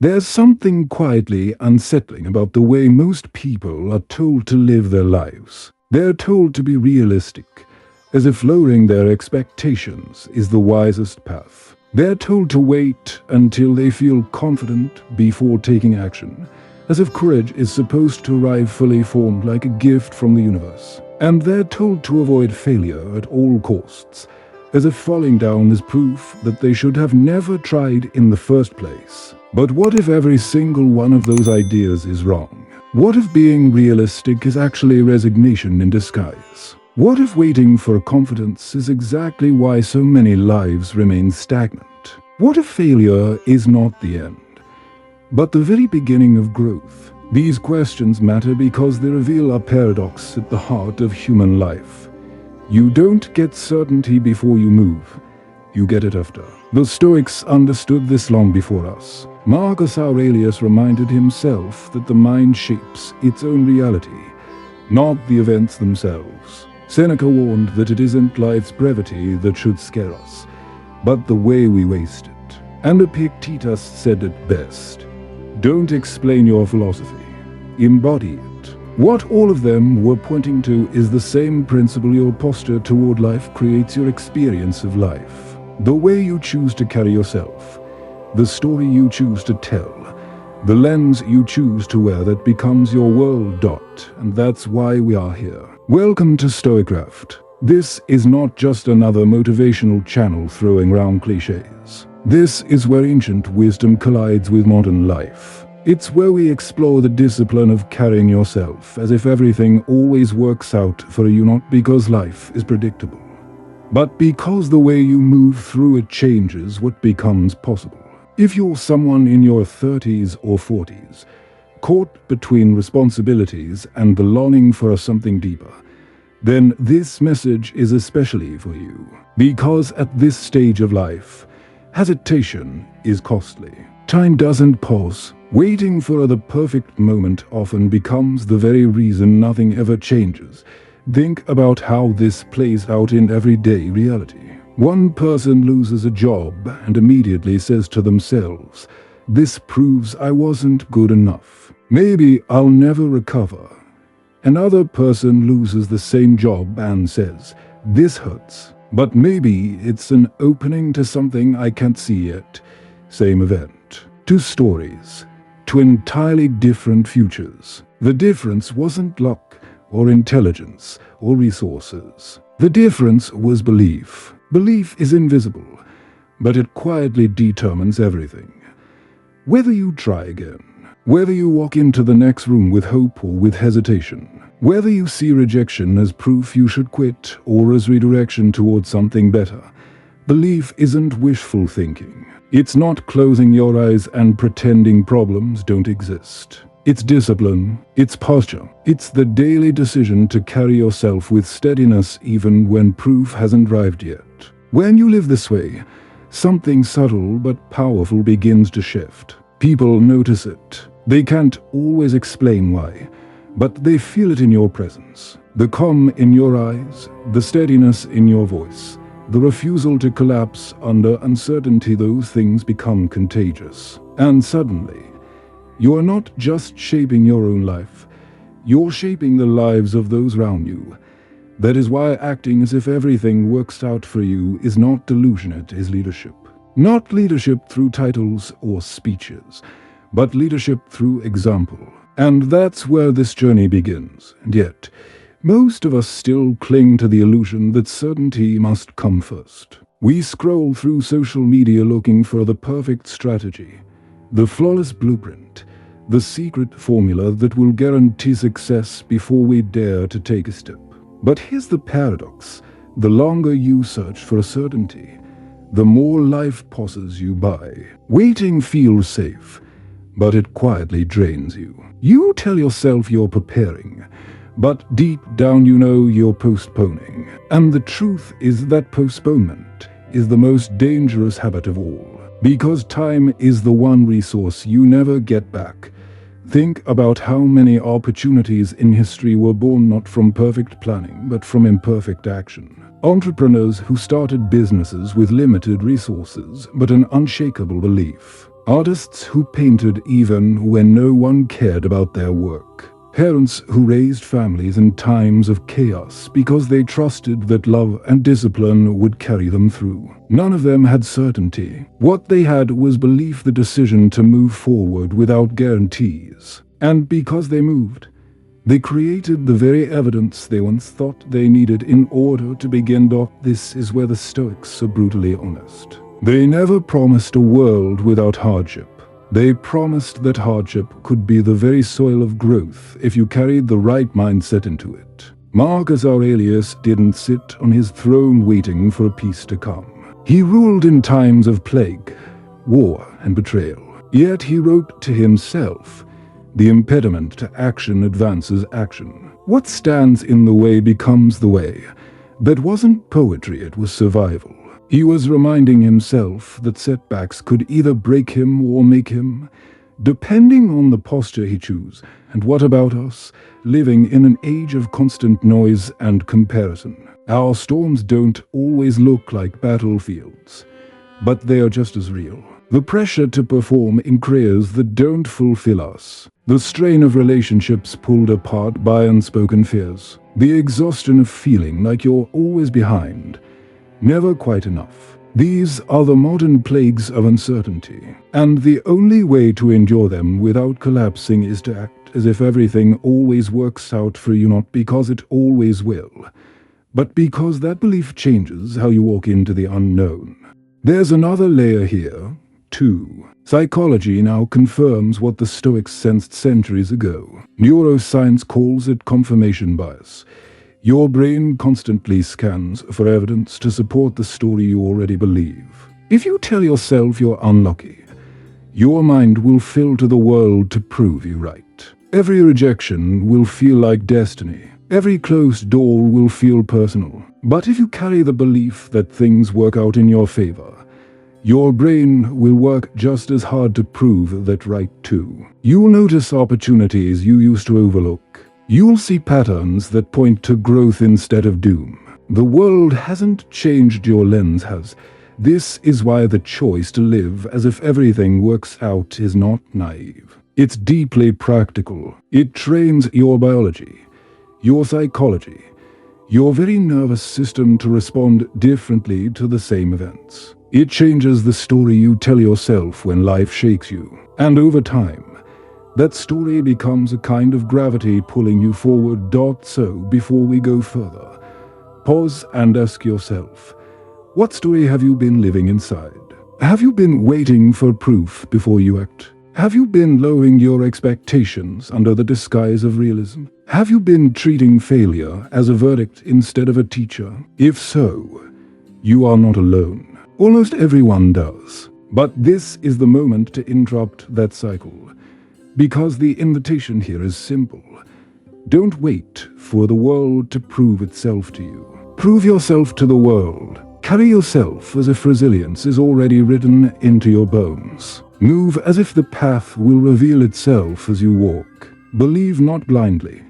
There's something quietly unsettling about the way most people are told to live their lives. They're told to be realistic, as if lowering their expectations is the wisest path. They're told to wait until they feel confident before taking action, as if courage is supposed to arrive fully formed like a gift from the universe. And they're told to avoid failure at all costs, as if falling down is proof that they should have never tried in the first place. But what if every single one of those ideas is wrong? What if being realistic is actually resignation in disguise? What if waiting for confidence is exactly why so many lives remain stagnant? What if failure is not the end, but the very beginning of growth? These questions matter because they reveal a paradox at the heart of human life. You don't get certainty before you move, you get it after. The Stoics understood this long before us. Marcus Aurelius reminded himself that the mind shapes its own reality, not the events themselves. Seneca warned that it isn't life's brevity that should scare us, but the way we waste it. And Epictetus said it best: don't explain your philosophy, embody it. What all of them were pointing to is the same principle: your posture toward life creates your experience of life. The way you choose to carry yourself, the story you choose to tell, the lens you choose to wear, that becomes your world. And that's why we are here. Welcome to StoicCraft. This is not just another motivational channel throwing around cliches. This is where ancient wisdom collides with modern life. It's where we explore the discipline of carrying yourself as if everything always works out for you, not because life is predictable, but because the way you move through it changes what becomes possible. If you're someone in your 30s or 40s, caught between responsibilities and the longing for something deeper, then this message is especially for you. Because at this stage of life, hesitation is costly. Time doesn't pause. Waiting for the perfect moment often becomes the very reason nothing ever changes. Think about how this plays out in everyday reality. One person loses a job and immediately says to themselves, "This proves I wasn't good enough. Maybe I'll never recover." Another person loses the same job and says, "This hurts, but maybe it's an opening to something I can't see yet." Same event. Two stories, two entirely different futures. The difference wasn't luck or intelligence or resources. The difference was belief. Belief is invisible, but it quietly determines everything. Whether you try again, whether you walk into the next room with hope or with hesitation, whether you see rejection as proof you should quit or as redirection towards something better, belief isn't wishful thinking. It's not closing your eyes and pretending problems don't exist. It's discipline, it's posture, it's the daily decision to carry yourself with steadiness even when proof hasn't arrived yet. When you live this way, something subtle but powerful begins to shift. People notice it. They can't always explain why, but they feel it in your presence. The calm in your eyes, the steadiness in your voice, the refusal to collapse under uncertainty. Those things become contagious. And suddenly, you are not just shaping your own life, you're shaping the lives of those around you. That is why acting as if everything works out for you is not delusion, it is leadership. Not leadership through titles or speeches, but leadership through example. And that's where this journey begins. And yet, most of us still cling to the illusion that certainty must come first. We scroll through social media looking for the perfect strategy, the flawless blueprint, the secret formula that will guarantee success before we dare to take a step. But here's the paradox: the longer you search for a certainty, the more life passes you by. Waiting feels safe, but it quietly drains you. You tell yourself you're preparing, but deep down you know you're postponing. And the truth is that postponement is the most dangerous habit of all, because time is the one resource you never get back. Think about how many opportunities in history were born not from perfect planning, but from imperfect action. Entrepreneurs who started businesses with limited resources, but an unshakable belief. Artists who painted even when no one cared about their work. Parents who raised families in times of chaos because they trusted that love and discipline would carry them through. None of them had certainty. What they had was belief, the decision to move forward without guarantees. And because they moved, they created the very evidence they once thought they needed in order to begin. This is where the Stoics are brutally honest. They never promised a world without hardship. They promised that hardship could be the very soil of growth if you carried the right mindset into it. Marcus Aurelius didn't sit on his throne waiting for a peace to come. He ruled in times of plague, war, and betrayal. Yet he wrote to himself, "The impediment to action advances action. What stands in the way becomes the way." That wasn't poetry, it was survival. He was reminding himself that setbacks could either break him or make him, depending on the posture he chose. And what about us, living in an age of constant noise and comparison? Our storms don't always look like battlefields, but they are just as real. The pressure to perform in careers that don't fulfill us. The strain of relationships pulled apart by unspoken fears. The exhaustion of feeling like you're always behind, never quite enough. These are the modern plagues of uncertainty, and the only way to endure them without collapsing is to act as if everything always works out for you, not because it always will, but because that belief changes how you walk into the unknown. There's another layer here, too. Psychology now confirms what the Stoics sensed centuries ago. Neuroscience calls it confirmation bias. Your brain constantly scans for evidence to support the story you already believe. If you tell yourself you're unlucky, your mind will filter the world to prove you right. Every rejection will feel like destiny. Every closed door will feel personal. But if you carry the belief that things work out in your favor, your brain will work just as hard to prove that right too. You'll notice opportunities you used to overlook. You'll see patterns that point to growth instead of doom. The world hasn't changed, your lens has. This is why the choice to live as if everything works out is not naive. It's deeply practical. It trains your biology, your psychology, your very nervous system to respond differently to the same events. It changes the story you tell yourself when life shakes you. And over time, that story becomes a kind of gravity pulling you forward. So before we go further, pause and ask yourself, what story have you been living inside? Have you been waiting for proof before you act? Have you been lowering your expectations under the disguise of realism? Have you been treating failure as a verdict instead of a teacher? If so, you are not alone. Almost everyone does. But this is the moment to interrupt that cycle. Because the invitation here is simple. Don't wait for the world to prove itself to you. Prove yourself to the world. Carry yourself as if resilience is already written into your bones. Move as if the path will reveal itself as you walk. Believe not blindly,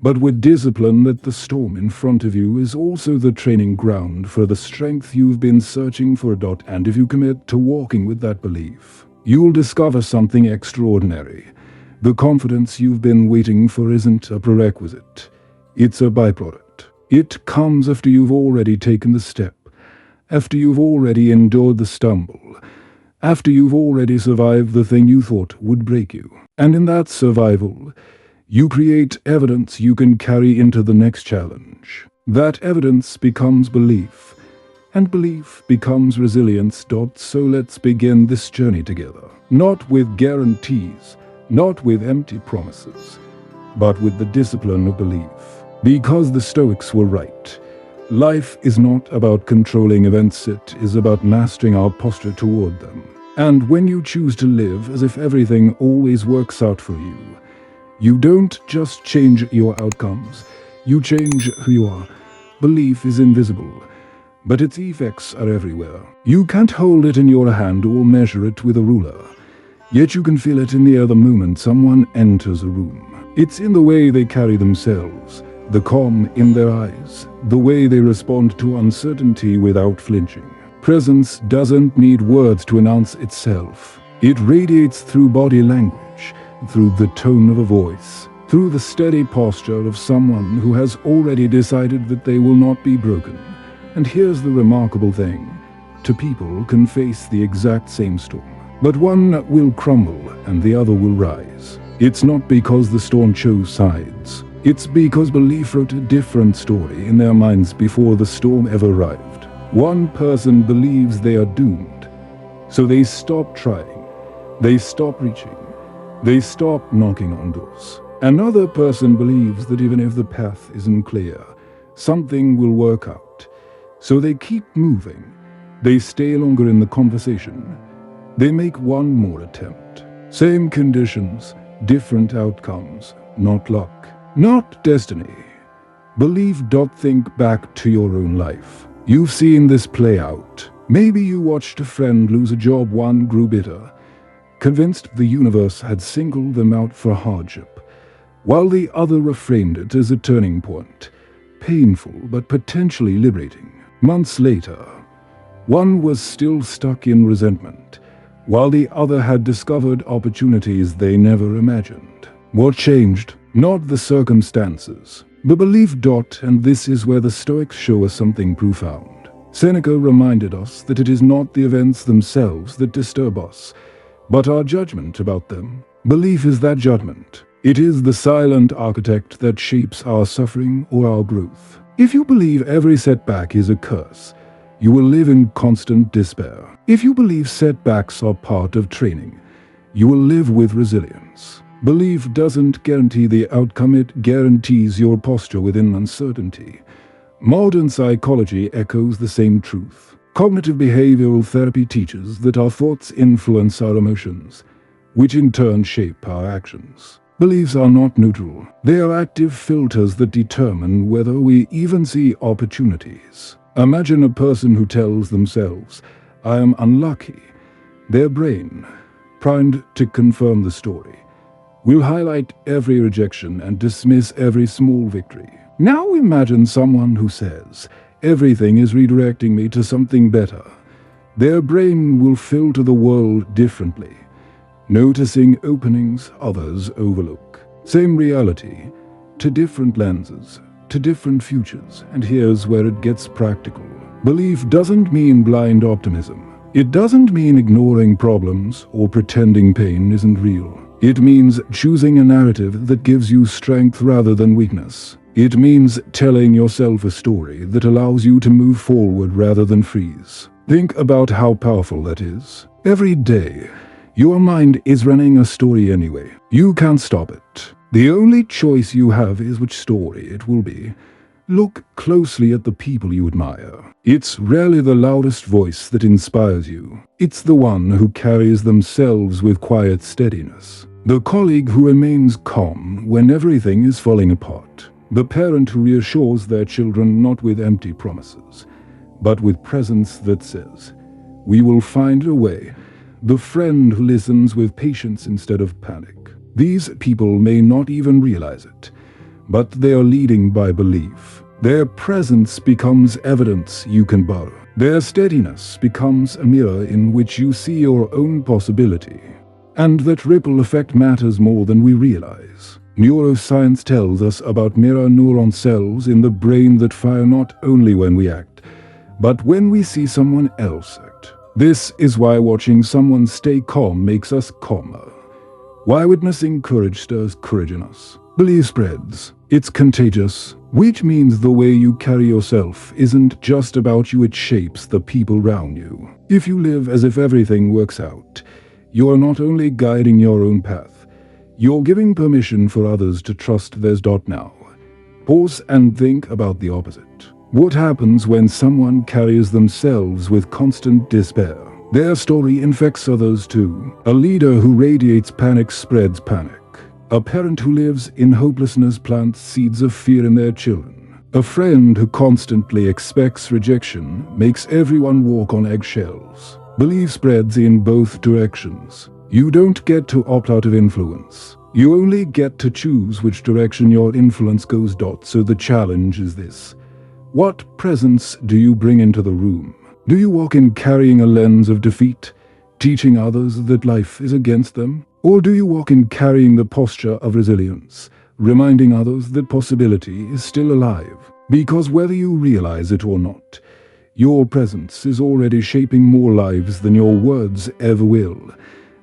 but with discipline that the storm in front of you is also the training ground for the strength you've been searching for. And if you commit to walking with that belief, you'll discover something extraordinary. The confidence you've been waiting for isn't a prerequisite. It's a byproduct. It comes after you've already taken the step, after you've already endured the stumble, after you've already survived the thing you thought would break you. And in that survival, you create evidence you can carry into the next challenge. That evidence becomes belief, and belief becomes resilience. So let's begin this journey together. Not with guarantees, not with empty promises, but with the discipline of belief. Because the Stoics were right. Life is not about controlling events, it is about mastering our posture toward them. And when you choose to live as if everything always works out for you, you don't just change your outcomes, you change who you are. Belief is invisible, but its effects are everywhere. You can't hold it in your hand or measure it with a ruler. Yet you can feel it in the air the moment someone enters a room. It's in the way they carry themselves, the calm in their eyes, the way they respond to uncertainty without flinching. Presence doesn't need words to announce itself. It radiates through body language, through the tone of a voice, through the steady posture of someone who has already decided that they will not be broken. And here's the remarkable thing. Two people can face the exact same storm, but one will crumble and the other will rise. It's not because the storm chose sides. It's because belief wrote a different story in their minds before the storm ever arrived. One person believes they are doomed, so they stop trying, they stop reaching, they stop knocking on doors. Another person believes that even if the path isn't clear, something will work out. So they keep moving. They stay longer in the conversation. They make one more attempt. Same conditions, different outcomes, not luck, not destiny. Believe. Think back to your own life. You've seen this play out. Maybe you watched a friend lose a job, one grew bitter, convinced the universe had singled them out for hardship, while the other reframed it as a turning point, painful but potentially liberating. Months later, one was still stuck in resentment, while the other had discovered opportunities they never imagined. What changed? Not the circumstances, but belief. And this is where the Stoics show us something profound. Seneca reminded us that it is not the events themselves that disturb us, but our judgment about them. Belief is that judgment. It is the silent architect that shapes our suffering or our growth. If you believe every setback is a curse, you will live in constant despair. If you believe setbacks are part of training, you will live with resilience. Belief doesn't guarantee the outcome, it guarantees your posture within uncertainty. Modern psychology echoes the same truth. Cognitive behavioral therapy teaches that our thoughts influence our emotions, which in turn shape our actions. Beliefs are not neutral. They are active filters that determine whether we even see opportunities. Imagine a person who tells themselves, "I am unlucky." Their brain, primed to confirm the story, will highlight every rejection and dismiss every small victory. Now imagine someone who says, "Everything is redirecting me to something better." Their brain will filter the world differently, noticing openings others overlook. Same reality, to different lenses, to different futures. And here's where it gets practical. Belief doesn't mean blind optimism. It doesn't mean ignoring problems or pretending pain isn't real. It means choosing a narrative that gives you strength rather than weakness. It means telling yourself a story that allows you to move forward rather than freeze. Think about how powerful that is. Every day, your mind is running a story anyway. You can't stop it. The only choice you have is which story it will be. Look closely at the people you admire. It's rarely the loudest voice that inspires you. It's the one who carries themselves with quiet steadiness. The colleague who remains calm when everything is falling apart. The parent who reassures their children not with empty promises, but with presence that says, "We will find a way." The friend who listens with patience instead of panic. These people may not even realize it, but they are leading by belief. Their presence becomes evidence you can borrow. Their steadiness becomes a mirror in which you see your own possibility. And that ripple effect matters more than we realize. Neuroscience tells us about mirror neuron cells in the brain that fire not only when we act, but when we see someone else act. This is why watching someone stay calm makes us calmer. Why witnessing courage stirs courage in us. Belief spreads. It's contagious, which means the way you carry yourself isn't just about you, it shapes the people around you. If you live as if everything works out, you are not only guiding your own path, you're giving permission for others to trust theirs. Now, pause and think about the opposite. What happens when someone carries themselves with constant despair? Their story infects others too. A leader who radiates panic spreads panic. A parent who lives in hopelessness plants seeds of fear in their children. A friend who constantly expects rejection makes everyone walk on eggshells. Belief spreads in both directions. You don't get to opt out of influence. You only get to choose which direction your influence goes. So the challenge is this. What presence do you bring into the room? Do you walk in carrying a lens of defeat, teaching others that life is against them? Or do you walk in carrying the posture of resilience, reminding others that possibility is still alive? Because whether you realize it or not, your presence is already shaping more lives than your words ever will.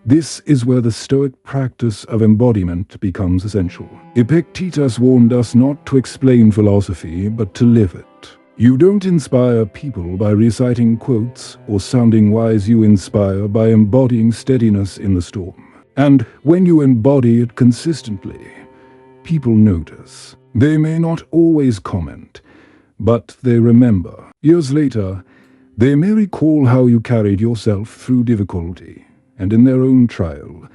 This is where the Stoic practice of embodiment becomes essential. Epictetus warned us not to explain philosophy, but to live it. You don't inspire people by reciting quotes or sounding wise, you inspire by embodying steadiness in the storm. And when you embody it consistently, people notice. They may not always comment, but they remember. Years later, they may recall how you carried yourself through difficulty, and in their own trial,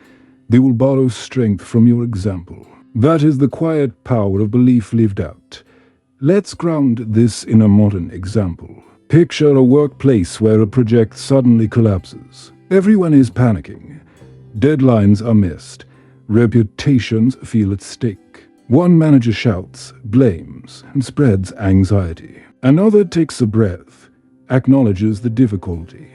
they will borrow strength from your example. That is the quiet power of belief lived out. Let's ground this in a modern example. Picture a workplace where a project suddenly collapses. Everyone is panicking. Deadlines are missed. Reputations feel at stake. One manager shouts, blames, and spreads anxiety. Another takes a breath, acknowledges the difficulty,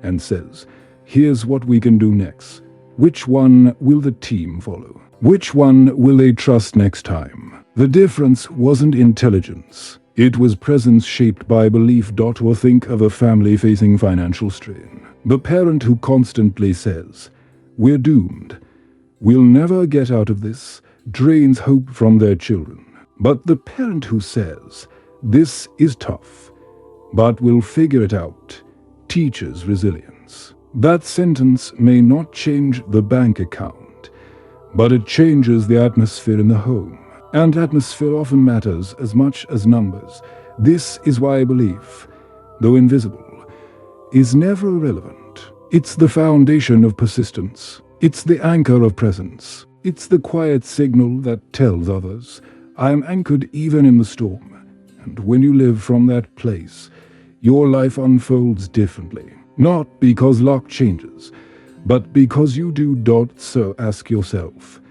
and says, here's what we can do next. Which one will the team follow? Which one will they trust next time? The difference wasn't intelligence. It was presence shaped by belief. Or think of a family facing financial strain. The parent who constantly says, we're doomed, we'll never get out of this, drains hope from their children. But the parent who says, this is tough, but we'll figure it out, teaches resilience. That sentence may not change the bank account, but it changes the atmosphere in the home. And atmosphere often matters as much as numbers. This is why belief, though invisible, is never irrelevant. It's the foundation of persistence. It's the anchor of presence. It's the quiet signal that tells others, I am anchored even in the storm. And when you live from that place, your life unfolds differently. Not because luck changes, but because you do. So ask yourself,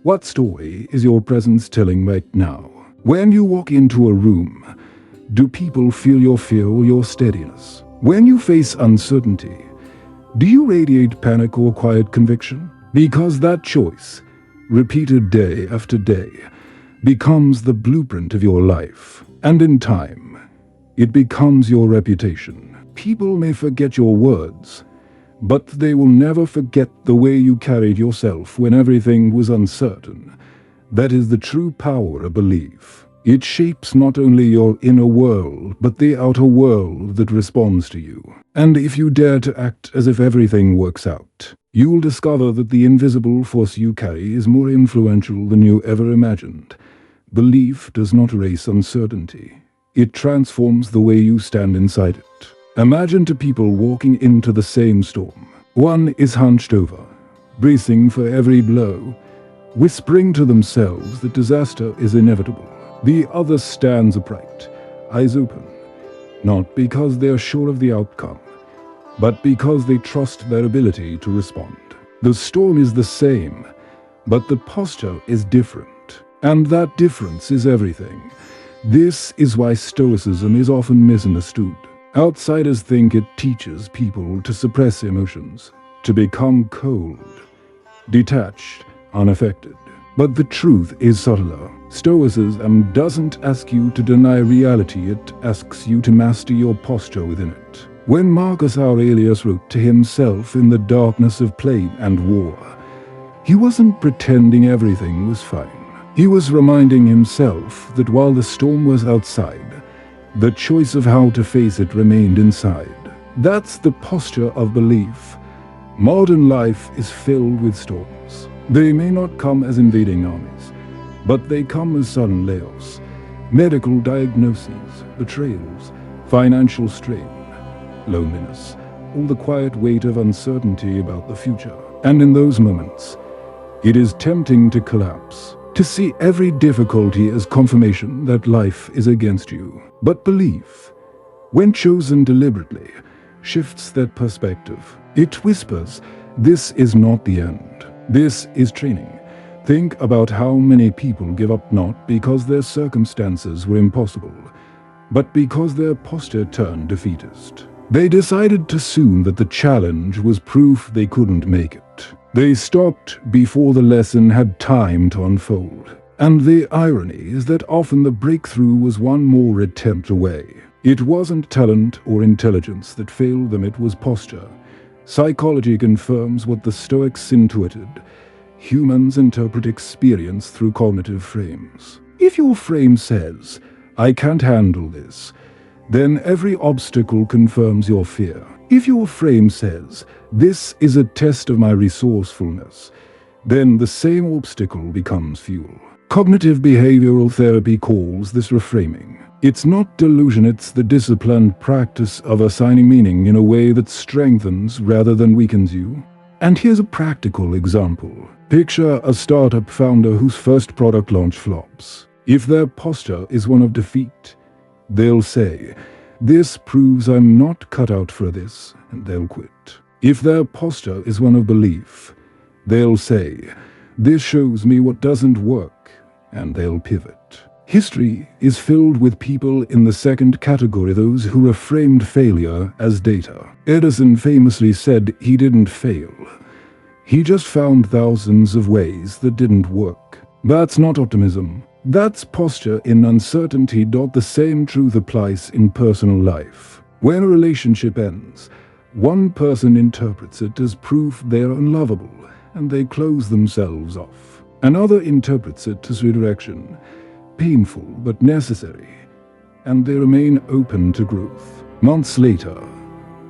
what story is your presence telling right now? When you walk into a room, do people feel your fear or your steadiness? When you face uncertainty, do you radiate panic or quiet conviction? Because that choice, repeated day after day, becomes the blueprint of your life. And in time, it becomes your reputation. People may forget your words, but they will never forget the way you carried yourself when everything was uncertain. That is the true power of belief. It shapes not only your inner world, but the outer world that responds to you. And if you dare to act as if everything works out, you'll discover that the invisible force you carry is more influential than you ever imagined. Belief does not erase uncertainty. It transforms the way you stand inside it. Imagine two people walking into the same storm. One is hunched over, bracing for every blow, whispering to themselves that disaster is inevitable. The other stands upright, eyes open, not because they are sure of the outcome, but because they trust their ability to respond. The storm is the same, but the posture is different, and that difference is everything. This is why Stoicism is often misunderstood. Outsiders think it teaches people to suppress emotions, to become cold, detached, unaffected. But the truth is subtler. Stoicism doesn't ask you to deny reality, it asks you to master your posture within it. When Marcus Aurelius wrote to himself in the darkness of plague and war, he wasn't pretending everything was fine. He was reminding himself that while the storm was outside, the choice of how to face it remained inside. That's the posture of belief. Modern life is filled with storms. They may not come as invading armies, but they come as sudden layoffs, medical diagnoses, betrayals, financial strain, loneliness, all the quiet weight of uncertainty about the future. And in those moments, it is tempting to collapse, to see every difficulty as confirmation that life is against you. But belief, when chosen deliberately, shifts that perspective. It whispers, this is not the end. This is training. Think about how many people give up not because their circumstances were impossible, but because their posture turned defeatist. They decided too soon that the challenge was proof they couldn't make it. They stopped before the lesson had time to unfold. And the irony is that often the breakthrough was one more attempt away. It wasn't talent or intelligence that failed them, it was posture. Psychology confirms what the Stoics intuited. Humans interpret experience through cognitive frames. If your frame says, "I can't handle this," then every obstacle confirms your fear. If your frame says, "This is a test of my resourcefulness," then the same obstacle becomes fuel. Cognitive behavioral therapy calls this reframing. It's not delusion, it's the disciplined practice of assigning meaning in a way that strengthens rather than weakens you. And here's a practical example. Picture a startup founder whose first product launch flops. If their posture is one of defeat, they'll say, "This proves I'm not cut out for this," and they'll quit. If their posture is one of belief, they'll say, "This shows me what doesn't work," and they'll pivot. History is filled with people in the second category, those who reframed failure as data. Edison famously said he didn't fail. He just found thousands of ways that didn't work. That's not optimism. That's posture in uncertainty. The same truth applies in personal life. When a relationship ends, one person interprets it as proof they're unlovable, and they close themselves off. Another interprets it as redirection, painful but necessary, and they remain open to growth. Months later,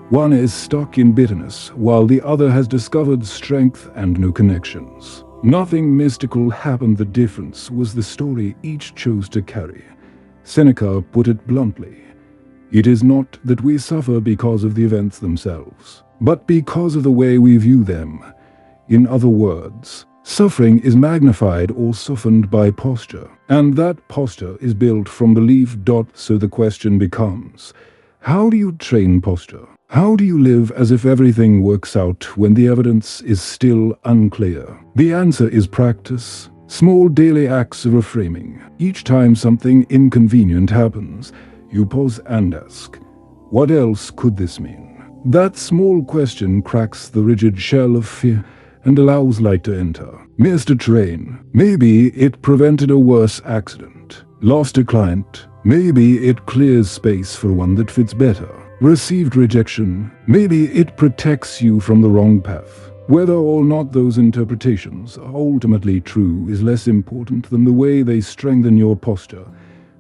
one is stuck in bitterness while the other has discovered strength and new connections. Nothing mystical happened, the difference was the story each chose to carry. Seneca put it bluntly, "It is not that we suffer because of the events themselves, but because of the way we view them." In other words, suffering is magnified or softened by posture, and that posture is built from belief. So the question becomes, how do you train posture? How do you live as if everything works out when the evidence is still unclear? The answer is practice. Small daily acts of reframing. Each time something inconvenient happens, you pause and ask, what else could this mean? That small question cracks the rigid shell of fear and allows light to enter. Missed a train. Maybe it prevented a worse accident. Lost a client. Maybe it clears space for one that fits better. Received rejection. Maybe it protects you from the wrong path. Whether or not those interpretations are ultimately true is less important than the way they strengthen your posture.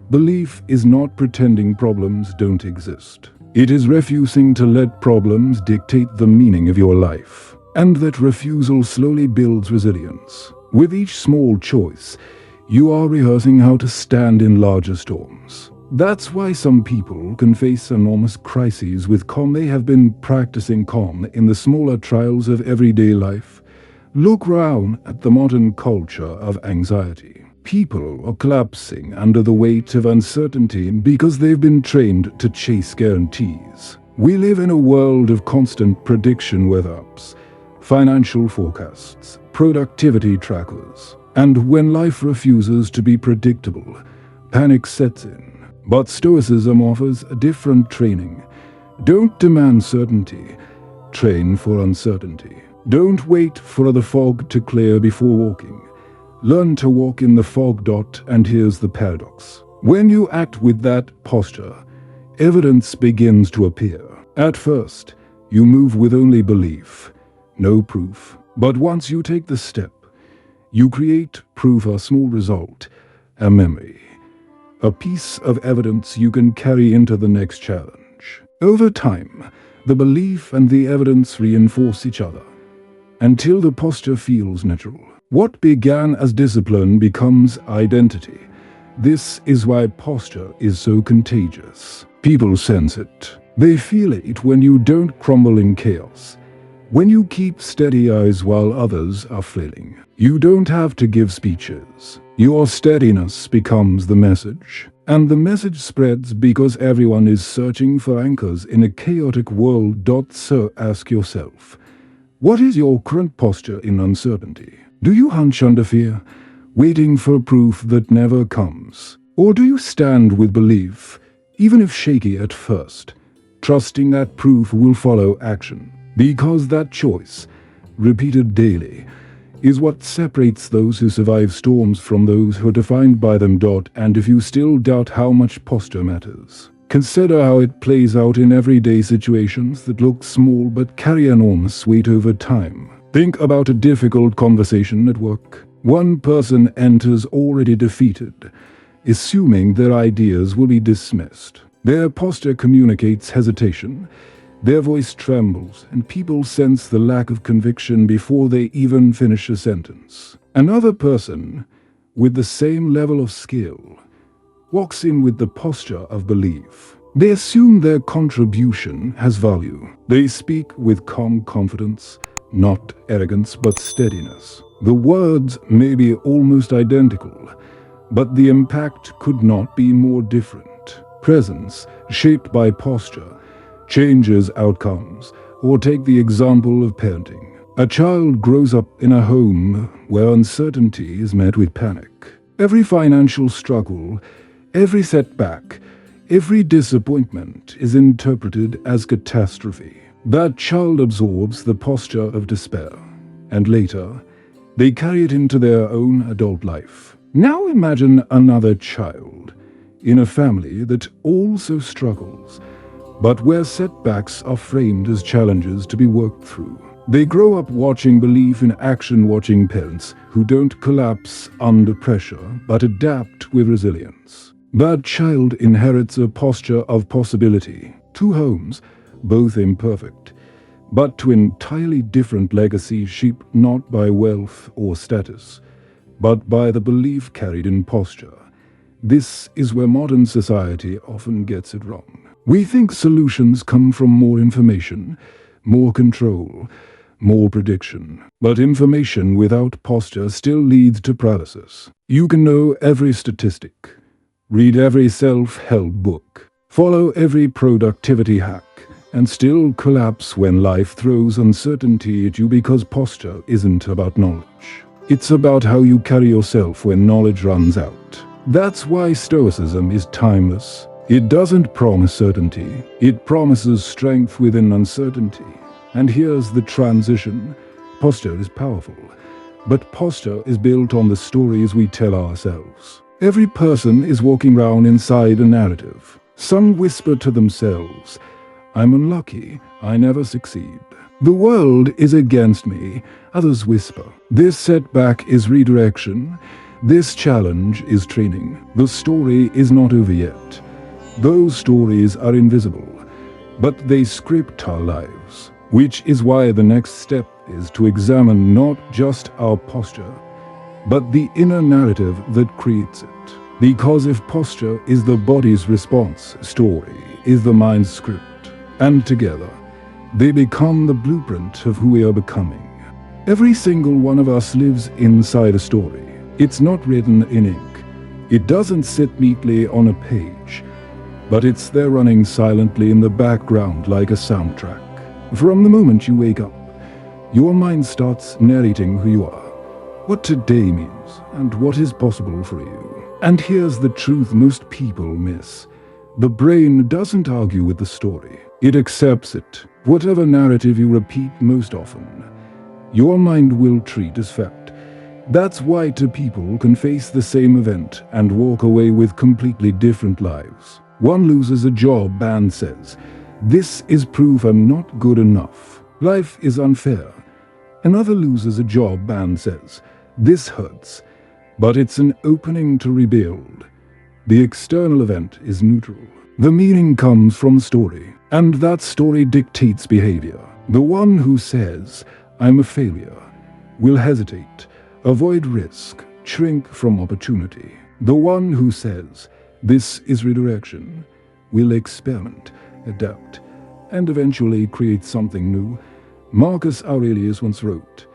Belief is not pretending problems don't exist. It is refusing to let problems dictate the meaning of your life. And that refusal slowly builds resilience. With each small choice, you are rehearsing how to stand in larger storms. That's why some people can face enormous crises with calm. They have been practicing calm in the smaller trials of everyday life. Look around at the modern culture of anxiety. People are collapsing under the weight of uncertainty because they've been trained to chase guarantees. We live in a world of constant prediction weather-ups, financial forecasts, productivity trackers. And when life refuses to be predictable, panic sets in. But Stoicism offers a different training. Don't demand certainty. Train for uncertainty. Don't wait for the fog to clear before walking. Learn to walk in the fog. And here's the paradox. When you act with that posture, evidence begins to appear. At first, you move with only belief, no proof. But once you take the step, you create proof, a small result, a memory. A piece of evidence you can carry into the next challenge. Over time, the belief and the evidence reinforce each other, until the posture feels natural. What began as discipline becomes identity. This is why posture is so contagious. People sense it. They feel it when you don't crumble in chaos. When you keep steady eyes while others are flailing. You don't have to give speeches. Your steadiness becomes the message. And the message spreads because everyone is searching for anchors in a chaotic world. So ask yourself, what is your current posture in uncertainty? Do you hunch under fear, waiting for proof that never comes? Or do you stand with belief, even if shaky at first, trusting that proof will follow action. Because that choice, repeated daily, is what separates those who survive storms from those who are defined by them. And if you still doubt how much posture matters, consider how it plays out in everyday situations that look small but carry enormous weight over time. Think about a difficult conversation at work. One person enters already defeated, assuming their ideas will be dismissed. Their posture communicates hesitation. Their voice trembles, and people sense the lack of conviction before they even finish a sentence. Another person, with the same level of skill, walks in with the posture of belief. They assume their contribution has value. They speak with calm confidence, not arrogance but steadiness. The words may be almost identical, but the impact could not be more different. Presence, shaped by posture, changes outcomes. Or take the example of parenting. A child grows up in a home where uncertainty is met with panic. Every financial struggle, every setback, every disappointment is interpreted as catastrophe. That child absorbs the posture of despair, and later, they carry it into their own adult life. Now imagine another child in a family that also struggles, but where setbacks are framed as challenges to be worked through. They grow up watching belief in action, watching parents who don't collapse under pressure but adapt with resilience. That child inherits a posture of possibility. Two homes, both imperfect, but to entirely different legacies shaped not by wealth or status, but by the belief carried in posture. This is where modern society often gets it wrong. We think solutions come from more information, more control, more prediction. But information without posture still leads to paralysis. You can know every statistic, read every self-help book, follow every productivity hack, and still collapse when life throws uncertainty at you because posture isn't about knowledge. It's about how you carry yourself when knowledge runs out. That's why Stoicism is timeless. It doesn't promise certainty. It promises strength within uncertainty. And here's the transition. Posture is powerful, but posture is built on the stories we tell ourselves. Every person is walking around inside a narrative. Some whisper to themselves, "I'm unlucky, I never succeed. The world is against me." Others whisper, "This setback is redirection. This challenge is training." The story is not over yet. Those stories are invisible, but they script our lives. Which is why the next step is to examine not just our posture, but the inner narrative that creates it. Because if posture is the body's response, story is the mind's script. And together, they become the blueprint of who we are becoming. Every single one of us lives inside a story. It's not written in ink. It doesn't sit neatly on a page, but it's there running silently in the background like a soundtrack. From the moment you wake up, your mind starts narrating who you are, what today means, and what is possible for you. And here's the truth most people miss. The brain doesn't argue with the story. It accepts it. Whatever narrative you repeat most often, your mind will treat as fact. That's why two people can face the same event and walk away with completely different lives. One loses a job and says, "This is proof I'm not good enough. Life is unfair." Another loses a job and says, "This hurts, but it's an opening to rebuild." The external event is neutral. The meaning comes from story, and that story dictates behavior. The one who says, "I'm a failure," will hesitate, avoid risk, shrink from opportunity. The one who says, "This is redirection," will experiment, adapt, and eventually create something new. Marcus Aurelius once wrote,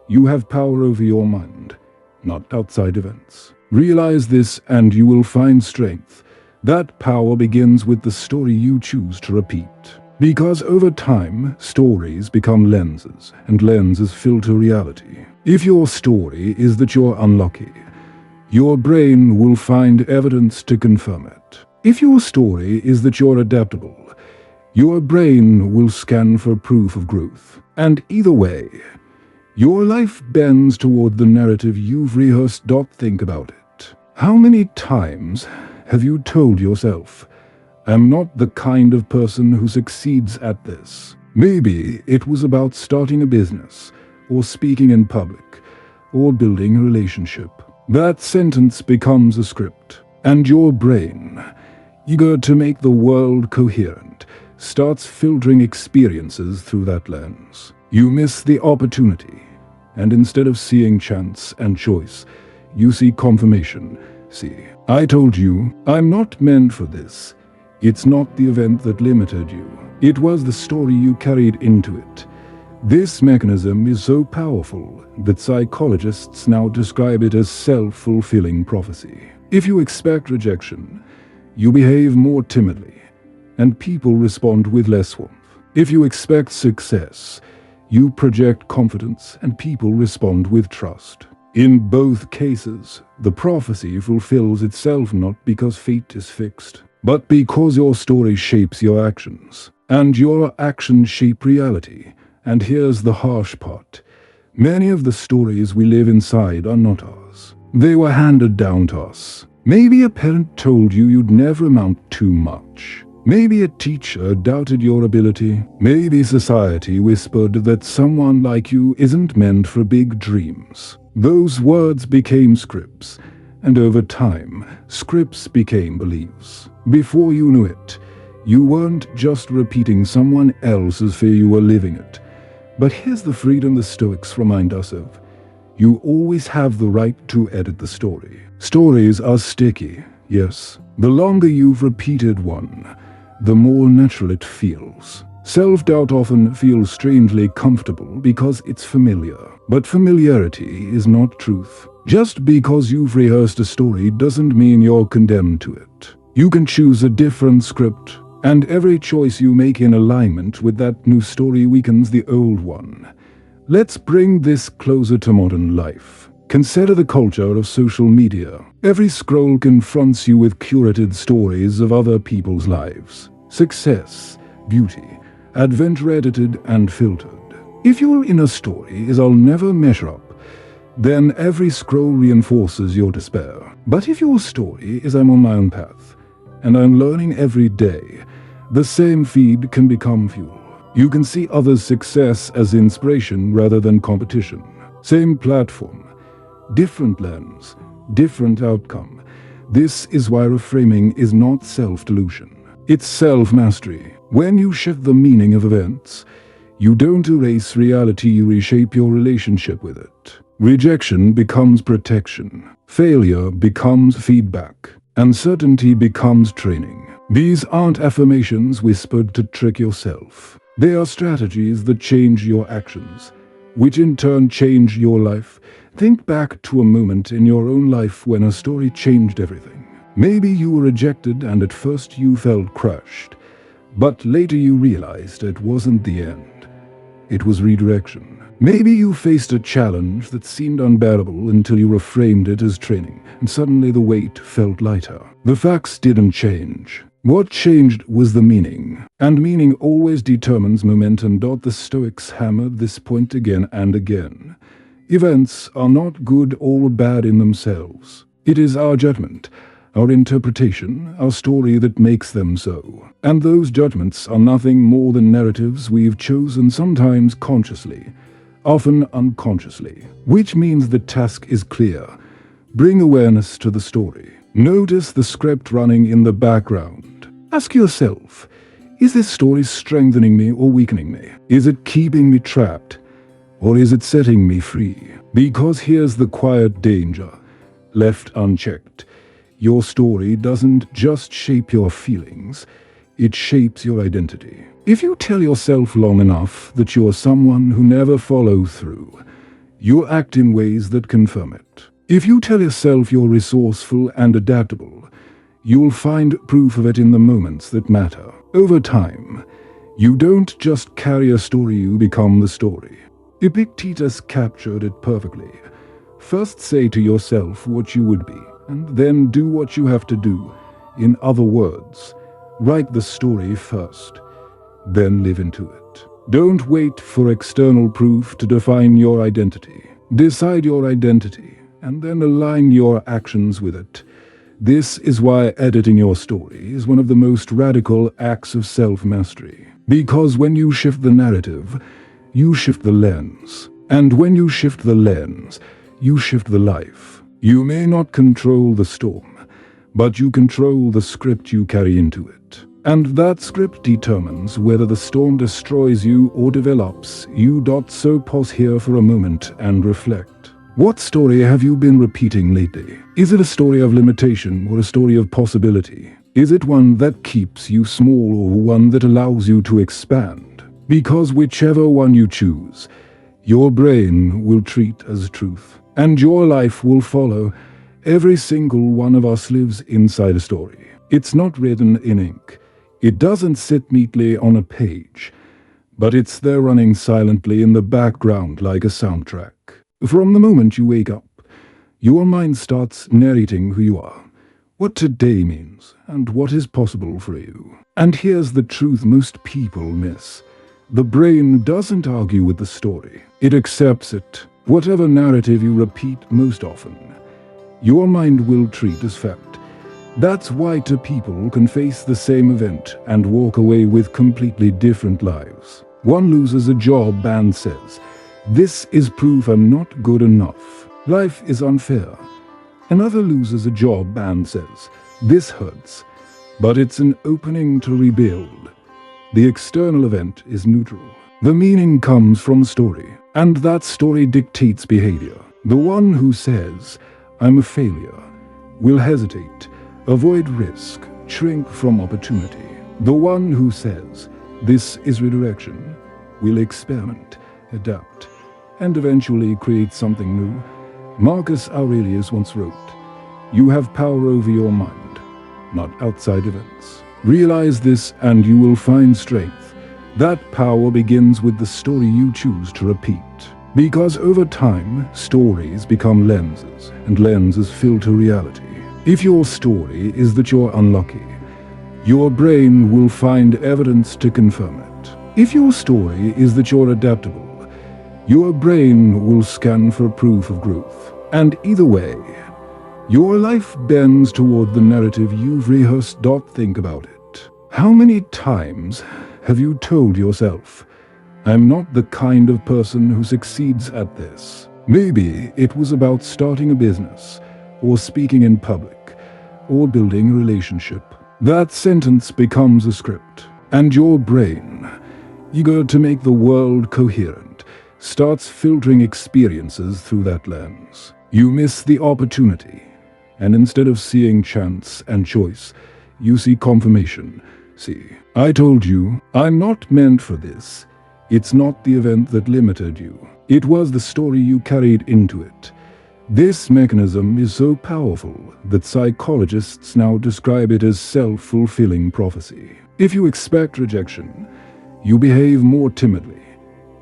"You have power over your mind, not outside events." Realize this and you will find strength. That power begins with the story you choose to repeat. Because over time, stories become lenses, and lenses filter reality. If your story is that you're unlucky, your brain will find evidence to confirm it. If your story is that you're adaptable, Your brain will scan for proof of growth. And either way, your life bends toward the narrative you've rehearsed. Think about it. How many times have you told yourself, "I'm not the kind of person who succeeds at this"? Maybe it was about starting a business, or speaking in public, or building a relationship. That sentence becomes a script, and your brain, eager to make the world coherent, starts filtering experiences through that lens. You miss the opportunity, and instead of seeing chance and choice, you see confirmation. See, I told you, I'm not meant for this. It's not the event that limited you. It was the story you carried into it. This mechanism is so powerful that psychologists now describe it as self-fulfilling prophecy. If you expect rejection, you behave more timidly, and people respond with less warmth. If you expect success, you project confidence, and people respond with trust. In both cases, the prophecy fulfills itself not because fate is fixed, but because your story shapes your actions, and your actions shape reality. And here's the harsh part. Many of the stories we live inside are not ours. They were handed down to us. Maybe a parent told you you'd never amount to much. Maybe a teacher doubted your ability. Maybe society whispered that someone like you isn't meant for big dreams. Those words became scripts, and over time, scripts became beliefs. Before you knew it, you weren't just repeating someone else's fear, you were living it. But here's the freedom the Stoics remind us of. You always have the right to edit the story. Stories are sticky, yes. The longer you've repeated one, the more natural it feels. Self-doubt often feels strangely comfortable because it's familiar. But familiarity is not truth. Just because you've rehearsed a story doesn't mean you're condemned to it. You can choose a different script, and every choice you make in alignment with that new story weakens the old one. Let's bring this closer to modern life. Consider the culture of social media. Every scroll confronts you with curated stories of other people's lives. Success, beauty, adventure edited and filtered. If your inner story is "I'll never measure up," then every scroll reinforces your despair. But if your story is "I'm on my own path, and I'm learning every day," the same feed can become fuel. You can see others' success as inspiration rather than competition. Same platform, different lens, different outcome. This is why reframing is not self-delusion. It's self-mastery. When you shift the meaning of events, you don't erase reality, you reshape your relationship with it. Rejection becomes protection. Failure becomes feedback. Uncertainty becomes training. These aren't affirmations whispered to trick yourself. They are strategies that change your actions, which in turn change your life. Think back to a moment in your own life when a story changed everything. Maybe you were rejected and at first you felt crushed, but later you realized it wasn't the end. It was redirection. Maybe you faced a challenge that seemed unbearable until you reframed it as training, and suddenly the weight felt lighter. The facts didn't change. What changed was the meaning, and meaning always determines momentum. The Stoics hammered this point again and again. Events are not good or bad in themselves. It is our judgment, our interpretation, our story that makes them so. And those judgments are nothing more than narratives we've chosen, sometimes consciously, often unconsciously. Which means the task is clear. Bring awareness to the story. Notice the script running in the background. Ask yourself, is this story strengthening me or weakening me? Is it keeping me trapped, or is it setting me free? Because here's the quiet danger. Left unchecked, your story doesn't just shape your feelings, it shapes your identity. If you tell yourself long enough that you're someone who never follows through, you'll act in ways that confirm it. If you tell yourself you're resourceful and adaptable, you'll find proof of it in the moments that matter. Over time, you don't just carry a story, you become the story. Epictetus captured it perfectly. First say to yourself what you would be, and then do what you have to do. In other words, write the story first. then live into it. Don't wait for external proof to define your identity. Decide your identity, and then align your actions with it. This is why editing your story is one of the most radical acts of self-mastery. Because when you shift the narrative, you shift the lens. And when you shift the lens, you shift the life. You may not control the storm, but you control the script you carry into it. And that script determines whether the storm destroys you or develops you. So pause here for a moment and reflect. What story have you been repeating lately? Is it a story of limitation or a story of possibility? Is it one that keeps you small or one that allows you to expand? Because whichever one you choose, your brain will treat as truth, and your life will follow. Every single one of us lives inside a story. It's not written in ink. It doesn't sit neatly on a page, but it's there running silently in the background like a soundtrack. From the moment you wake up, your mind starts narrating who you are, what today means, and what is possible for you. And here's the truth most people miss. The brain doesn't argue with the story. It accepts it. Whatever narrative you repeat most often, your mind will treat as fact. That's why two people can face the same event and walk away with completely different lives. One loses a job and says, "This is proof I'm not good enough. Life is unfair." Another loses a job and says, "This hurts, but it's an opening to rebuild." The external event is neutral. The meaning comes from story, and that story dictates behavior. The one who says, "I'm a failure," will hesitate, avoid risk, shrink from opportunity. The one who says, "This is redirection," will experiment, adapt, and eventually create something new. Marcus Aurelius once wrote, "You have power over your mind, not outside events." Realize this and you will find strength. That power begins with the story you choose to repeat. Because over time, stories become lenses, and lenses filter reality. If your story is that you're unlucky, your brain will find evidence to confirm it. If your story is that you're adaptable, your brain will scan for proof of growth. And either way, your life bends toward the narrative you've rehearsed. Think about it. How many times have you told yourself, "I'm not the kind of person who succeeds at this"? Maybe it was about starting a business, or speaking in public, or building a relationship. That sentence becomes a script, and your brain, eager to make the world coherent, starts filtering experiences through that lens. You miss the opportunity, and instead of seeing chance and choice, you see confirmation. See, I told you, I'm not meant for this. It's not the event that limited you. It was the story you carried into it. This mechanism is so powerful that psychologists now describe it as self-fulfilling prophecy. If you expect rejection, you behave more timidly,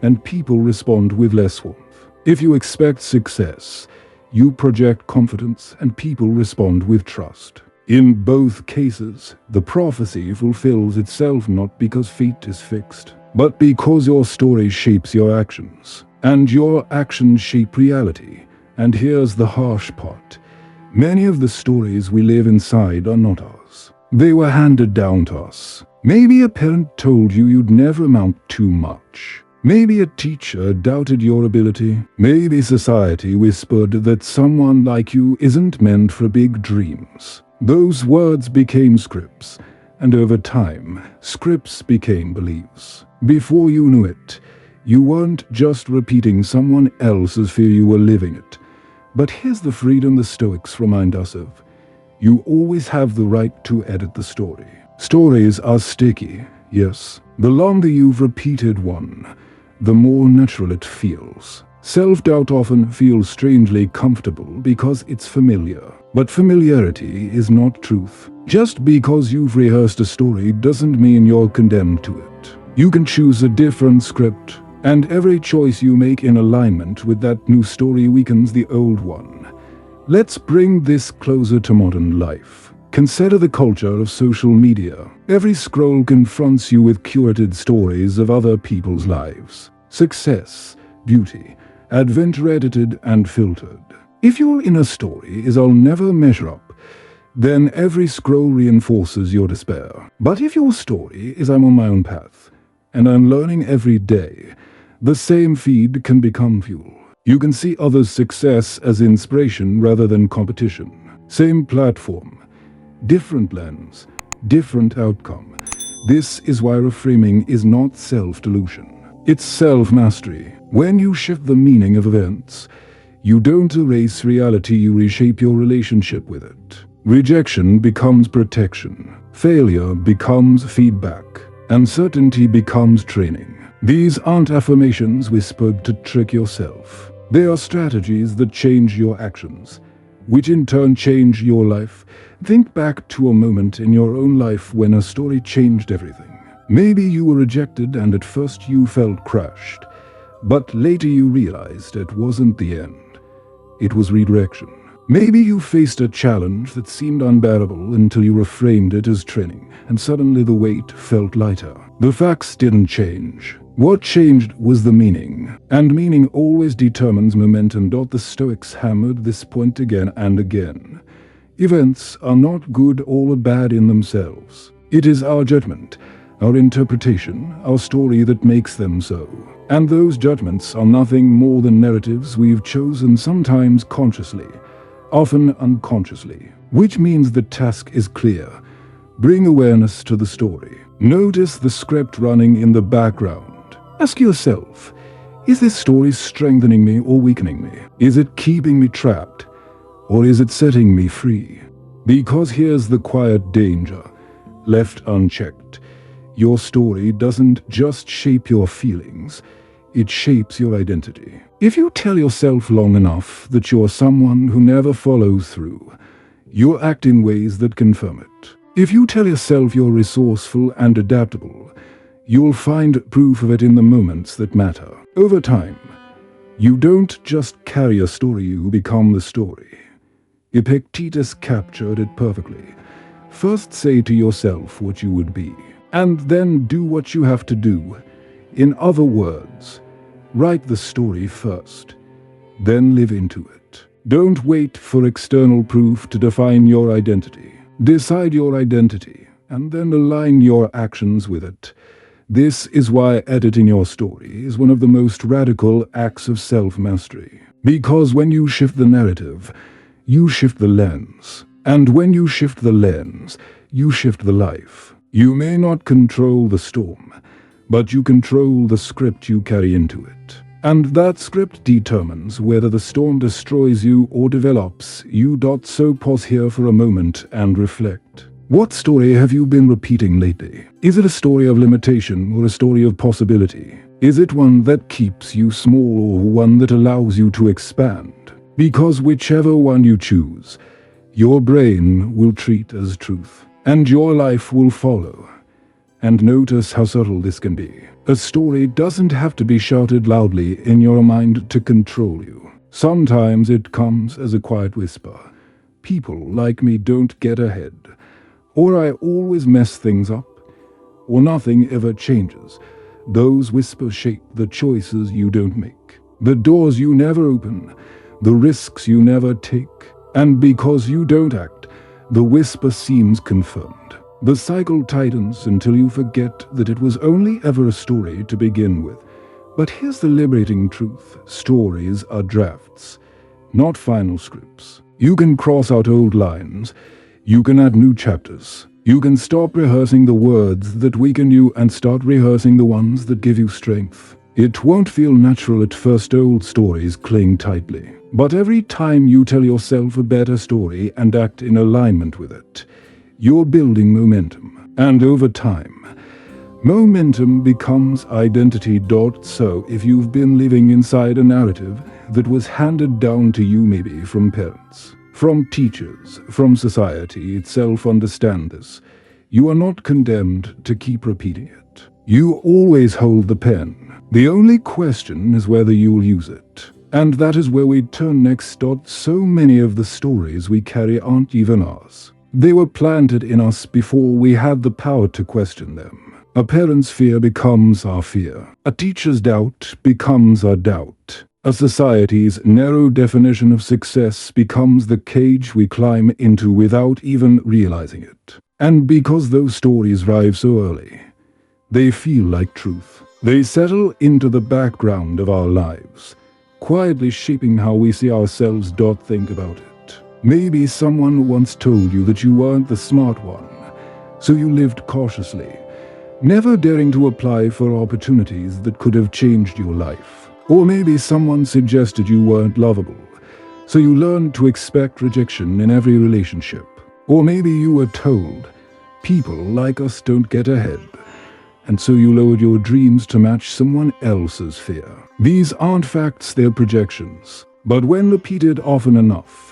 and people respond with less warmth. If you expect success, you project confidence, and people respond with trust. In both cases, the prophecy fulfills itself not because fate is fixed, but because your story shapes your actions, and your actions shape reality. And here's the harsh part. Many of the stories we live inside are not ours. They were handed down to us. Maybe a parent told you you'd never amount to much. Maybe a teacher doubted your ability. Maybe society whispered that someone like you isn't meant for big dreams. Those words became scripts, and over time, scripts became beliefs. Before you knew it, you weren't just repeating someone else's fear, you were living it. But here's the freedom the Stoics remind us of. You always have the right to edit the story. Stories are sticky, yes. The longer you've repeated one, the more natural it feels. Self-doubt often feels strangely comfortable because it's familiar. But familiarity is not truth. Just because you've rehearsed a story doesn't mean you're condemned to it. You can choose a different script, and every choice you make in alignment with that new story weakens the old one. Let's bring this closer to modern life. Consider the culture of social media. Every scroll confronts you with curated stories of other people's lives. Success, beauty, adventure edited and filtered. If your inner story is "I'll never measure up," then every scroll reinforces your despair. But if your story is "I'm on my own path, and I'm learning every day," the same feed can become fuel. You can see others' success as inspiration rather than competition. Same platform, different lens, different outcome. This is why reframing is not self-delusion. It's self-mastery. When you shift the meaning of events, you don't erase reality, you reshape your relationship with it. Rejection becomes protection. Failure becomes feedback. Uncertainty becomes training. These aren't affirmations whispered to trick yourself. They are strategies that change your actions, which in turn change your life. Think back to a moment in your own life when a story changed everything. Maybe you were rejected and at first you felt crushed, but later you realized it wasn't the end. It was redirection. Maybe you faced a challenge that seemed unbearable until you reframed it as training, and suddenly the weight felt lighter. The facts didn't change. What changed was the meaning, and meaning always determines momentum. The Stoics hammered this point again and again. Events are not good or bad in themselves. It is our judgment, our interpretation, our story that makes them so. And those judgments are nothing more than narratives we've chosen, sometimes consciously, often unconsciously. Which means the task is clear. Bring awareness to the story. Notice the script running in the background. Ask yourself, is this story strengthening me or weakening me? Is it keeping me trapped, or is it setting me free? Because here's the quiet danger. Left unchecked, your story doesn't just shape your feelings, it shapes your identity. If you tell yourself long enough that you're someone who never follows through, you'll act in ways that confirm it. If you tell yourself you're resourceful and adaptable, you'll find proof of it in the moments that matter. Over time, you don't just carry a story, you become the story. Epictetus captured it perfectly. First say to yourself what you would be, and then do what you have to do. In other words, write the story first, then live into it. Don't wait for external proof to define your identity. Decide your identity, and then align your actions with it. This is why editing your story is one of the most radical acts of self-mastery. Because when you shift the narrative, you shift the lens. And when you shift the lens, you shift the life. You may not control the storm, but you control the script you carry into it. And that script determines whether the storm destroys you or develops you. So pause here for a moment and reflect. What story have you been repeating lately? Is it a story of limitation or a story of possibility? Is it one that keeps you small or one that allows you to expand? Because whichever one you choose, your brain will treat as truth, and your life will follow. And notice how subtle this can be. A story doesn't have to be shouted loudly in your mind to control you. Sometimes it comes as a quiet whisper. People like me don't get ahead. Or I always mess things up. Or nothing ever changes. Those whispers shape the choices you don't make. The doors you never open. The risks you never take. And because you don't act, the whisper seems confirmed. The cycle tightens until you forget that it was only ever a story to begin with. But here's the liberating truth. Stories are drafts, not final scripts. You can cross out old lines. You can add new chapters. You can stop rehearsing the words that weaken you and start rehearsing the ones that give you strength. It won't feel natural at first. Old stories cling tightly. But every time you tell yourself a better story and act in alignment with it, you're building momentum. And over time, momentum becomes identity. So if you've been living inside a narrative that was handed down to you, maybe from parents, from teachers, from society itself, understand this. You are not condemned to keep repeating it. You always hold the pen. The only question is whether you'll use it. And that is where we turn next. So many of the stories we carry aren't even ours. They were planted in us before we had the power to question them. A parent's fear becomes our fear. A teacher's doubt becomes our doubt. A society's narrow definition of success becomes the cage we climb into without even realizing it. And because those stories arrive so early, they feel like truth. They settle into the background of our lives, quietly shaping how we see ourselves. Think about it. Maybe someone once told you that you weren't the smart one, so you lived cautiously, never daring to apply for opportunities that could have changed your life. Or maybe someone suggested you weren't lovable, so you learned to expect rejection in every relationship. Or maybe you were told, people like us don't get ahead, and so you lowered your dreams to match someone else's fear. These aren't facts, they're projections. But when repeated often enough,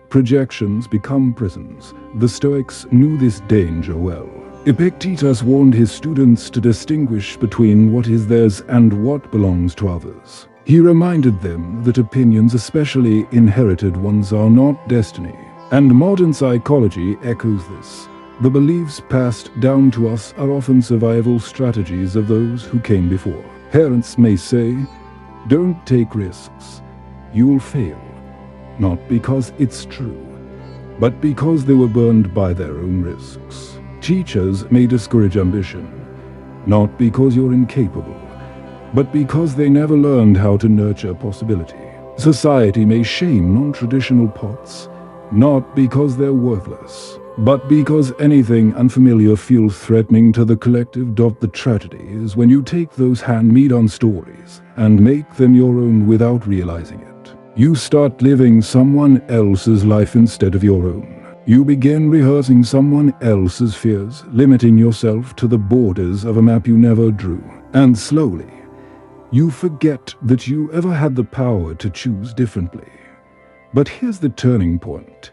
projections become prisons. The Stoics knew this danger well. Epictetus warned his students to distinguish between what is theirs and what belongs to others. He reminded them that opinions, especially inherited ones, are not destiny. And modern psychology echoes this. The beliefs passed down to us are often survival strategies of those who came before. Parents may say, "Don't take risks. You'll fail." Not because it's true, but because they were burned by their own risks. Teachers may discourage ambition, not because you're incapable, but because they never learned how to nurture possibility. Society may shame non-traditional paths, not because they're worthless, but because anything unfamiliar feels threatening to the collective. The tragedy is when you take those hand-me-down stories and make them your own without realizing it. You start living someone else's life instead of your own. You begin rehearsing someone else's fears, limiting yourself to the borders of a map you never drew. And slowly, you forget that you ever had the power to choose differently. But here's the turning point.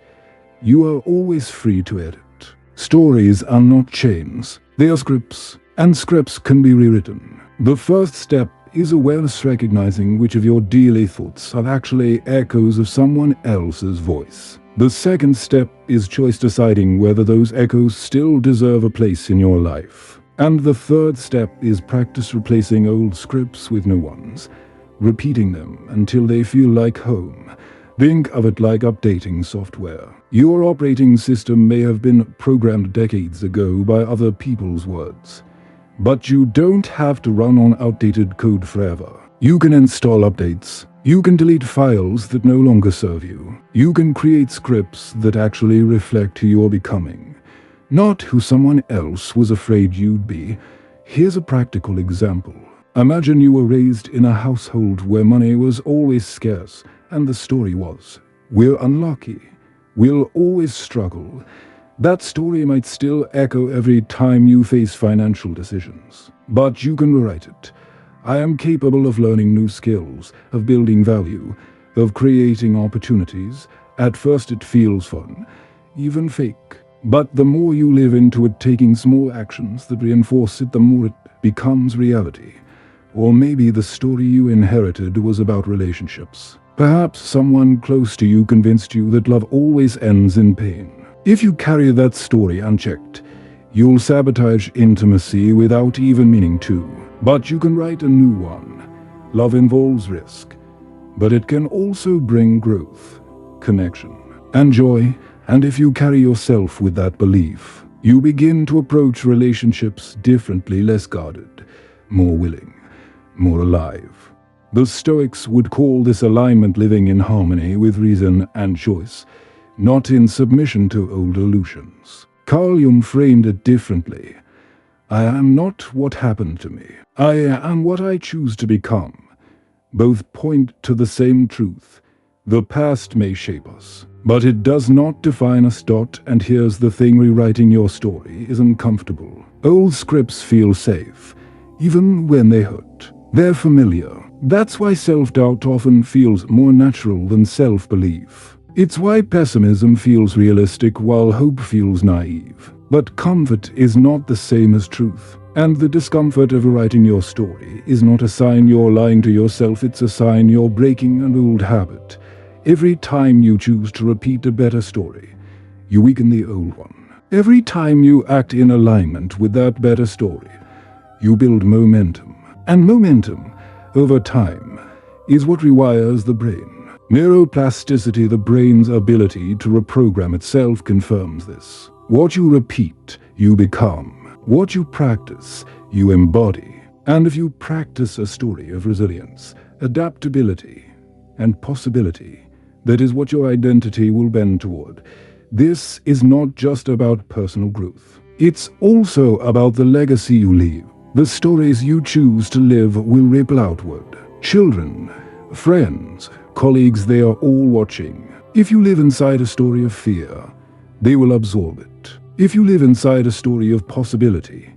You are always free to edit. Stories are not chains, they are scripts, and scripts can be rewritten. The first step is awareness, recognizing which of your daily thoughts are actually echoes of someone else's voice. The second step is choice, deciding whether those echoes still deserve a place in your life. And the third step is practice replacing old scripts with new ones, repeating them until they feel like home. Think of it like updating software. Your operating system may have been programmed decades ago by other people's words, but you don't have to run on outdated code forever. You can install updates. You can delete files that no longer serve you. You can create scripts that actually reflect who you're becoming, not who someone else was afraid you'd be. Here's a practical example. Imagine you were raised in a household where money was always scarce, and the story was, "We're unlucky. We'll always struggle." That story might still echo every time you face financial decisions. But you can rewrite it. "I am capable of learning new skills, of building value, of creating opportunities." At first it feels fun, even fake. But the more you live into it, taking small actions that reinforce it, the more it becomes reality. Or maybe the story you inherited was about relationships. Perhaps someone close to you convinced you that love always ends in pain. If you carry that story unchecked, you'll sabotage intimacy without even meaning to. But you can write a new one. Love involves risk, but it can also bring growth, connection, and joy. And if you carry yourself with that belief, you begin to approach relationships differently, less guarded, more willing, more alive. The Stoics would call this alignment, living in harmony with reason and choice, not in submission to old illusions. Carl Jung framed it differently. "I am not what happened to me. I am what I choose to become." Both point to the same truth. The past may shape us, but it does not define us. And here's the thing, rewriting your story isn't comfortable. Old scripts feel safe, even when they hurt. They're familiar. That's why self-doubt often feels more natural than self-belief. It's why pessimism feels realistic while hope feels naive. But comfort is not the same as truth. And the discomfort of writing your story is not a sign you're lying to yourself, it's a sign you're breaking an old habit. Every time you choose to repeat a better story, you weaken the old one. Every time you act in alignment with that better story, you build momentum. And momentum, over time, is what rewires the brain. Neuroplasticity, the brain's ability to reprogram itself, confirms this. What you repeat, you become. What you practice, you embody. And if you practice a story of resilience, adaptability, and possibility, that is what your identity will bend toward. This is not just about personal growth. It's also about the legacy you leave. The stories you choose to live will ripple outward. Children, friends, colleagues, they are all watching. If you live inside a story of fear, they will absorb it. If you live inside a story of possibility,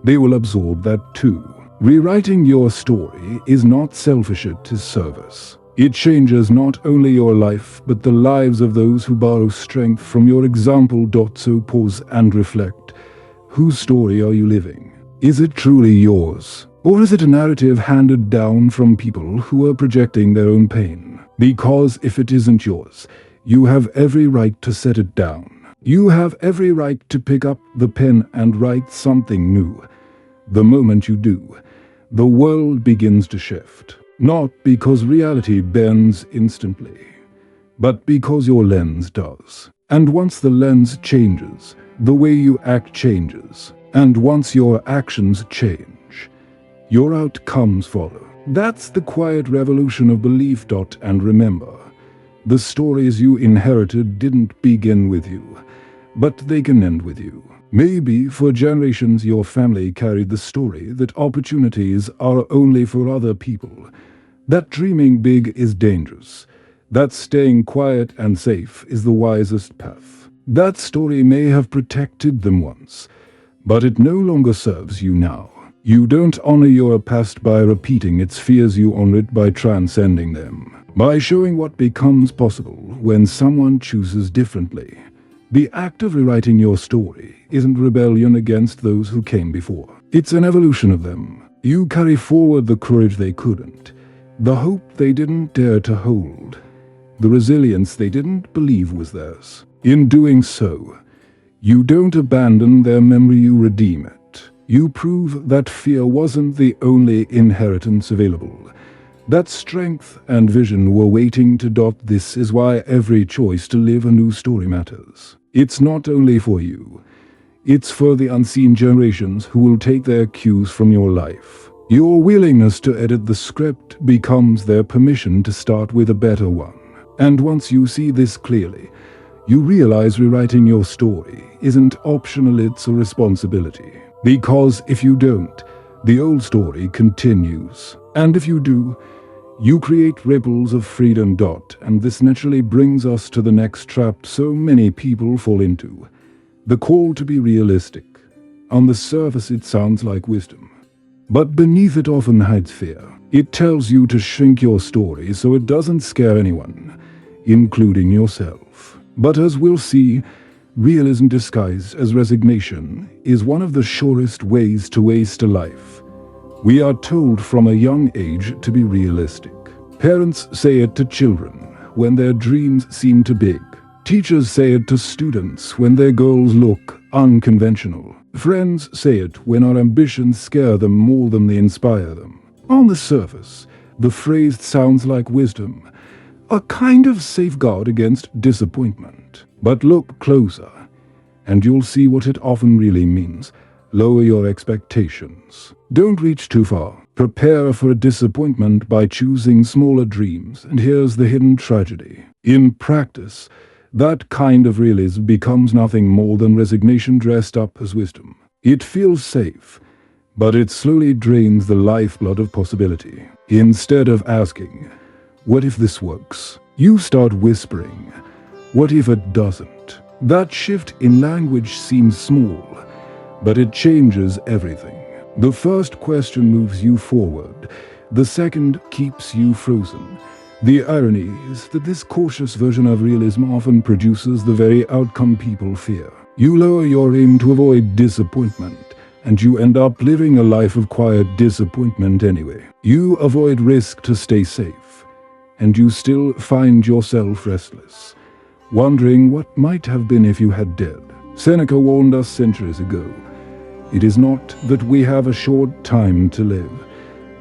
they will absorb that too. Rewriting your story is not selfish, it is service. It changes not only your life, but the lives of those who borrow strength from your example. So pause and reflect. Whose story are you living? Is it truly yours? Or is it a narrative handed down from people who are projecting their own pain? Because if it isn't yours, you have every right to set it down. You have every right to pick up the pen and write something new. The moment you do, the world begins to shift. Not because reality bends instantly, but because your lens does. And once the lens changes, the way you act changes. And once your actions change, your outcomes follow. That's the quiet revolution of belief. And remember, the stories you inherited didn't begin with you, but they can end with you. Maybe for generations your family carried the story that opportunities are only for other people, that dreaming big is dangerous, that staying quiet and safe is the wisest path. That story may have protected them once, but it no longer serves you now. You don't honor your past by repeating its fears, you honor it by transcending them, by showing what becomes possible when someone chooses differently. The act of rewriting your story isn't rebellion against those who came before. It's an evolution of them. You carry forward the courage they couldn't, the hope they didn't dare to hold, the resilience they didn't believe was theirs. In doing so, you don't abandon their memory, you redeem it. You prove that fear wasn't the only inheritance available, that strength and vision were waiting to. This is why every choice to live a new story matters. It's not only for you, it's for the unseen generations who will take their cues from your life. Your willingness to edit the script becomes their permission to start with a better one. And once you see this clearly, you realize rewriting your story isn't optional, it's a responsibility. Because if you don't, the old story continues. And if you do, you create ripples of freedom. And this naturally brings us to the next trap so many people fall into: the call to be realistic. On the surface it sounds like wisdom, but beneath it often hides fear. It tells you to shrink your story so it doesn't scare anyone, including yourself. But as we'll see, realism disguised as resignation is one of the surest ways to waste a life. We are told from a young age to be realistic. Parents say it to children when their dreams seem too big. Teachers say it to students when their goals look unconventional. Friends say it when our ambitions scare them more than they inspire them. On the surface, the phrase sounds like wisdom, a kind of safeguard against disappointment. But look closer, and you'll see what it often really means. Lower your expectations. Don't reach too far. Prepare for a disappointment by choosing smaller dreams, and here's the hidden tragedy. In practice, that kind of realism becomes nothing more than resignation dressed up as wisdom. It feels safe, but it slowly drains the lifeblood of possibility. Instead of asking, "What if this works?" you start whispering, "What if it doesn't?" That shift in language seems small, but it changes everything. The first question moves you forward. The second keeps you frozen. The irony is that this cautious version of realism often produces the very outcome people fear. You lower your aim to avoid disappointment, and you end up living a life of quiet disappointment anyway. You avoid risk to stay safe, and you still find yourself restless, wondering what might have been if you had dared. Seneca warned us centuries ago, "It is not that we have a short time to live,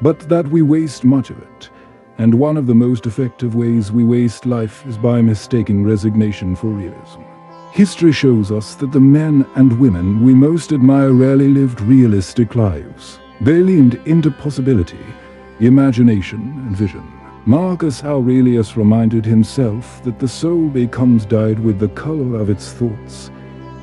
but that we waste much of it. And one of the most effective ways we waste life is by mistaking resignation for realism." History shows us that the men and women we most admire rarely lived realistic lives. They leaned into possibility, imagination, and vision. Marcus Aurelius reminded himself that the soul becomes dyed with the color of its thoughts.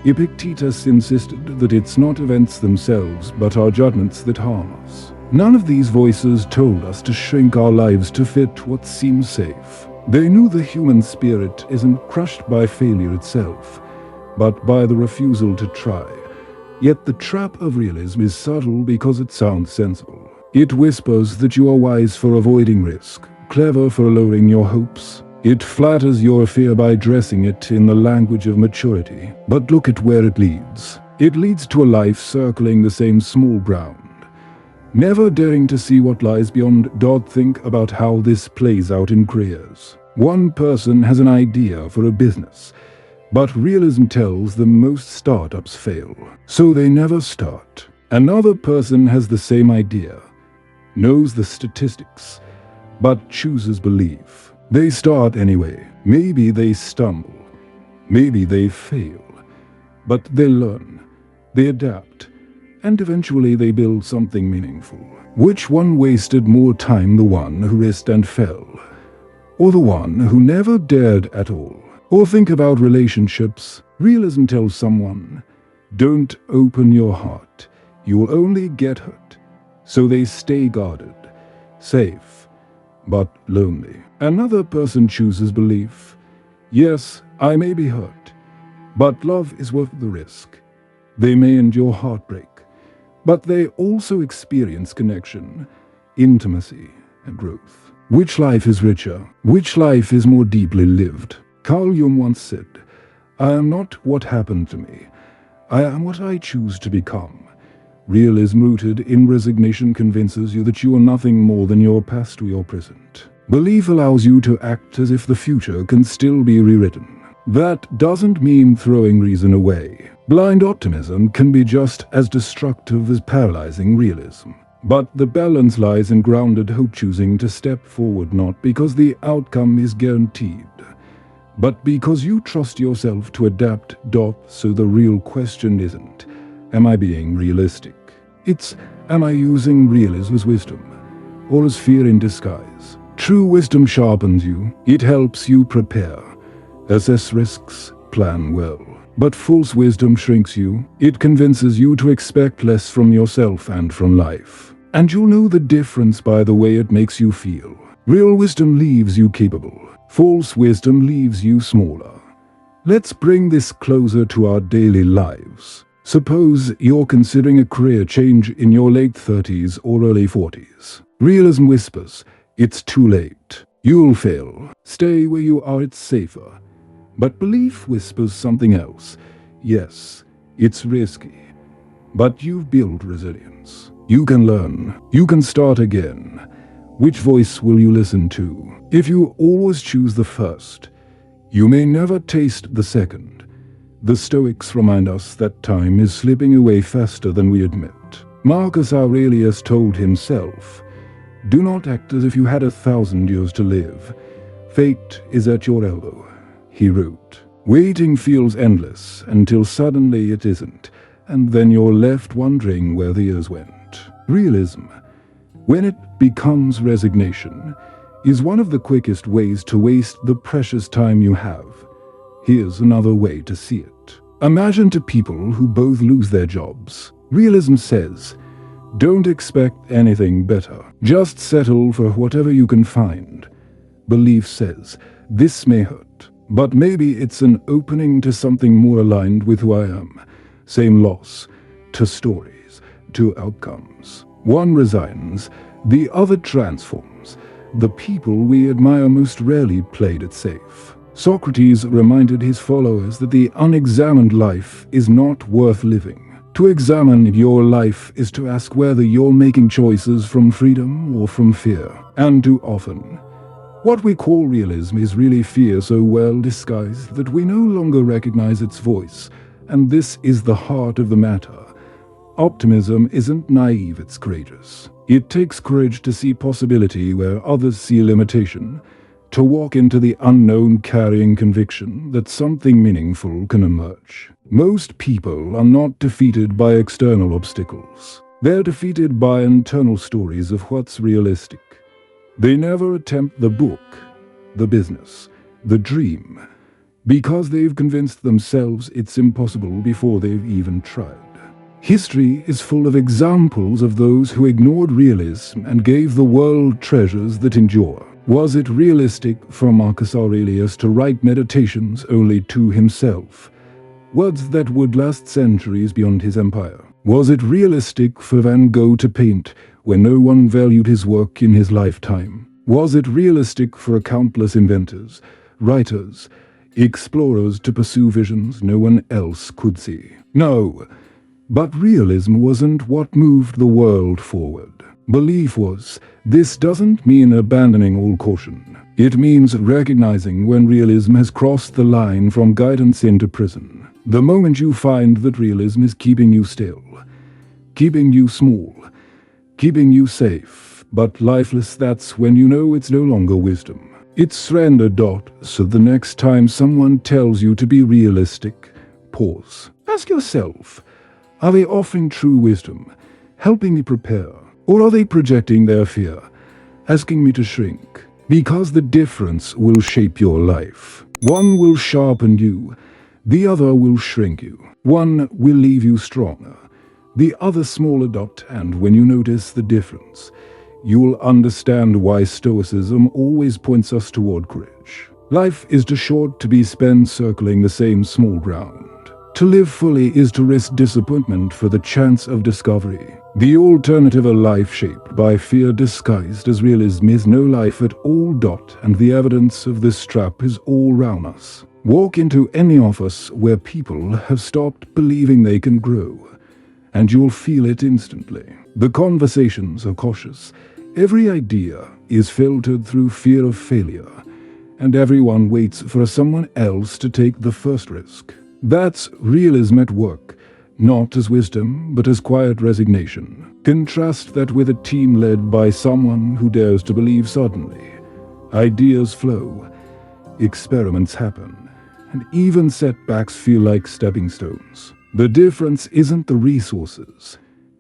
Epictetus insisted that it's not events themselves, but our judgments that harm us. None of these voices told us to shrink our lives to fit what seems safe. They knew the human spirit isn't crushed by failure itself, but by the refusal to try. Yet the trap of realism is subtle because it sounds sensible. It whispers that you are wise for avoiding risk, clever for lowering your hopes. It flatters your fear by dressing it in the language of maturity. But look at where it leads. It leads to a life circling the same small ground, never daring to see what lies beyond. Think about how this plays out in careers. One person has an idea for a business, but realism tells them most startups fail, so they never start. Another person has the same idea, knows the statistics, but chooses belief. They start anyway. Maybe they stumble. Maybe they fail. But they learn. They adapt. And eventually they build something meaningful. Which one wasted more time, the one who risked and fell, or the one who never dared at all? Or think about relationships. Realism tells someone, "Don't open your heart. You will only get hurt." So they stay guarded, safe, but lonely. Another person chooses belief. "Yes, I may be hurt, but love is worth the risk." They may endure heartbreak, but they also experience connection, intimacy, and growth. Which life is richer? Which life is more deeply lived? Carl Jung once said, "I am not what happened to me. I am what I choose to become." Realism rooted in resignation convinces you that you are nothing more than your past or your present. Belief allows you to act as if the future can still be rewritten. That doesn't mean throwing reason away. Blind optimism can be just as destructive as paralyzing realism. But the balance lies in grounded hope, choosing to step forward not because the outcome is guaranteed, but because you trust yourself to adapt. So the real question isn't, am I being realistic? It's, am I using realism as wisdom, or as fear in disguise? True wisdom sharpens you. It helps you prepare, assess risks, plan well. But false wisdom shrinks you. It convinces you to expect less from yourself and from life. And you'll know the difference by the way it makes you feel. Real wisdom leaves you capable. False wisdom leaves you smaller. Let's bring this closer to our daily lives. Suppose you're considering a career change in your late 30s or early 40s. Realism whispers, it's too late. You'll fail. Stay where you are, it's safer. But belief whispers something else. Yes, it's risky, but you've built resilience. You can learn. You can start again. Which voice will you listen to? If you always choose the first, you may never taste the second. The Stoics remind us that time is slipping away faster than we admit. Marcus Aurelius told himself, "Do not act as if you had 1,000 years to live. Fate is at your elbow," he wrote. Waiting feels endless until suddenly it isn't, and then you're left wondering where the years went. Realism, when it becomes resignation, is one of the quickest ways to waste the precious time you have. Here's another way to see it. Imagine two people who both lose their jobs. Realism says, don't expect anything better. Just settle for whatever you can find. Belief says, this may hurt, but maybe it's an opening to something more aligned with who I am. Same loss, to stories, to outcomes. One resigns, the other transforms. The people we admire most rarely played it safe. Socrates reminded his followers that the unexamined life is not worth living. To examine your life is to ask whether you're making choices from freedom or from fear. And too often, What we call realism is really fear so well disguised that we no longer recognize its voice, and this is the heart of the matter. Optimism isn't naive, it's courageous. It takes courage to see possibility where others see limitation, to walk into the unknown carrying conviction that something meaningful can emerge. Most people are not defeated by external obstacles. They're defeated by internal stories of what's realistic. They never attempt the book, the business, the dream, because they've convinced themselves it's impossible before they've even tried. History is full of examples of those who ignored realism and gave the world treasures that endure. Was it realistic for Marcus Aurelius to write meditations only to himself, words that would last centuries beyond his empire? Was it realistic for Van Gogh to paint when no one valued his work in his lifetime? Was it realistic for countless inventors, writers, explorers to pursue visions no one else could see? No. But realism wasn't what moved the world forward. Belief was. This doesn't mean abandoning all caution. It means recognizing when realism has crossed the line from guidance into prison. The moment you find that realism is keeping you still, keeping you small, keeping you safe, but lifeless, that's when you know it's no longer wisdom. It's surrender. So the next time someone tells you to be realistic, pause. Ask yourself, are they offering true wisdom, helping me prepare? Or are they projecting their fear, asking me to shrink? Because the difference will shape your life. One will sharpen you, the other will shrink you. One will leave you stronger, the other smaller. And when you notice the difference, you will understand why Stoicism always points us toward courage. Life is too short to be spent circling the same small ground. To live fully is to risk disappointment for the chance of discovery. The alternative, a life shaped by fear disguised as realism, is no life at all. And the evidence of this trap is all round us. Walk into any office where people have stopped believing they can grow, and you'll feel it instantly. The conversations are cautious. Every idea is filtered through fear of failure, and everyone waits for someone else to take the first risk. That's realism at work, not as wisdom, but as quiet resignation. Contrast that with a team led by someone who dares to believe. Suddenly, ideas flow, experiments happen, and even setbacks feel like stepping stones. The difference isn't the resources,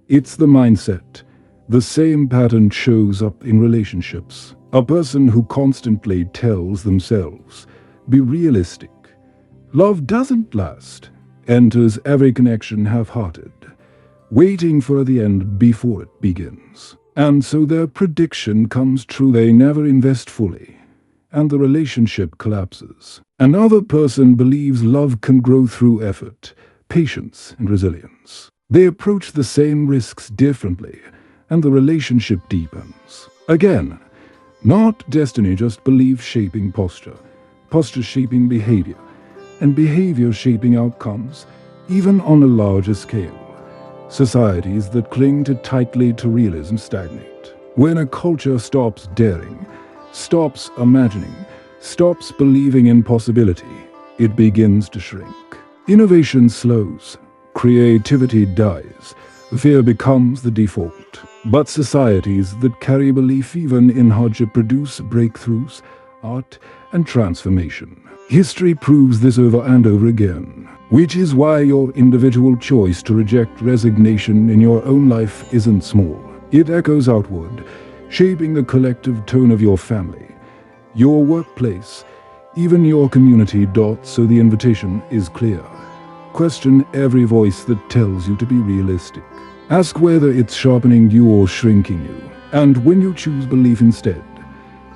it's the mindset. The same pattern shows up in relationships. A person who constantly tells themselves, be realistic, love doesn't last, enters every connection half-hearted, waiting for the end before it begins. And so their prediction comes true. They never invest fully, and the relationship collapses. Another person believes love can grow through effort, patience, and resilience. They approach the same risks differently, and the relationship deepens. Again, not destiny, just belief shaping posture, posture shaping behavior, and behavior shaping outcomes, even on a larger scale. Societies that cling too tightly to realism stagnate. When a culture stops daring, stops imagining, stops believing in possibility, it begins to shrink. Innovation slows, creativity dies, fear becomes the default. But societies that carry belief even in hardship produce breakthroughs, art, and transformation. History proves this over and over again, which is why your individual choice to reject resignation in your own life isn't small. It echoes outward, shaping the collective tone of your family, your workplace, even your community. So the invitation is clear. Question every voice that tells you to be realistic. Ask whether it's sharpening you or shrinking you. And when you choose belief instead,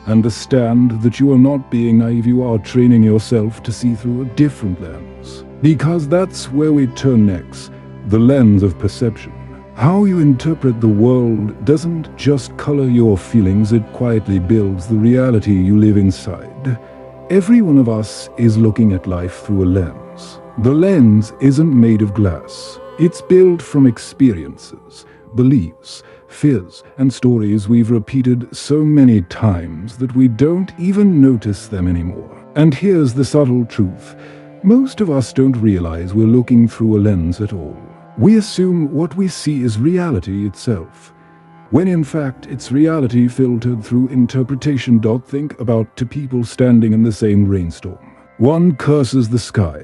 understand that you are not being naive, you are training yourself to see through a different lens. Because that's where we turn next, the lens of perception. How you interpret the world doesn't just color your feelings, it quietly builds the reality you live inside. Every one of us is looking at life through a lens. The lens isn't made of glass. It's built from experiences, beliefs, fears, and stories we've repeated so many times that we don't even notice them anymore. And here's the subtle truth. Most of us don't realize we're looking through a lens at all. We assume what we see is reality itself, when in fact it's reality filtered through interpretation. Think about two people standing in the same rainstorm. One curses the sky,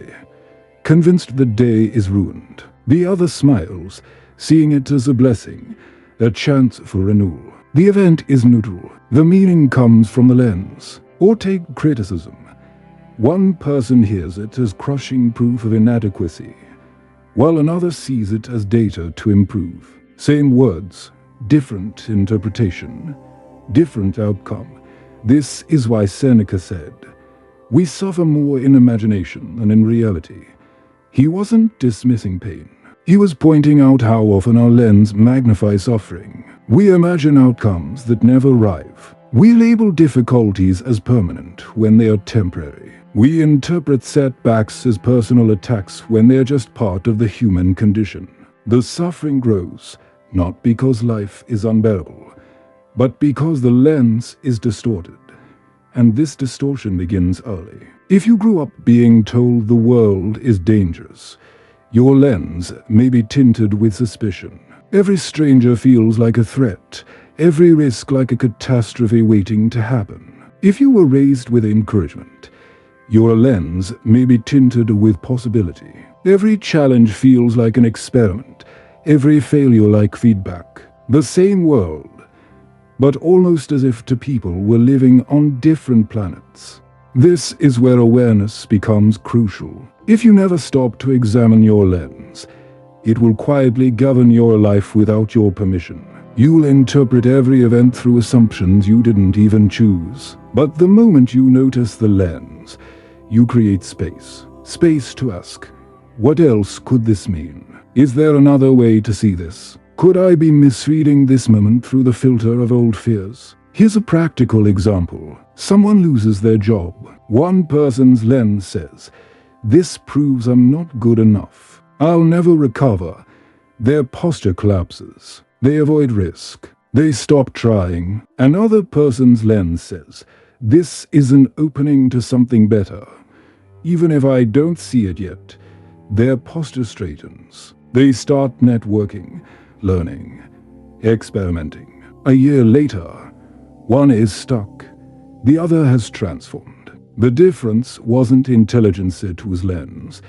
convinced the day is ruined. The other smiles, seeing it as a blessing, a chance for renewal. The event is neutral. The meaning comes from the lens. Or take criticism. One person hears it as crushing proof of inadequacy, while another sees it as data to improve. Same words, different interpretation, different outcome. This is why Seneca said, "We suffer more in imagination than in reality." He wasn't dismissing pain. He was pointing out how often our lens magnifies suffering. We imagine outcomes that never arrive. We label difficulties as permanent when they are temporary. We interpret setbacks as personal attacks when they are just part of the human condition. The suffering grows, not because life is unbearable, but because the lens is distorted. And this distortion begins early. If you grew up being told the world is dangerous, your lens may be tinted with suspicion. Every stranger feels like a threat, every risk like a catastrophe waiting to happen. If you were raised with encouragement, your lens may be tinted with possibility. Every challenge feels like an experiment, every failure like feedback. The same world, but almost as if two people were living on different planets. This is where awareness becomes crucial. If you never stop to examine your lens, it will quietly govern your life without your permission. You'll interpret every event through assumptions you didn't even choose. But the moment you notice the lens, you create space. Space to ask, what else could this mean? Is there another way to see this? Could I be misreading this moment through the filter of old fears? Here's a practical example. Someone loses their job. One person's lens says, "This proves I'm not good enough. I'll never recover." Their posture collapses. They avoid risk. They stop trying. Another person's lens says, "This is an opening to something better. Even if I don't see it yet." Their posture straightens. They start networking, learning, experimenting. A year later, one is stuck. The other has transformed. The difference wasn't intelligence, it was lens.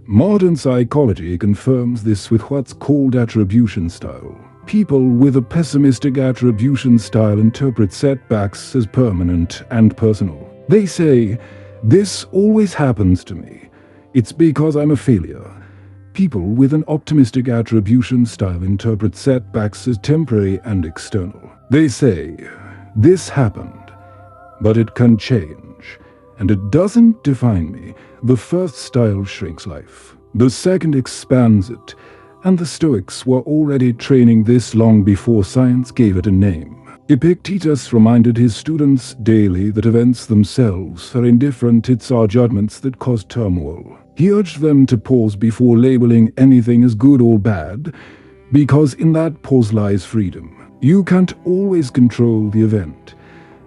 Modern psychology confirms this with what's called attribution style. People with a pessimistic attribution style interpret setbacks as permanent and personal. They say, "This always happens to me. It's because I'm a failure." People with an optimistic attribution style interpret setbacks as temporary and external. They say, "This happened, but it can change, and it doesn't define me." The first style shrinks life. The second expands it, and the Stoics were already training this long before science gave it a name. Epictetus reminded his students daily that events themselves are indifferent, it's our judgments that cause turmoil. He urged them to pause before labeling anything as good or bad, because in that pause lies freedom. You can't always control the event,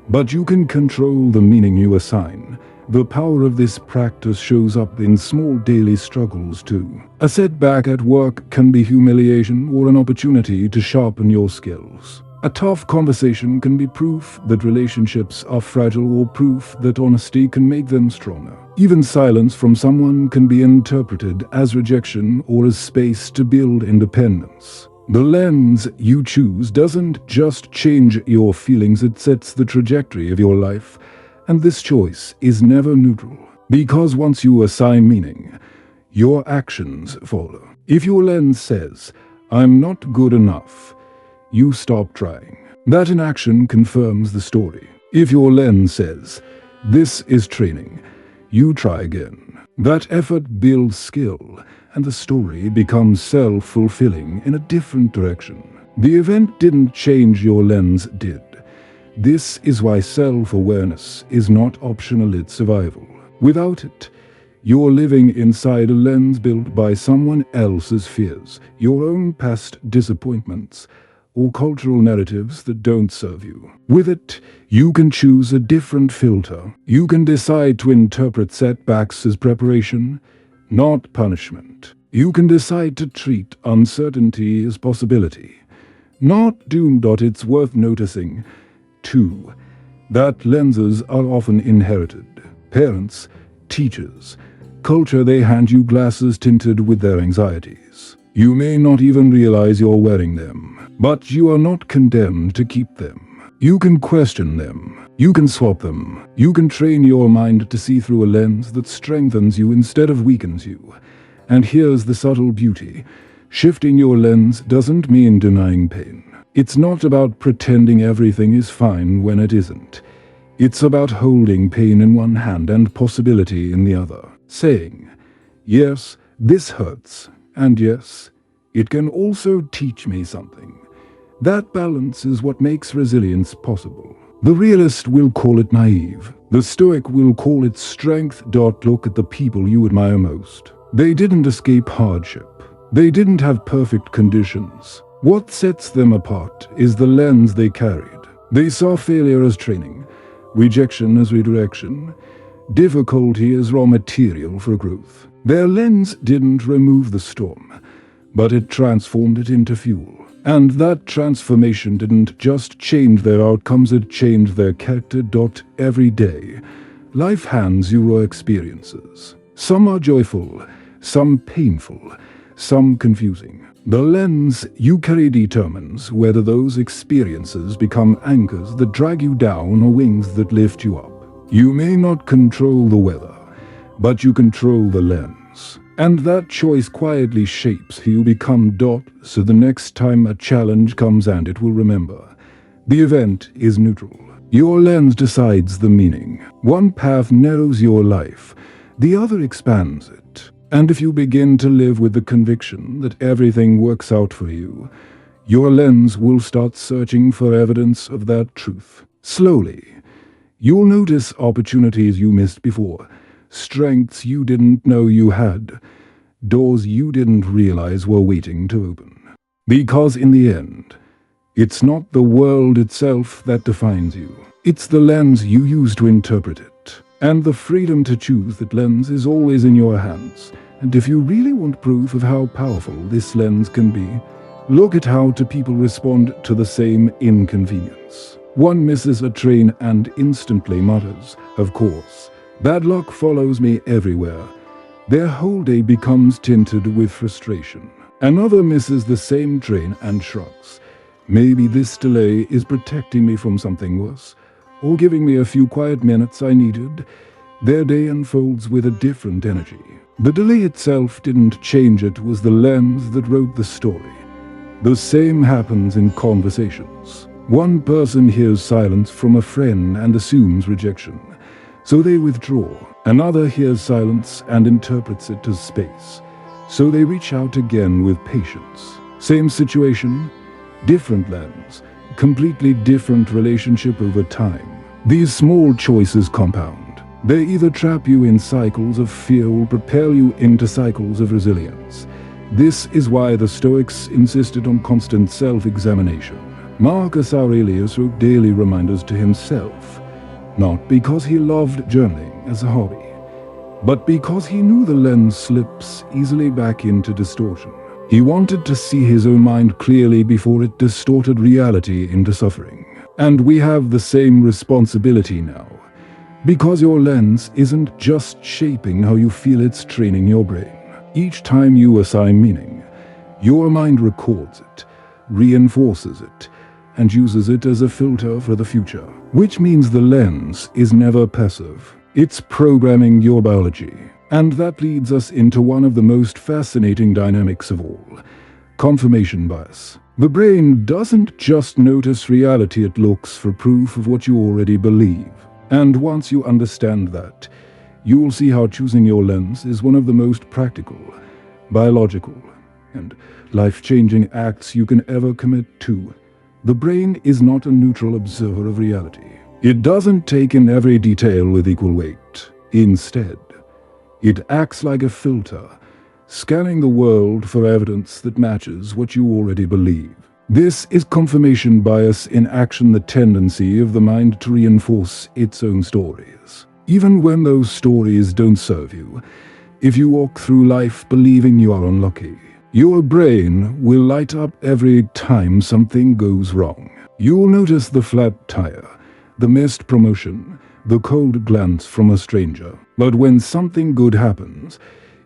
but you can control the meaning you assign. The power of this practice shows up in small daily struggles too. A setback at work can be humiliation or an opportunity to sharpen your skills. A tough conversation can be proof that relationships are fragile or proof that honesty can make them stronger. Even silence from someone can be interpreted as rejection or as space to build independence. The lens you choose doesn't just change your feelings, it sets the trajectory of your life. And this choice is never neutral, because once you assign meaning, your actions follow. If your lens says, "I'm not good enough," you stop trying. That inaction confirms the story. If your lens says, "This is training," you try again. That effort builds skill, and the story becomes self-fulfilling in a different direction. The event didn't change, your lens did. This is why self-awareness is not optional, it's survival. Without it, you're living inside a lens built by someone else's fears, your own past disappointments, or cultural narratives that don't serve you. With it, you can choose a different filter. You can decide to interpret setbacks as preparation, not punishment. You can decide to treat uncertainty as possibility, not doom. It's worth noticing, too, that lenses are often inherited. Parents, teachers, culture, they hand you glasses tinted with their anxieties. You may not even realize you're wearing them, but you are not condemned to keep them. You can question them. You can swap them. You can train your mind to see through a lens that strengthens you instead of weakens you. And here's the subtle beauty. Shifting your lens doesn't mean denying pain. It's not about pretending everything is fine when it isn't. It's about holding pain in one hand and possibility in the other. Saying, yes, this hurts, and yes, it can also teach me something. That balance is what makes resilience possible. The realist will call it naive. The Stoic will call it strength. Look at the people you admire most. They didn't escape hardship. They didn't have perfect conditions. What sets them apart is the lens they carried. They saw failure as training, rejection as redirection, difficulty as raw material for growth. Their lens didn't remove the storm, but it transformed it into fuel. And that transformation didn't just change their outcomes, it changed their character. Every day, life hands you raw experiences. Some are joyful, some painful, some confusing. The lens you carry determines whether those experiences become anchors that drag you down or wings that lift you up. You may not control the weather, but you control the lens. And that choice quietly shapes who you become. So the next time a challenge comes, and it will remember, the event is neutral. Your lens decides the meaning. One path narrows your life, the other expands it. And if you begin to live with the conviction that everything works out for you, your lens will start searching for evidence of that truth. Slowly, you'll notice opportunities you missed before, strengths you didn't know you had, doors you didn't realize were waiting to open. Because in the end, it's not the world itself that defines you. It's the lens you use to interpret it. And the freedom to choose that lens is always in your hands. And if you really want proof of how powerful this lens can be, look at how two people respond to the same inconvenience. One misses a train and instantly mutters, "Of course, bad luck follows me everywhere." Their whole day becomes tinted with frustration. Another misses the same train and shrugs. "Maybe this delay is protecting me from something worse, or giving me a few quiet minutes I needed." Their day unfolds with a different energy. The delay itself didn't change, it was the lens that wrote the story. The same happens in conversations. One person hears silence from a friend and assumes rejection, so they withdraw. Another hears silence and interprets it as space, so they reach out again with patience. Same situation, different lens, completely different relationship over time. These small choices compound. They either trap you in cycles of fear or propel you into cycles of resilience. This is why the Stoics insisted on constant self-examination. Marcus Aurelius wrote daily reminders to himself, not because he loved journaling as a hobby, but because he knew the lens slips easily back into distortion. He wanted to see his own mind clearly before it distorted reality into suffering. And we have the same responsibility now. Because your lens isn't just shaping how you feel, it's training your brain. Each time you assign meaning, your mind records it, reinforces it, and uses it as a filter for the future. Which means the lens is never passive. It's programming your biology. And that leads us into one of the most fascinating dynamics of all: confirmation bias. The brain doesn't just notice reality, it looks for proof of what you already believe. And once you understand that, you will see how choosing your lens is one of the most practical, biological, and life-changing acts you can ever commit to. The brain is not a neutral observer of reality. It doesn't take in every detail with equal weight. Instead, it acts like a filter, scanning the world for evidence that matches what you already believe. This is confirmation bias in action, the tendency of the mind to reinforce its own stories, even when those stories don't serve you. If you walk through life believing you are unlucky, your brain will light up every time something goes wrong. You'll notice the flat tire, the missed promotion, the cold glance from a stranger. But when something good happens,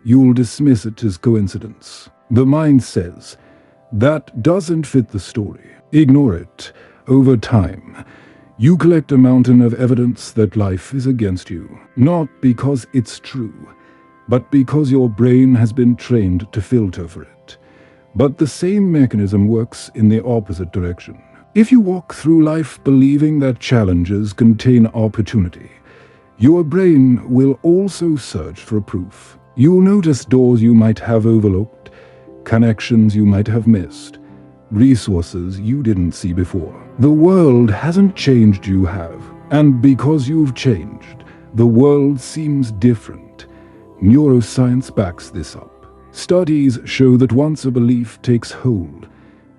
you'll dismiss it as coincidence. The mind says, "That doesn't fit the story." Ignore it. Over time, you collect a mountain of evidence that life is against you, not because it's true, but because your brain has been trained to filter for it. But the same mechanism works in the opposite direction. If you walk through life believing that challenges contain opportunity, your brain will also search for proof. You'll notice doors you might have overlooked, connections you might have missed, resources you didn't see before. The world hasn't changed, you have. And because you've changed, the world seems different. Neuroscience backs this up. Studies show that once a belief takes hold,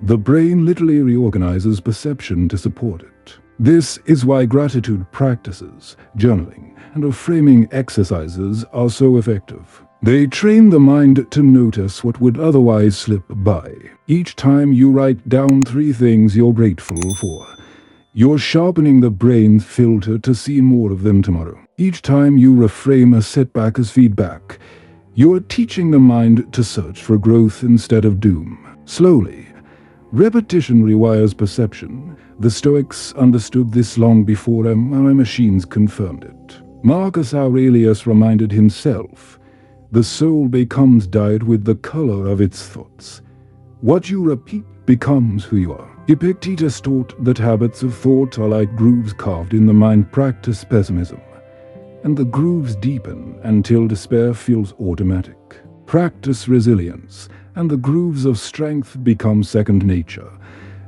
the brain literally reorganizes perception to support it. This is why gratitude practices, journaling, and reframing exercises are so effective. They train the mind to notice what would otherwise slip by. Each time you write down 3 things you're grateful for, you're sharpening the brain's filter to see more of them tomorrow. Each time you reframe a setback as feedback, you're teaching the mind to search for growth instead of doom. Slowly, repetition rewires perception. The Stoics understood this long before MRI machines confirmed it. Marcus Aurelius reminded himself, "The soul becomes dyed with the color of its thoughts. What you repeat becomes who you are." Epictetus taught that habits of thought are like grooves carved in the mind. Practice pessimism, and the grooves deepen until despair feels automatic. Practice resilience, and the grooves of strength become second nature.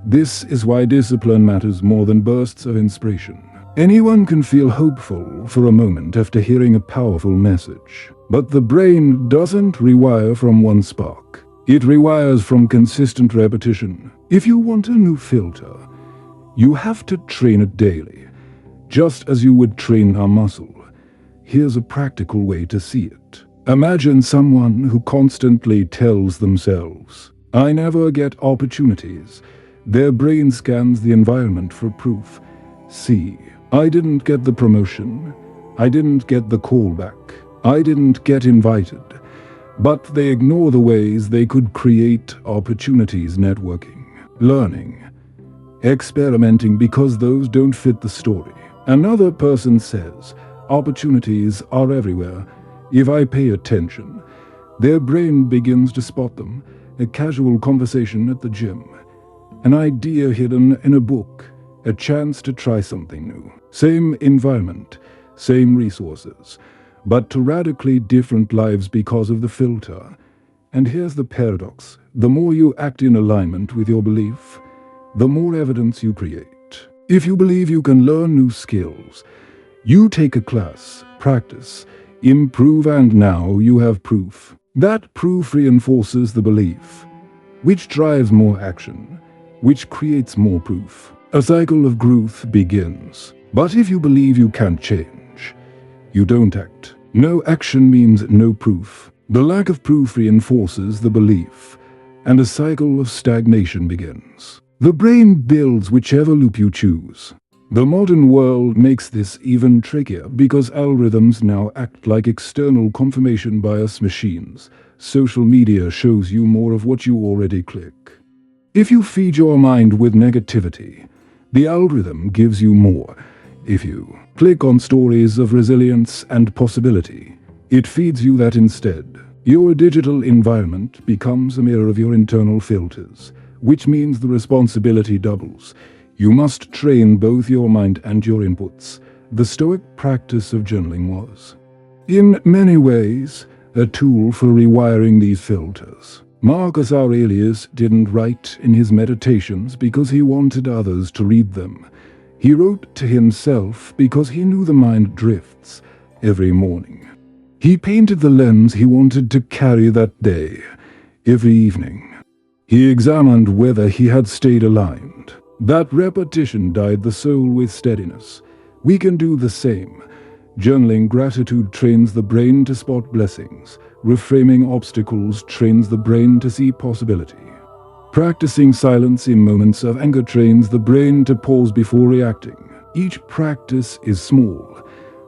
This is why discipline matters more than bursts of inspiration. Anyone can feel hopeful for a moment after hearing a powerful message. But the brain doesn't rewire from one spark. It rewires from consistent repetition. If you want a new filter, you have to train it daily, just as you would train a muscle. Here's a practical way to see it. Imagine someone who constantly tells themselves, "I never get opportunities." Their brain scans the environment for proof. "See, I didn't get the promotion. I didn't get the call back. I didn't get invited." But they ignore the ways they could create opportunities: networking, learning, experimenting, because those don't fit the story. Another person says, "Opportunities are everywhere. If I pay attention." Their brain begins to spot them. A casual conversation at the gym, an idea hidden in a book, a chance to try something new. Same environment, same resources, but to radically different lives because of the filter. And here's the paradox: the more you act in alignment with your belief, the more evidence you create. If you believe you can learn new skills, you take a class, practice, improve, and now you have proof. That proof reinforces the belief, which drives more action, which creates more proof. A cycle of growth begins. But if you believe you can't change, you don't act. No action means no proof. The lack of proof reinforces the belief, and a cycle of stagnation begins. The brain builds whichever loop you choose. The modern world makes this even trickier because algorithms now act like external confirmation bias machines. Social media shows you more of what you already click. If you feed your mind with negativity, the algorithm gives you more. If you click on stories of resilience and possibility, it feeds you that instead. Your digital environment becomes a mirror of your internal filters, which means the responsibility doubles. You must train both your mind and your inputs. The Stoic practice of journaling was, in many ways, a tool for rewiring these filters. Marcus Aurelius didn't write in his meditations because he wanted others to read them. He wrote to himself because he knew the mind drifts every morning. He painted the lens he wanted to carry that day, every evening. He examined whether he had stayed aligned. That repetition dyed the soul with steadiness. We can do the same. Journaling gratitude trains the brain to spot blessings. Reframing obstacles trains the brain to see possibility. Practicing silence in moments of anger trains the brain to pause before reacting. Each practice is small,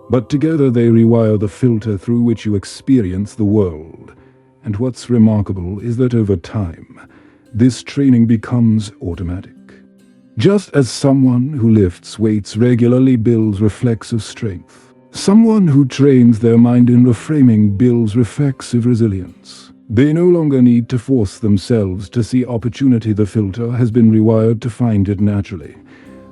but together they rewire the filter through which you experience the world. And what's remarkable is that over time, this training becomes automatic. Just as someone who lifts weights regularly builds reflexive strength, someone who trains their mind in reframing builds reflexive resilience. They no longer need to force themselves to see opportunity. The filter has been rewired to find it naturally.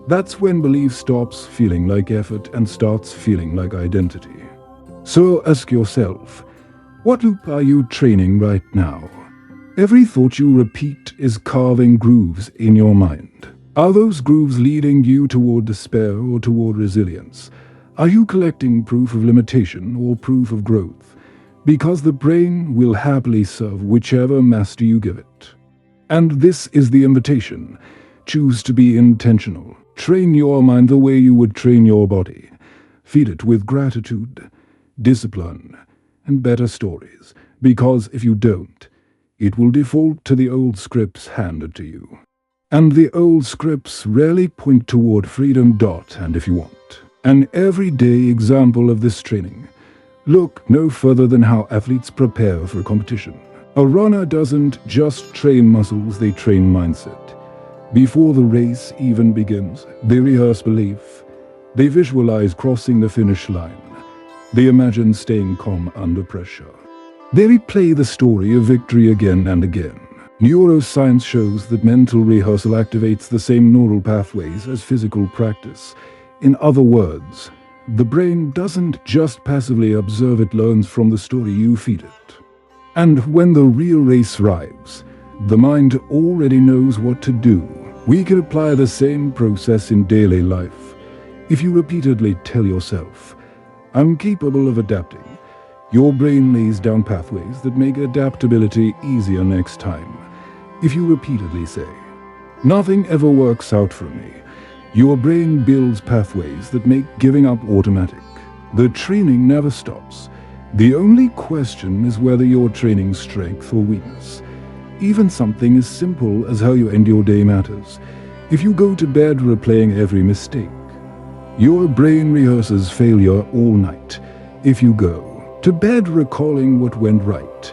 That's when belief stops feeling like effort and starts feeling like identity. So ask yourself, what loop are you training right now? Every thought you repeat is carving grooves in your mind. Are those grooves leading you toward despair or toward resilience? Are you collecting proof of limitation or proof of growth? Because the brain will happily serve whichever master you give it. And this is the invitation. Choose to be intentional. Train your mind the way you would train your body. Feed it with gratitude, discipline, and better stories. Because if you don't, it will default to the old scripts handed to you. And the old scripts rarely point toward freedom. And if you want an everyday example of this training, look no further than how athletes prepare for a competition. A runner doesn't just train muscles, they train mindset. Before the race even begins, they rehearse belief. They visualize crossing the finish line. They imagine staying calm under pressure. They replay the story of victory again and again. Neuroscience shows that mental rehearsal activates the same neural pathways as physical practice. In other words, the brain doesn't just passively observe, it learns from the story you feed it. And when the real race arrives, the mind already knows what to do. We can apply the same process in daily life. If you repeatedly tell yourself, I'm capable of adapting, your brain lays down pathways that make adaptability easier next time. If you repeatedly say, nothing ever works out for me, your brain builds pathways that make giving up automatic. The training never stops. The only question is whether you're training strength or weakness. Even something as simple as how you end your day matters. If you go to bed replaying every mistake, your brain rehearses failure all night. If you go to bed recalling what went right,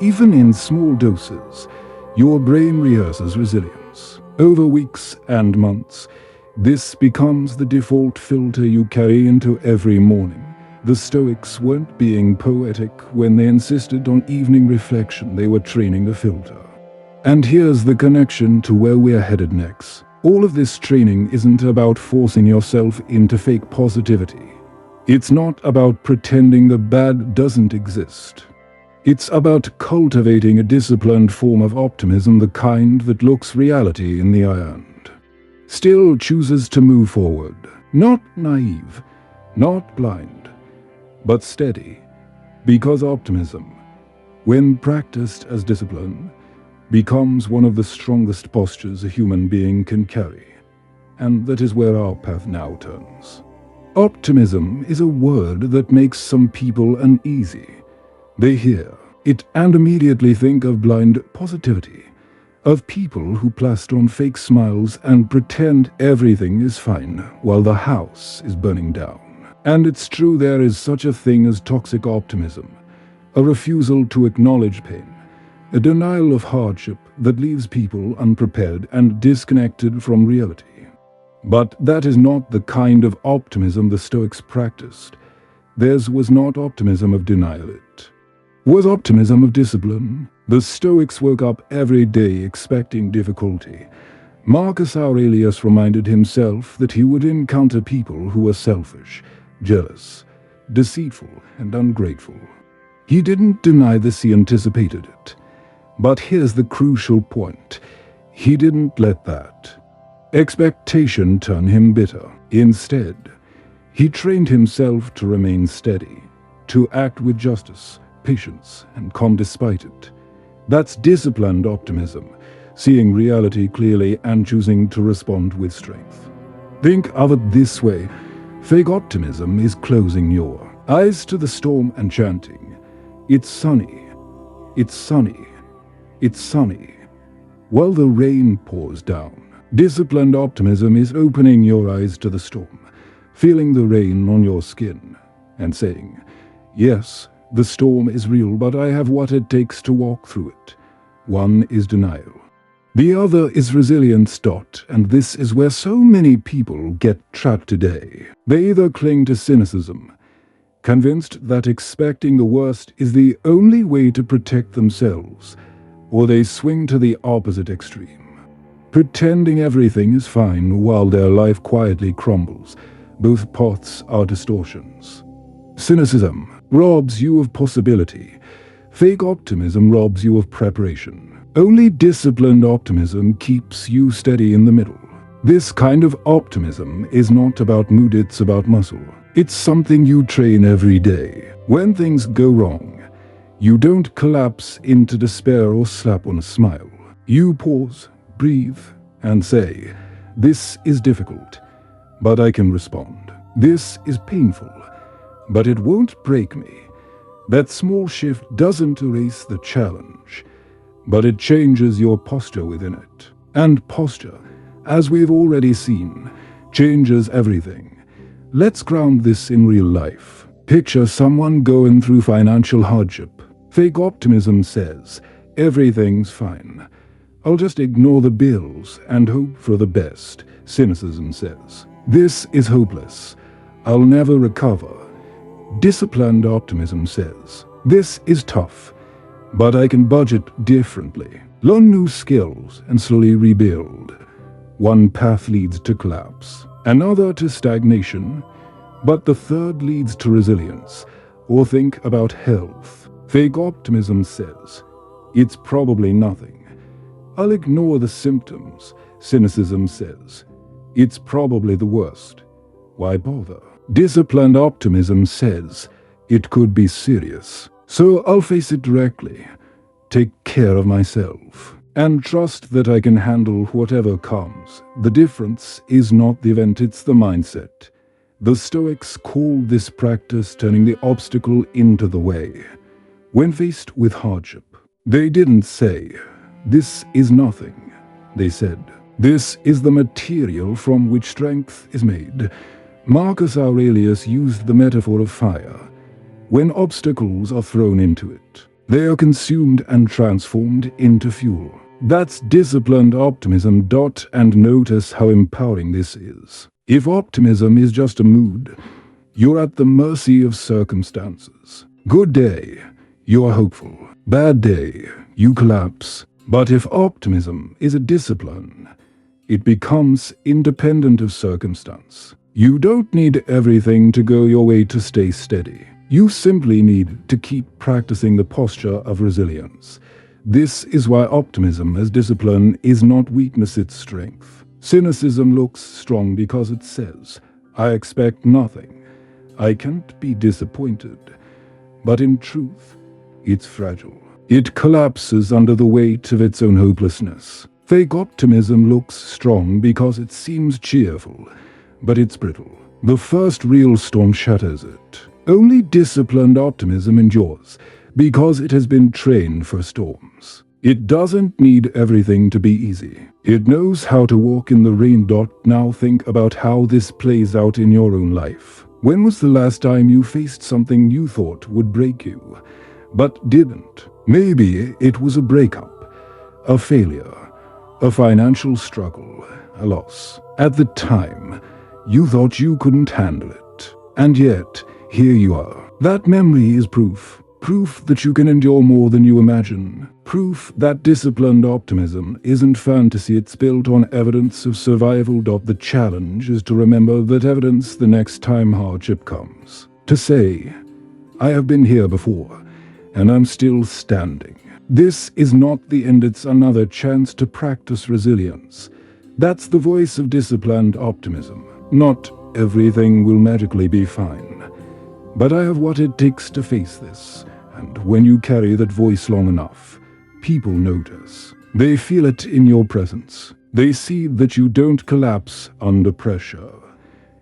even in small doses, your brain rehearses resilience. Over weeks and months, this becomes the default filter you carry into every morning. The Stoics weren't being poetic when they insisted on evening reflection, they were training the filter. And here's the connection to where we're headed next. All of this training isn't about forcing yourself into fake positivity. It's not about pretending the bad doesn't exist. It's about cultivating a disciplined form of optimism, the kind that looks reality in the eye and still chooses to move forward. Not naive, not blind, but steady. Because optimism, when practiced as discipline, becomes one of the strongest postures a human being can carry. And that is where our path now turns. Optimism is a word that makes some people uneasy. They hear it and immediately think of blind positivity, of people who plaster on fake smiles and pretend everything is fine while the house is burning down. And it's true, there is such a thing as toxic optimism, a refusal to acknowledge pain, a denial of hardship that leaves people unprepared and disconnected from reality. But that is not the kind of optimism the Stoics practiced. Theirs was not optimism of denial, it was optimism of discipline. The Stoics woke up every day expecting difficulty. Marcus Aurelius reminded himself that he would encounter people who were selfish, jealous, deceitful, and ungrateful. He didn't deny this, he anticipated it. But here's the crucial point. He didn't let that expectation turn him bitter. Instead, he trained himself to remain steady, to act with justice, patience, and calm despite it. That's disciplined optimism. seeing reality clearly and choosing to respond with strength. Think of it this way. Fake optimism is closing your eyes to the storm and chanting, "It's sunny, it's sunny, it's sunny," while the rain pours down. Disciplined optimism is opening your eyes to the storm, feeling the rain on your skin, and saying, "Yes, the storm is real, but I have what it takes to walk through it." One is denial. The other is resilience. And this is where so many people get trapped today. They either cling to cynicism, convinced that expecting the worst is the only way to protect themselves, or they swing to the opposite extreme, pretending everything is fine while their life quietly crumbles. Both paths are distortions. Cynicism robs you of possibility. Fake optimism robs you of preparation. Only disciplined optimism keeps you steady in the middle. This kind of optimism is not about mood, it's about muscle. It's something you train every day. When things go wrong, you don't collapse into despair or slap on a smile. You pause, breathe, and say, "This is difficult, but I can respond. This is painful, but it won't break me." That small shift doesn't erase the challenge, but it changes your posture within it. And posture, as we've already seen, changes everything. Let's ground this in real life. Picture someone going through financial hardship. Fake optimism says, "Everything's fine. I'll just ignore the bills and hope for the best." Cynicism says, "This is hopeless. I'll never recover." Disciplined optimism says, "This is tough, but I can budget differently, learn new skills, and slowly rebuild." One path leads to collapse, another to stagnation, but the third leads to resilience. Or think about health. Fake optimism says, "It's probably nothing. I'll ignore the symptoms." Cynicism says, "It's probably the worst. Why bother?" Disciplined optimism says, "It could be serious, so I'll face it directly, take care of myself, and trust that I can handle whatever comes." The difference is not the event, it's the mindset. The Stoics call this practice turning the obstacle into the way. When faced with hardship, they didn't say, "This is nothing." They said, "This is the material from which strength is made." Marcus Aurelius used the metaphor of fire. When obstacles are thrown into it, they are consumed and transformed into fuel. That's disciplined optimism. And notice how empowering this is. If optimism is just a mood, you're at the mercy of circumstances. Good day, you are hopeful. Bad day, you collapse. But if optimism is a discipline, it becomes independent of circumstance. You don't need everything to go your way to stay steady. You simply need to keep practicing the posture of resilience. This is why optimism as discipline is not weakness, it's strength. Cynicism looks strong because it says, "I expect nothing. I can't be disappointed." But in truth, it's fragile. It collapses under the weight of its own hopelessness. Fake optimism looks strong because it seems cheerful, but it's brittle. The first real storm shatters it. Only disciplined optimism endures, because it has been trained for storms. It doesn't need everything to be easy. It knows how to walk in the rain. Now think about how this plays out in your own life. When was the last time you faced something you thought would break you, but didn't? Maybe it was a breakup, a failure, a financial struggle, a loss. At the time, you thought you couldn't handle it. And yet, here you are. That memory is proof. Proof that you can endure more than you imagine. Proof that disciplined optimism isn't fantasy, it's built on evidence of survival. The challenge is to remember that evidence the next time hardship comes. To say, "I have been here before, and I'm still standing." This is not the end, it's another chance to practice resilience. That's the voice of disciplined optimism. Not everything will magically be fine, but I have what it takes to face this. And when you carry that voice long enough, People notice. They feel it in your presence. They see that you don't collapse under pressure,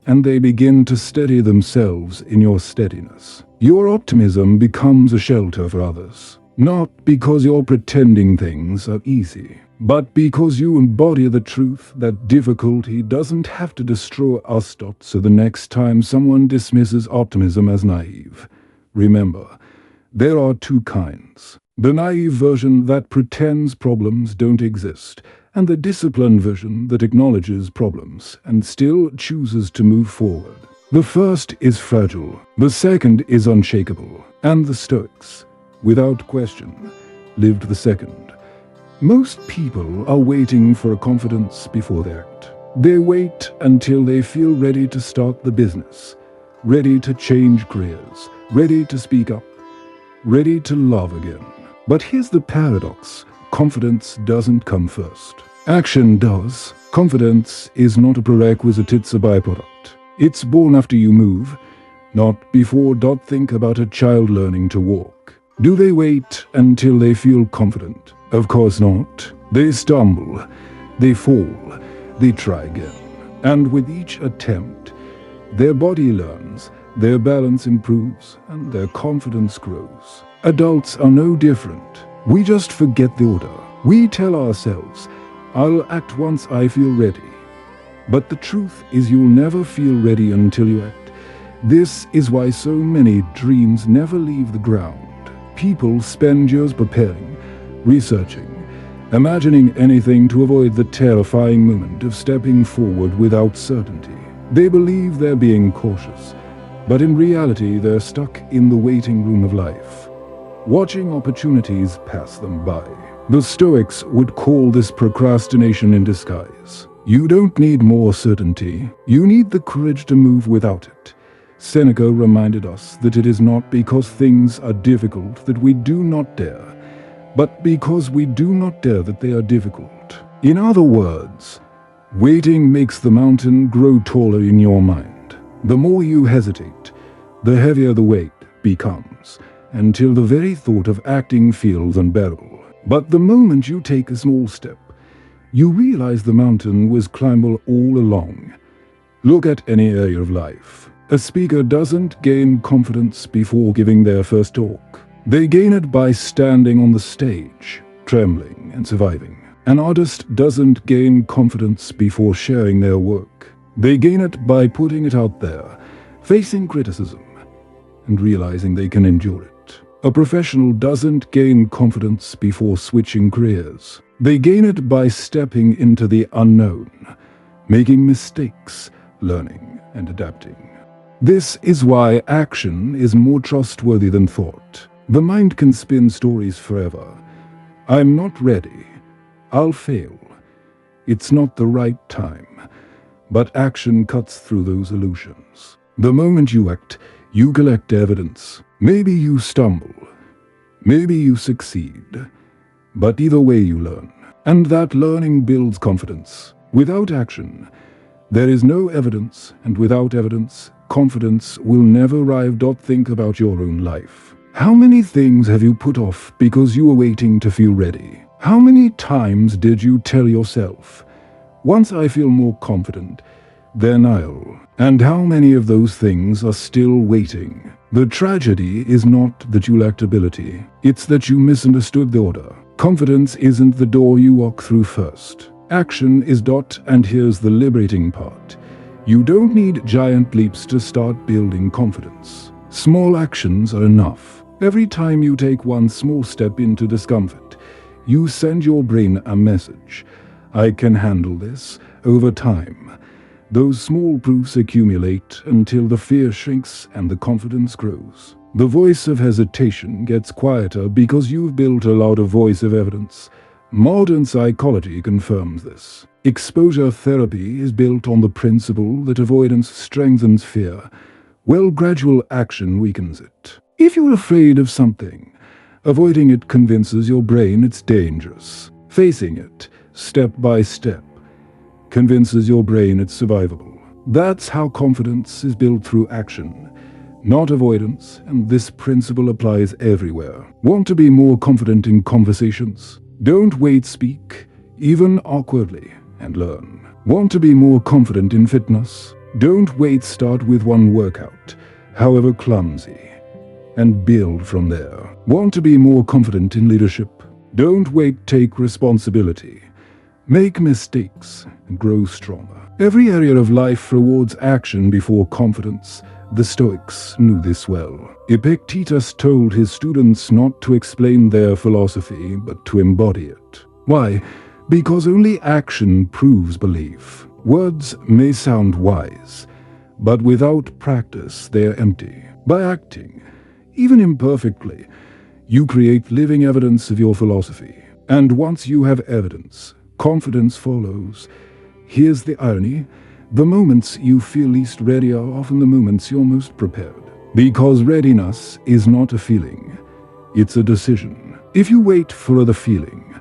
and they begin to steady themselves in your steadiness. Your optimism becomes a shelter for others, not because you're pretending things are easy, but because you embody the truth that difficulty doesn't have to destroy us. So the next time someone dismisses optimism as naive, remember, there are two kinds. The naive version that pretends problems don't exist, and the disciplined version that acknowledges problems and still chooses to move forward. The first is fragile, the second is unshakable, and the Stoics, without question, lived the second. Most people are waiting for a confidence before they act. They wait until they feel ready to start the business, ready to change careers, ready to speak up, ready to love again. But here's the paradox. Confidence doesn't come first. Action does. Confidence is not a prerequisite, it's a byproduct. It's born after you move, not before. Think about a child learning to walk. Do they wait until they feel confident? Of course not. They stumble, they fall, they try again. And with each attempt, their body learns, their balance improves, and their confidence grows. Adults are no different. We just forget the order. We tell ourselves, I'll act once I feel ready. But the truth is you'll never feel ready until you act. This is why so many dreams never leave the ground. People spend years preparing, researching, imagining anything to avoid the terrifying moment of stepping forward without certainty. They believe they're being cautious, but in reality they're stuck in the waiting room of life, watching opportunities pass them by. The Stoics would call this procrastination in disguise. You don't need more certainty, you need the courage to move without it. Seneca reminded us that it is not because things are difficult that we do not dare, but because we do not dare that they are difficult. In other words, waiting makes the mountain grow taller in your mind. The more you hesitate, the heavier the weight becomes, until the very thought of acting feels unbearable. But the moment you take a small step, you realize the mountain was climbable all along. Look at any area of life. A speaker doesn't gain confidence before giving their first talk. They gain it by standing on the stage, trembling and surviving. An artist doesn't gain confidence before sharing their work. They gain it by putting it out there, facing criticism, and realizing they can endure it. A professional doesn't gain confidence before switching careers. They gain it by stepping into the unknown, making mistakes, learning and adapting. This is why action is more trustworthy than thought. The mind can spin stories forever. I'm not ready. I'll fail. It's not the right time. But action cuts through those illusions. The moment you act, you collect evidence. Maybe you stumble. Maybe you succeed. But either way you learn. And that learning builds confidence. Without action, there is no evidence, and without evidence, confidence will never arrive. Think about your own life. How many things have you put off because you were waiting to feel ready? How many times did you tell yourself, once I feel more confident, then I'll? And how many of those things are still waiting? The tragedy is not that you lacked ability, it's that you misunderstood the order. Confidence isn't the door you walk through first. Action is. And here's the liberating part. You don't need giant leaps to start building confidence. Small actions are enough. Every time you take one small step into discomfort, you send your brain a message. I can handle this. Over time, those small proofs accumulate until the fear shrinks and the confidence grows. The voice of hesitation gets quieter because you've built a louder voice of evidence. Modern psychology confirms this. Exposure therapy is built on the principle that avoidance strengthens fear, while gradual action weakens it. If you're afraid of something, avoiding it convinces your brain it's dangerous. Facing it, step by step, convinces your brain it's survivable. That's how confidence is built, through action, not avoidance, and this principle applies everywhere. Want to be more confident in conversations? Don't wait, speak, even awkwardly, and learn. Want to be more confident in fitness? Don't wait, start with one workout, however clumsy, and build from there. Want to be more confident in leadership? Don't wait, take responsibility. Make mistakes and grow stronger. Every area of life rewards action before confidence. The Stoics knew this well. Epictetus told his students not to explain their philosophy, but to embody it. Why? Because only action proves belief. Words may sound wise, but without practice they are empty. By acting, even imperfectly, you create living evidence of your philosophy. And once you have evidence, confidence follows. Here's the irony. The moments you feel least ready are often the moments you're most prepared. Because readiness is not a feeling, it's a decision. If you wait for the feeling,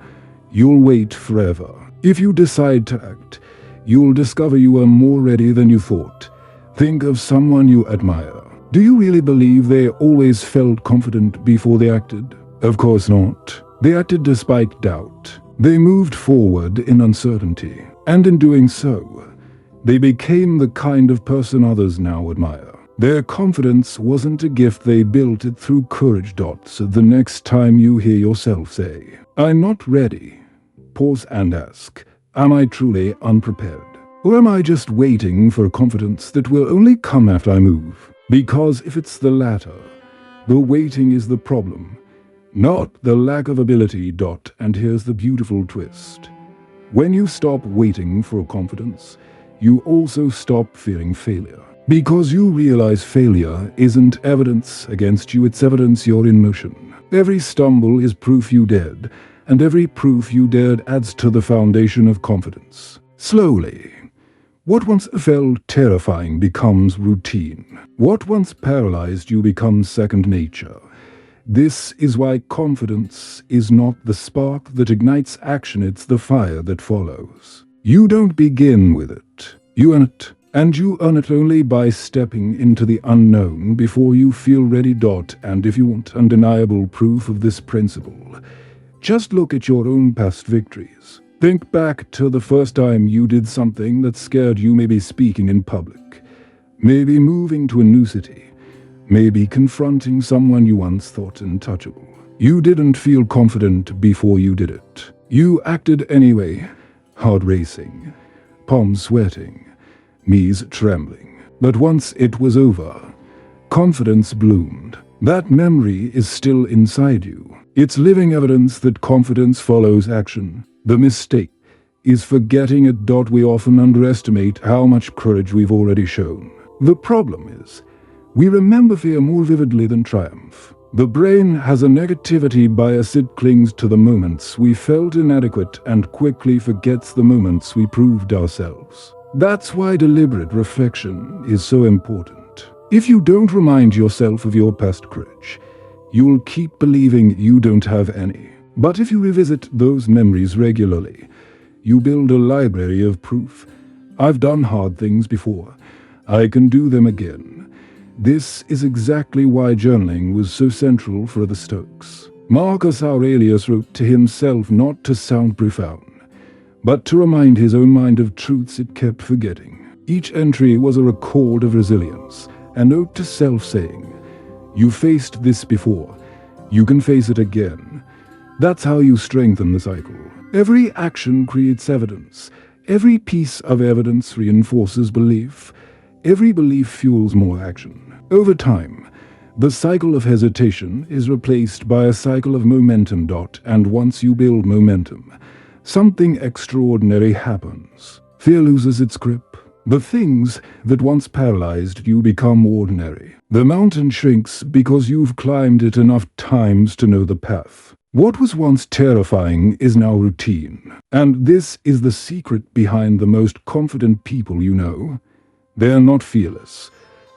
you'll wait forever. If you decide to act, you'll discover you are more ready than you thought. Think of someone you admire. Do you really believe they always felt confident before they acted? Of course not. They acted despite doubt. They moved forward in uncertainty. And in doing so, they became the kind of person others now admire. Their confidence wasn't a gift, they built it through courage. So the next time you hear yourself say, "I'm not ready," pause and ask, am I truly unprepared? Or am I just waiting for a confidence that will only come after I move? Because if it's the latter, the waiting is the problem, not the lack of ability. And here's the beautiful twist. When you stop waiting for confidence, you also stop fearing failure. Because you realize failure isn't evidence against you, it's evidence you're in motion. Every stumble is proof you dared, and every proof you dared adds to the foundation of confidence. Slowly, what once felt terrifying becomes routine. What once paralyzed you becomes second nature. This is why confidence is not the spark that ignites action, it's the fire that follows. You don't begin with it, you earn it. And you earn it only by stepping into the unknown before you feel ready. And if you want undeniable proof of this principle, just look at your own past victories. Think back to the first time you did something that scared you, maybe speaking in public, maybe moving to a new city, maybe confronting someone you once thought untouchable. You didn't feel confident before you did it. You acted anyway, heart racing, palms sweating, knees trembling. But once it was over, confidence bloomed. That memory is still inside you. It's living evidence that confidence follows action. The mistake is forgetting it. We often underestimate how much courage we've already shown. The problem is, we remember fear more vividly than triumph. The brain has a negativity bias. It clings to the moments we felt inadequate and quickly forgets the moments we proved ourselves. That's why deliberate reflection is so important. If you don't remind yourself of your past courage, you'll keep believing you don't have any. But if you revisit those memories regularly, you build a library of proof. I've done hard things before. I can do them again. This is exactly why journaling was so central for the Stoics. Marcus Aurelius wrote to himself not to sound profound, but to remind his own mind of truths it kept forgetting. Each entry was a record of resilience, a note to self saying, "You faced this before, you can face it again." That's how you strengthen the cycle. Every action creates evidence. Every piece of evidence reinforces belief. Every belief fuels more action. Over time, the cycle of hesitation is replaced by a cycle of momentum. And once you build momentum, something extraordinary happens. Fear loses its grip. The things that once paralyzed you become ordinary. The mountain shrinks because you've climbed it enough times to know the path. What was once terrifying is now routine. And this is the secret behind the most confident people you know. They're not fearless.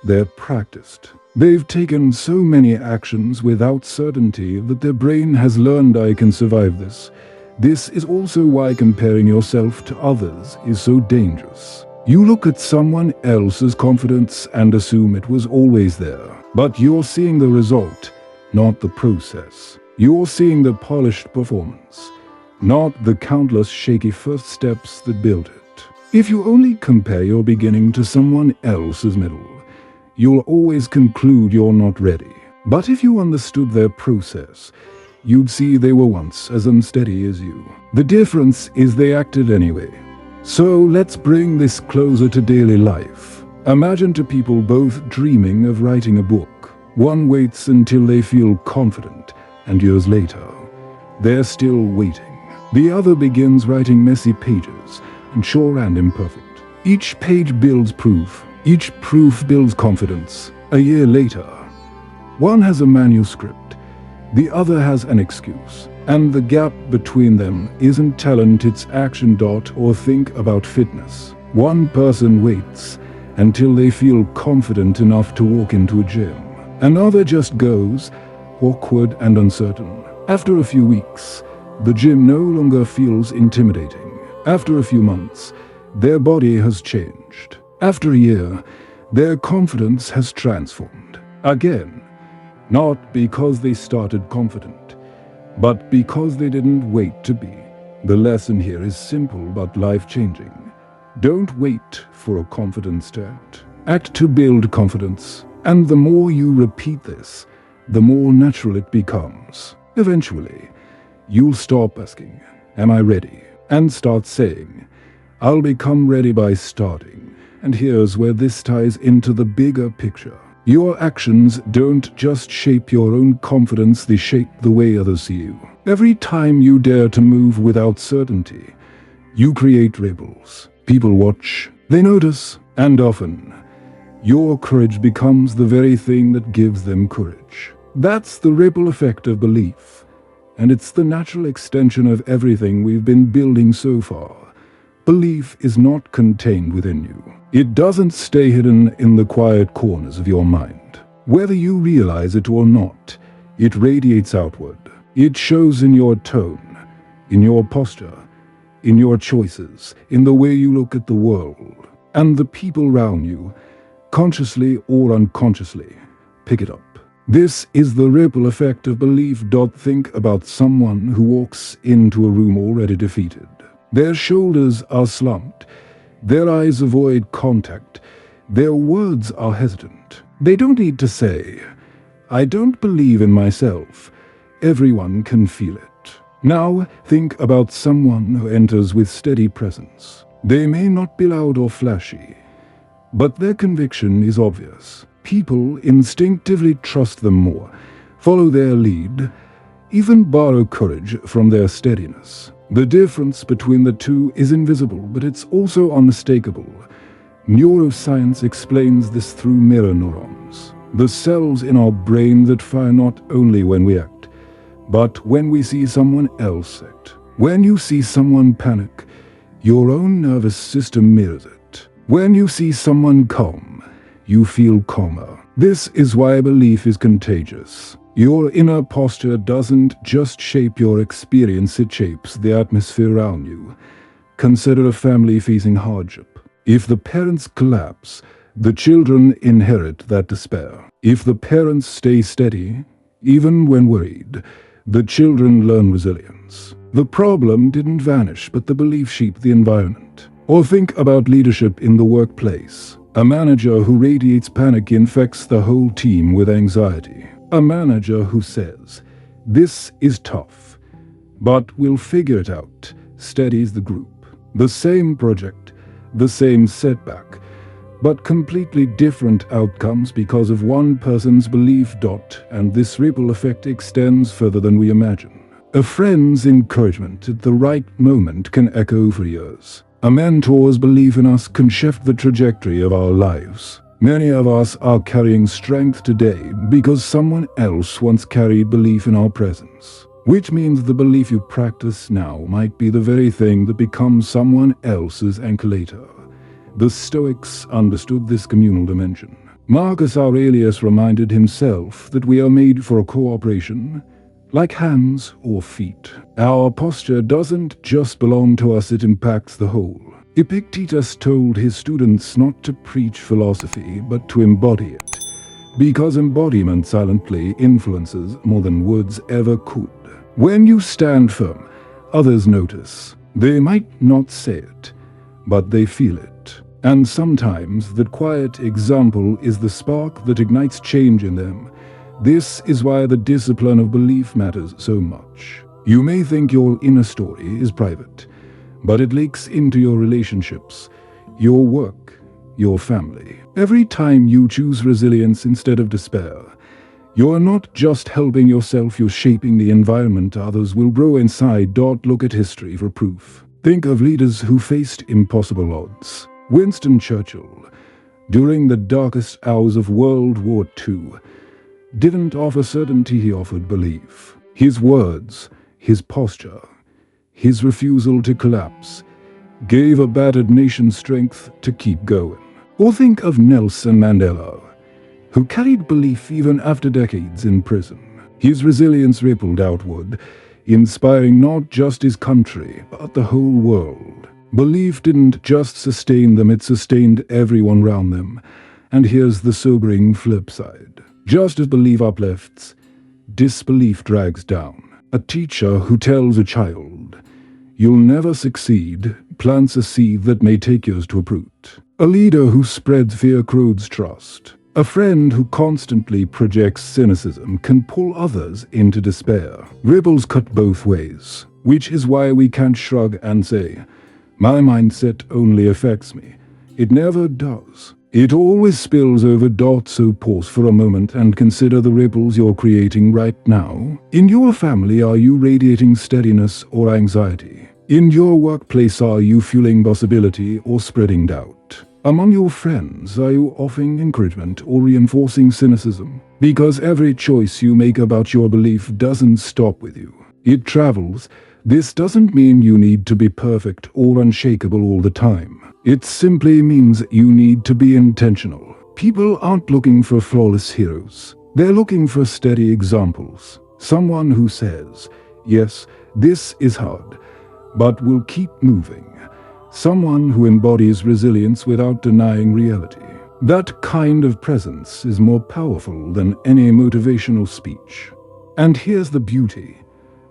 They're practiced. They've taken so many actions without certainty that their brain has learned, I can survive this. This is also why comparing yourself to others is so dangerous. You look at someone else's confidence and assume it was always there. But you're seeing the result, not the process. You're seeing the polished performance, not the countless shaky first steps that built it. If you only compare your beginning to someone else's middle, you'll always conclude you're not ready. But if you understood their process, you'd see they were once as unsteady as you. The difference is they acted anyway. So let's bring this closer to daily life. Imagine two people both dreaming of writing a book. One waits until they feel confident, and years later, they're still waiting. The other begins writing messy pages, unsure and imperfect. Each page builds proof. Each proof builds confidence. A year later, one has a manuscript, the other has an excuse. And the gap between them isn't talent, it's action. Or think about fitness. One person waits until they feel confident enough to walk into a gym. Another just goes, awkward and uncertain. After a few weeks, the gym no longer feels intimidating. After a few months, their body has changed. After a year, their confidence has transformed. Again, not because they started confident, but because they didn't wait to be. The lesson here is simple but life-changing. Don't wait for a confidence to act. Act to build confidence. And the more you repeat this, the more natural it becomes. Eventually, you'll stop asking, "Am I ready?" and start saying, "I'll become ready by starting." And here's where this ties into the bigger picture. Your actions don't just shape your own confidence, they shape the way others see you. Every time you dare to move without certainty, you create ripples. People watch, they notice, and often, your courage becomes the very thing that gives them courage. That's the ripple effect of belief. And it's the natural extension of everything we've been building so far. Belief is not contained within you. It doesn't stay hidden in the quiet corners of your mind. Whether you realize it or not, it radiates outward. It shows in your tone, in your posture, in your choices, in the way you look at the world. And the people around you, consciously or unconsciously, pick it up. This is the ripple effect of belief. Think about someone who walks into a room already defeated. Their shoulders are slumped, their eyes avoid contact, their words are hesitant. They don't need to say, "I don't believe in myself." Everyone can feel it. Now think about someone who enters with steady presence. They may not be loud or flashy, but their conviction is obvious. People instinctively trust them more, follow their lead, even borrow courage from their steadiness. The difference between the two is invisible, but it's also unmistakable. Neuroscience explains this through mirror neurons, the cells in our brain that fire not only when we act, but when we see someone else act. When you see someone panic, your own nervous system mirrors it. When you see someone calm, you feel calmer. This is why belief is contagious. Your inner posture doesn't just shape your experience, it shapes the atmosphere around you. Consider a family facing hardship. If the parents collapse, the children inherit that despair. If the parents stay steady, even when worried, the children learn resilience. The problem didn't vanish, but the belief shaped the environment. Or think about leadership in the workplace. A manager who radiates panic infects the whole team with anxiety. A manager who says, "This is tough, but we'll figure it out," steadies the group. The same project, the same setback, but completely different outcomes because of one person's belief. And this ripple effect extends further than we imagine. A friend's encouragement at the right moment can echo for years. A mentor's belief in us can shift the trajectory of our lives. Many of us are carrying strength today because someone else once carried belief in our presence. Which means the belief you practice now might be the very thing that becomes someone else's anchor later. The Stoics understood this communal dimension. Marcus Aurelius reminded himself that we are made for cooperation, like hands or feet. Our posture doesn't just belong to us, it impacts the whole. Epictetus told his students not to preach philosophy, but to embody it. because embodiment silently influences more than words ever could. When you stand firm, others notice. They might not say it, but they feel it. And sometimes that quiet example is the spark that ignites change in them. This is why the discipline of belief matters so much. You may think your inner story is private, but it leaks into your relationships, your work, your family. Every time you choose resilience instead of despair, you're not just helping yourself, you're shaping the environment others will grow inside. Look at history for proof. Think of leaders who faced impossible odds. Winston Churchill, during the darkest hours of World War II, didn't offer certainty, he offered belief. His words, his posture, his refusal to collapse, gave a battered nation strength to keep going. Or think of Nelson Mandela, who carried belief even after decades in prison. His resilience rippled outward, inspiring not just his country, but the whole world. Belief didn't just sustain them, it sustained everyone around them. And here's the sobering flip side. Just as belief uplifts, disbelief drags down. A teacher who tells a child, "You'll never succeed," plants a seed that may take years to uproot. A leader who spreads fear corrodes trust. A friend who constantly projects cynicism can pull others into despair. Ripples cut both ways, which is why we can't shrug and say, "My mindset only affects me." It never does. It always spills over. So pause for a moment and consider the ripples you're creating right now. In your family, are you radiating steadiness or anxiety? In your workplace, are you fueling possibility or spreading doubt? Among your friends, are you offering encouragement or reinforcing cynicism? Because every choice you make about your belief doesn't stop with you. It travels. This doesn't mean you need to be perfect or unshakable all the time. It simply means you need to be intentional. People aren't looking for flawless heroes. They're looking for steady examples. Someone who says, "Yes, this is hard, but we'll keep moving." Someone who embodies resilience without denying reality. That kind of presence is more powerful than any motivational speech. And here's the beauty.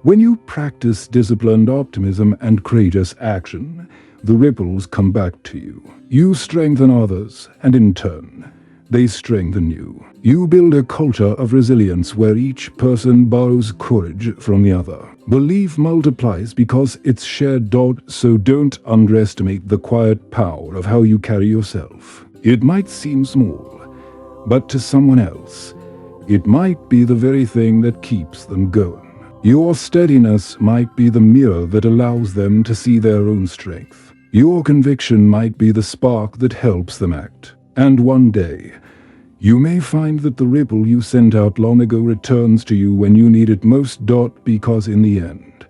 When you practice disciplined optimism and courageous action, the ripples come back to you. You strengthen others, and in turn, they strengthen you. You build a culture of resilience where each person borrows courage from the other. Belief multiplies because it's shared. So don't underestimate the quiet power of how you carry yourself. It might seem small, but to someone else, it might be the very thing that keeps them going. Your steadiness might be the mirror that allows them to see their own strength. Your conviction might be the spark that helps them act. And one day, you may find that the ripple you sent out long ago returns to you when you need it most. Because in the end,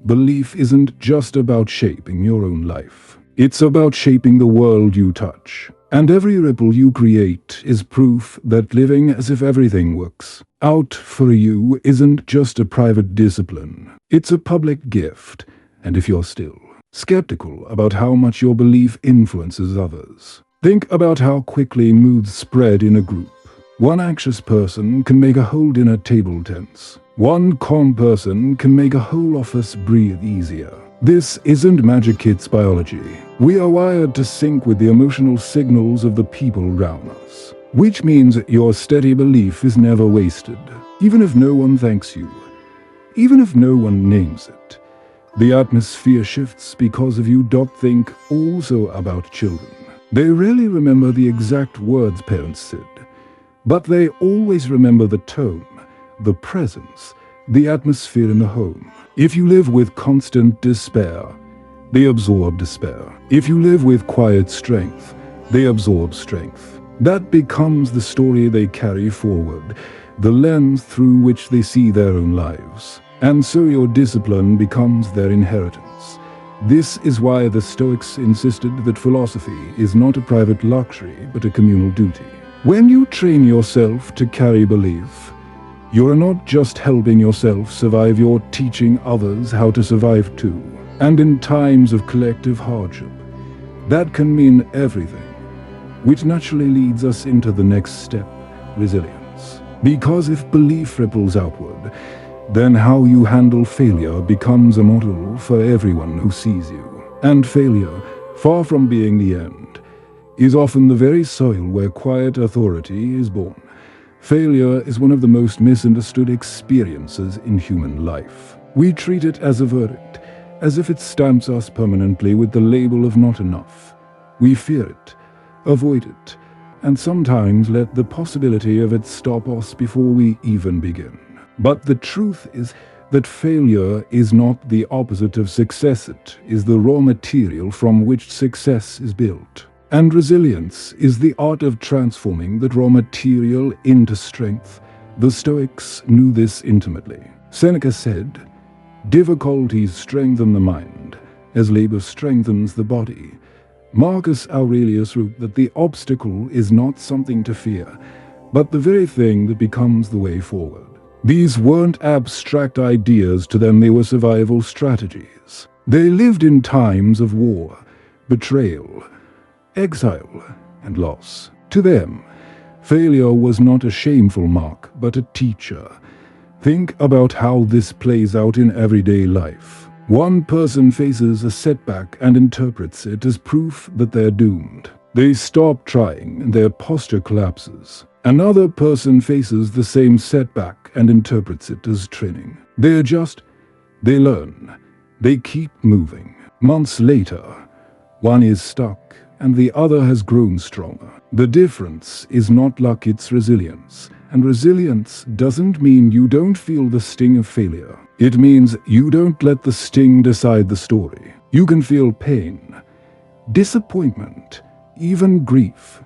belief isn't just about shaping your own life. It's about shaping the world you touch. And every ripple you create is proof that living as if everything works out for you isn't just a private discipline. It's a public gift. And if you're still skeptical about how much your belief influences others, think about how quickly moods spread in a group. One anxious person can make a whole dinner table tense. One calm person can make a whole office breathe easier. This isn't magic, it's biology. We are wired to sync with the emotional signals of the people around us, which means your steady belief is never wasted. Even if no one thanks you, even if no one names it, the atmosphere shifts because of you. Think also about children. They rarely remember the exact words parents said, but they always remember the tone, the presence, the atmosphere in the home. If you live with constant despair, they absorb despair. If you live with quiet strength, they absorb strength. That becomes the story they carry forward, the lens through which they see their own lives. And so your discipline becomes their inheritance. This is why the Stoics insisted that philosophy is not a private luxury, but a communal duty. When you train yourself to carry belief, you are not just helping yourself survive, you're teaching others how to survive too. And in times of collective hardship, that can mean everything, which naturally leads us into the next step, resilience. Because if belief ripples outward, then how you handle failure becomes a model for everyone who sees you. And failure, far from being the end, is often the very soil where quiet authority is born. Failure is one of the most misunderstood experiences in human life. We treat it as a verdict, as if it stamps us permanently with the label of not enough. We fear it, avoid it, and sometimes let the possibility of it stop us before we even begin. But the truth is that failure is not the opposite of success. It is the raw material from which success is built. And resilience is the art of transforming that raw material into strength. The Stoics knew this intimately. Seneca said, "Difficulties strengthen the mind, as labor strengthens the body." Marcus Aurelius wrote that the obstacle is not something to fear, but the very thing that becomes the way forward. These weren't abstract ideas to them, they were survival strategies. They lived in times of war, betrayal, exile, and loss. To them, failure was not a shameful mark, but a teacher. Think about how this plays out in everyday life. One person faces a setback and interprets it as proof that they're doomed. They stop trying and their posture collapses. Another person faces the same setback and interprets it as training. They adjust, they learn, they keep moving. Months later, one is stuck and the other has grown stronger. The difference is not luck, it's resilience. And resilience doesn't mean you don't feel the sting of failure. It means you don't let the sting decide the story. You can feel pain, disappointment, even grief,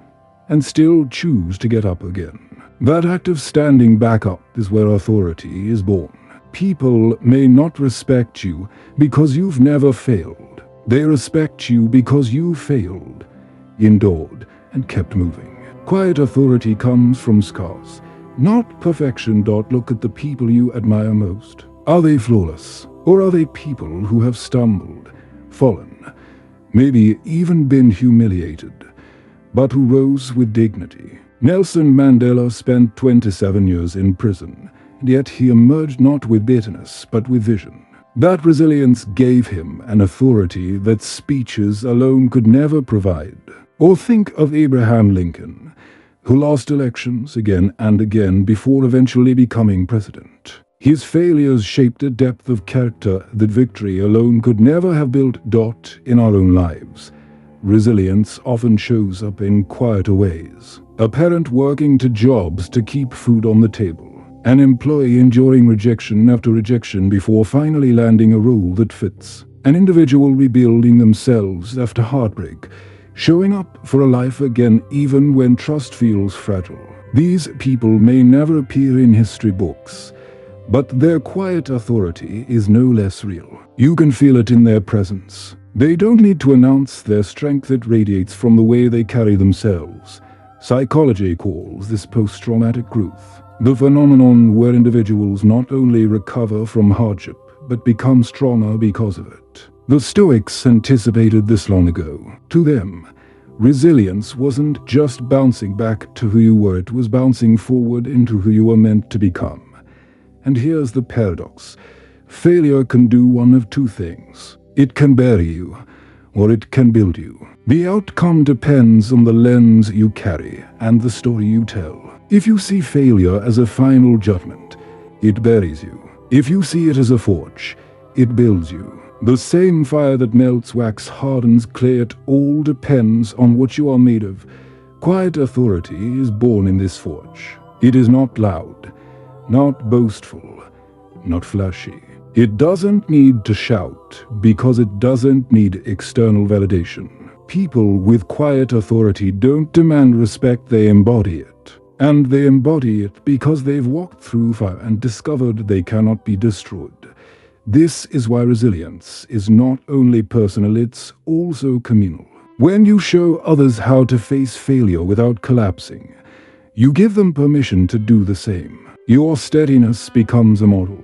and still choose to get up again. That act of standing back up is where authority is born. People may not respect you because you've never failed. They respect you because you failed, endured, and kept moving. Quiet authority comes from scars, not perfection. Look at the people you admire most. Are they flawless? Or are they people who have stumbled, fallen, maybe even been humiliated, but who rose with dignity? Nelson Mandela spent 27 years in prison, and yet he emerged not with bitterness, but with vision. That resilience gave him an authority that speeches alone could never provide. Or think of Abraham Lincoln, who lost elections again and again before eventually becoming president. His failures shaped a depth of character that victory alone could never have built. In our own lives, resilience often shows up in quieter ways. A parent working 2 jobs to keep food on the table. An employee enduring rejection after rejection before finally landing a role that fits. An individual rebuilding themselves after heartbreak, showing up for a life again even when trust feels fragile. These people may never appear in history books, but their quiet authority is no less real. You can feel it in their presence. They don't need to announce their strength, it radiates from the way they carry themselves. Psychology calls this post-traumatic growth, the phenomenon where individuals not only recover from hardship, but become stronger because of it. The Stoics anticipated this long ago. To them, resilience wasn't just bouncing back to who you were, it was bouncing forward into who you were meant to become. And here's the paradox. Failure can do one of 2 things. It can bury you, or it can build you. The outcome depends on the lens you carry and the story you tell. If you see failure as a final judgment, it buries you. If you see it as a forge, it builds you. The same fire that melts wax hardens clay. It all depends on what you are made of. Quiet authority is born in this forge. It is not loud, not boastful, not flashy. It doesn't need to shout because it doesn't need external validation. People with quiet authority don't demand respect, they embody it. And they embody it because they've walked through fire and discovered they cannot be destroyed. This is why resilience is not only personal, it's also communal. When you show others how to face failure without collapsing, you give them permission to do the same. Your steadiness becomes a model.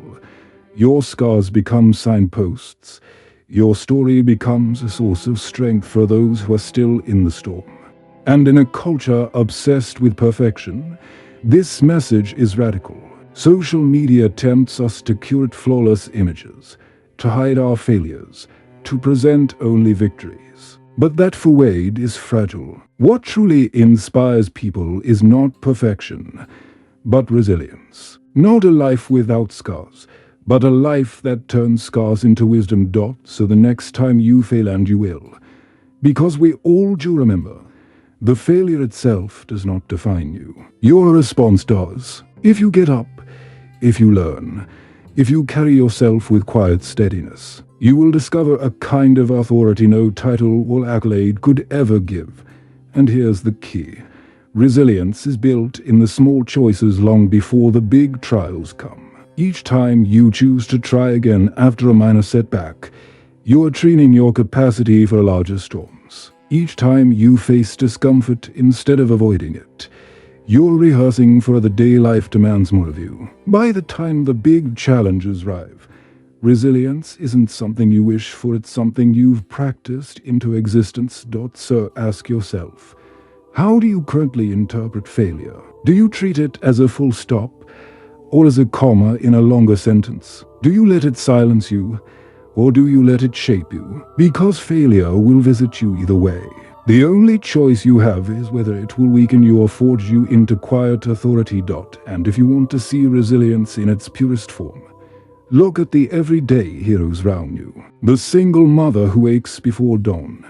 Your scars become signposts. Your story becomes a source of strength for those who are still in the storm. And in a culture obsessed with perfection, This message is radical. Social media tempts us to curate flawless images, to hide our failures, to present only victories. But that facade is fragile. What truly inspires people is not perfection, but resilience. Not a life without scars, but a life that turns scars into wisdom. So the next time you fail, and you will. Because we all do remember, the failure itself does not define you. Your response does. If you get up, if you learn, if you carry yourself with quiet steadiness, you will discover a kind of authority no title or accolade could ever give. And here's the key. Resilience is built in the small choices long before the big trials come. Each time you choose to try again after a minor setback, you are training your capacity for larger storms. Each time you face discomfort instead of avoiding it, you're rehearsing for the day life demands more of you. By the time the big challenges arrive, resilience isn't something you wish for, it's something you've practiced into existence. So ask yourself, how do you currently interpret failure? Do you treat it as a full stop, or as a comma in a longer sentence? Do you let it silence you, or do you let it shape you? Because failure will visit you either way. The only choice you have is whether it will weaken you or forge you into quiet authority. And if you want to see resilience in its purest form, look at the everyday heroes around you. The single mother who wakes before dawn,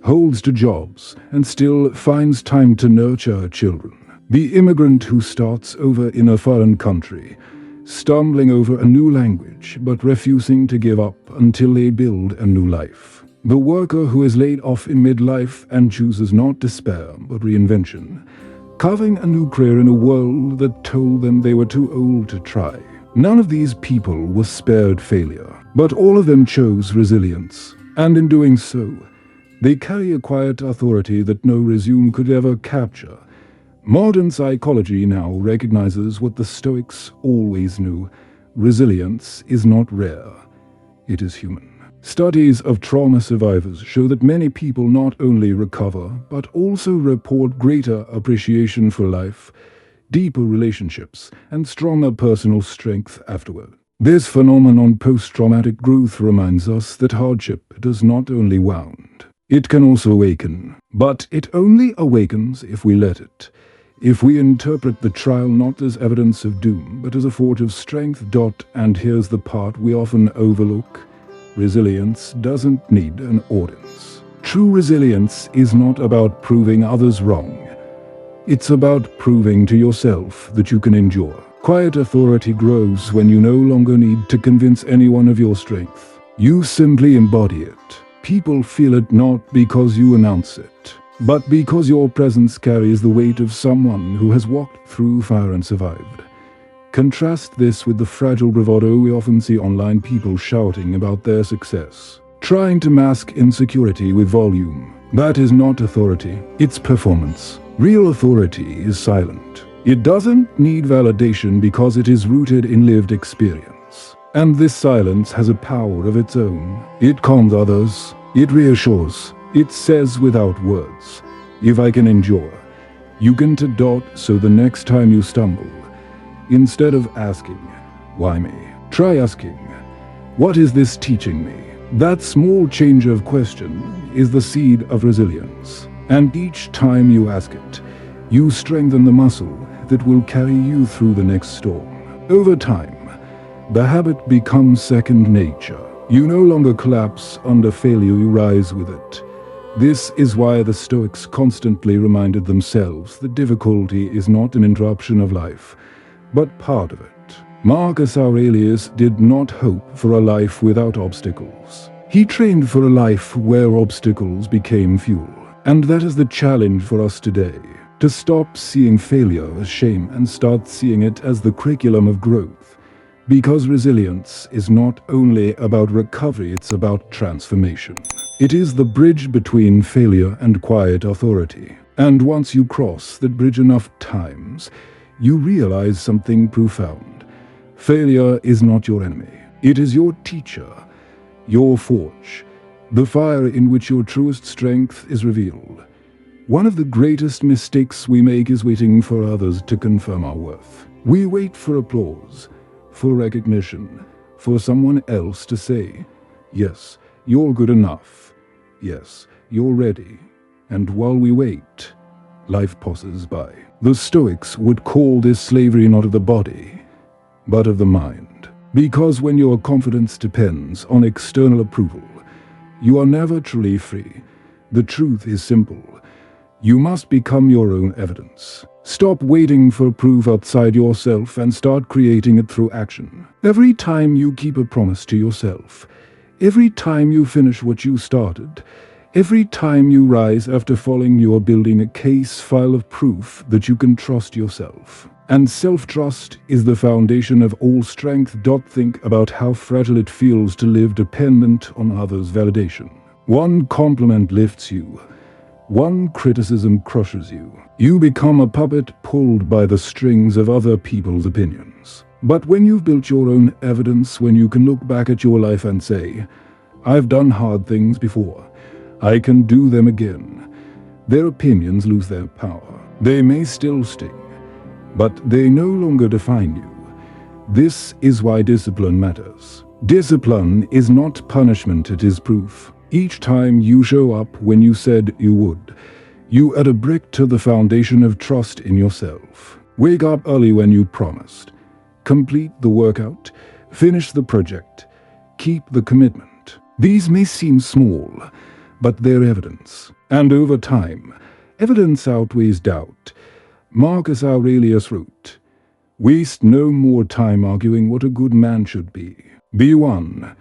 holds to jobs, and still finds time to nurture her children. The immigrant who starts over in a foreign country, stumbling over a new language but refusing to give up until they build a new life. The worker who is laid off in midlife and chooses not despair but reinvention, carving a new career in a world that told them they were too old to try. None of these people was spared failure, but all of them chose resilience, and in doing so, they carry a quiet authority that no resume could ever capture. Modern psychology now recognizes what the Stoics always knew. Resilience is not rare, it is human. Studies of trauma survivors show that many people not only recover, but also report greater appreciation for life, deeper relationships, and stronger personal strength afterward. This phenomenon post-traumatic growth reminds us that hardship does not only wound, it can also awaken. But it only awakens if we let it. If we interpret the trial not as evidence of doom, but as a forge of strength. And here's the part we often overlook. Resilience doesn't need an audience. True resilience is not about proving others wrong. It's about proving to yourself that you can endure. Quiet authority grows when you no longer need to convince anyone of your strength. You simply embody it. People feel it not because you announce it, but because your presence carries the weight of someone who has walked through fire and survived. Contrast this with the fragile bravado we often see online, people shouting about their success, trying to mask insecurity with volume. That is not authority, it's performance. Real authority is silent. It doesn't need validation because it is rooted in lived experience. And this silence has a power of its own. It calms others, it reassures. It says without words, if I can endure, you can too. So the next time you stumble, instead of asking, why me? Try asking, what is this teaching me? That small change of question is the seed of resilience. And each time you ask it, you strengthen the muscle that will carry you through the next storm. Over time, the habit becomes second nature. You no longer collapse under failure, you rise with it. This is why the Stoics constantly reminded themselves that difficulty is not an interruption of life, but part of it. Marcus Aurelius did not hope for a life without obstacles. He trained for a life where obstacles became fuel. And that is the challenge for us today, to stop seeing failure as shame and start seeing it as the curriculum of growth. Because resilience is not only about recovery, it's about transformation. It is the bridge between failure and quiet authority. And once you cross that bridge enough times, you realize something profound. Failure is not your enemy. It is your teacher, your forge, the fire in which your truest strength is revealed. One of the greatest mistakes we make is waiting for others to confirm our worth. We wait for applause, for recognition, for someone else to say, "Yes, you're good enough. Yes, you're ready." And while we wait, life passes by. The Stoics would call this slavery not of the body, but of the mind. Because when your confidence depends on external approval, you are never truly free. The truth is simple. You must become your own evidence. Stop waiting for proof outside yourself and start creating it through action. Every time you keep a promise to yourself, every time you finish what you started, every time you rise after falling, you are building a case file of proof that you can trust yourself. And self-trust is the foundation of all strength. Think about how fragile it feels to live dependent on others' validation. One compliment lifts you. One criticism crushes you. You become a puppet pulled by the strings of other people's opinions. But when you've built your own evidence, when you can look back at your life and say, "I've done hard things before. I can do them again," their opinions lose their power. They may still sting, but they no longer define you. This is why discipline matters. Discipline is not punishment, it is proof. Each time you show up when you said you would, you add a brick to the foundation of trust in yourself. Wake up early when you promised. Complete the workout. Finish the project. Keep the commitment. These may seem small, but they're evidence. And over time, evidence outweighs doubt. Marcus Aurelius wrote, "Waste no more time arguing what a good man should be. Be one."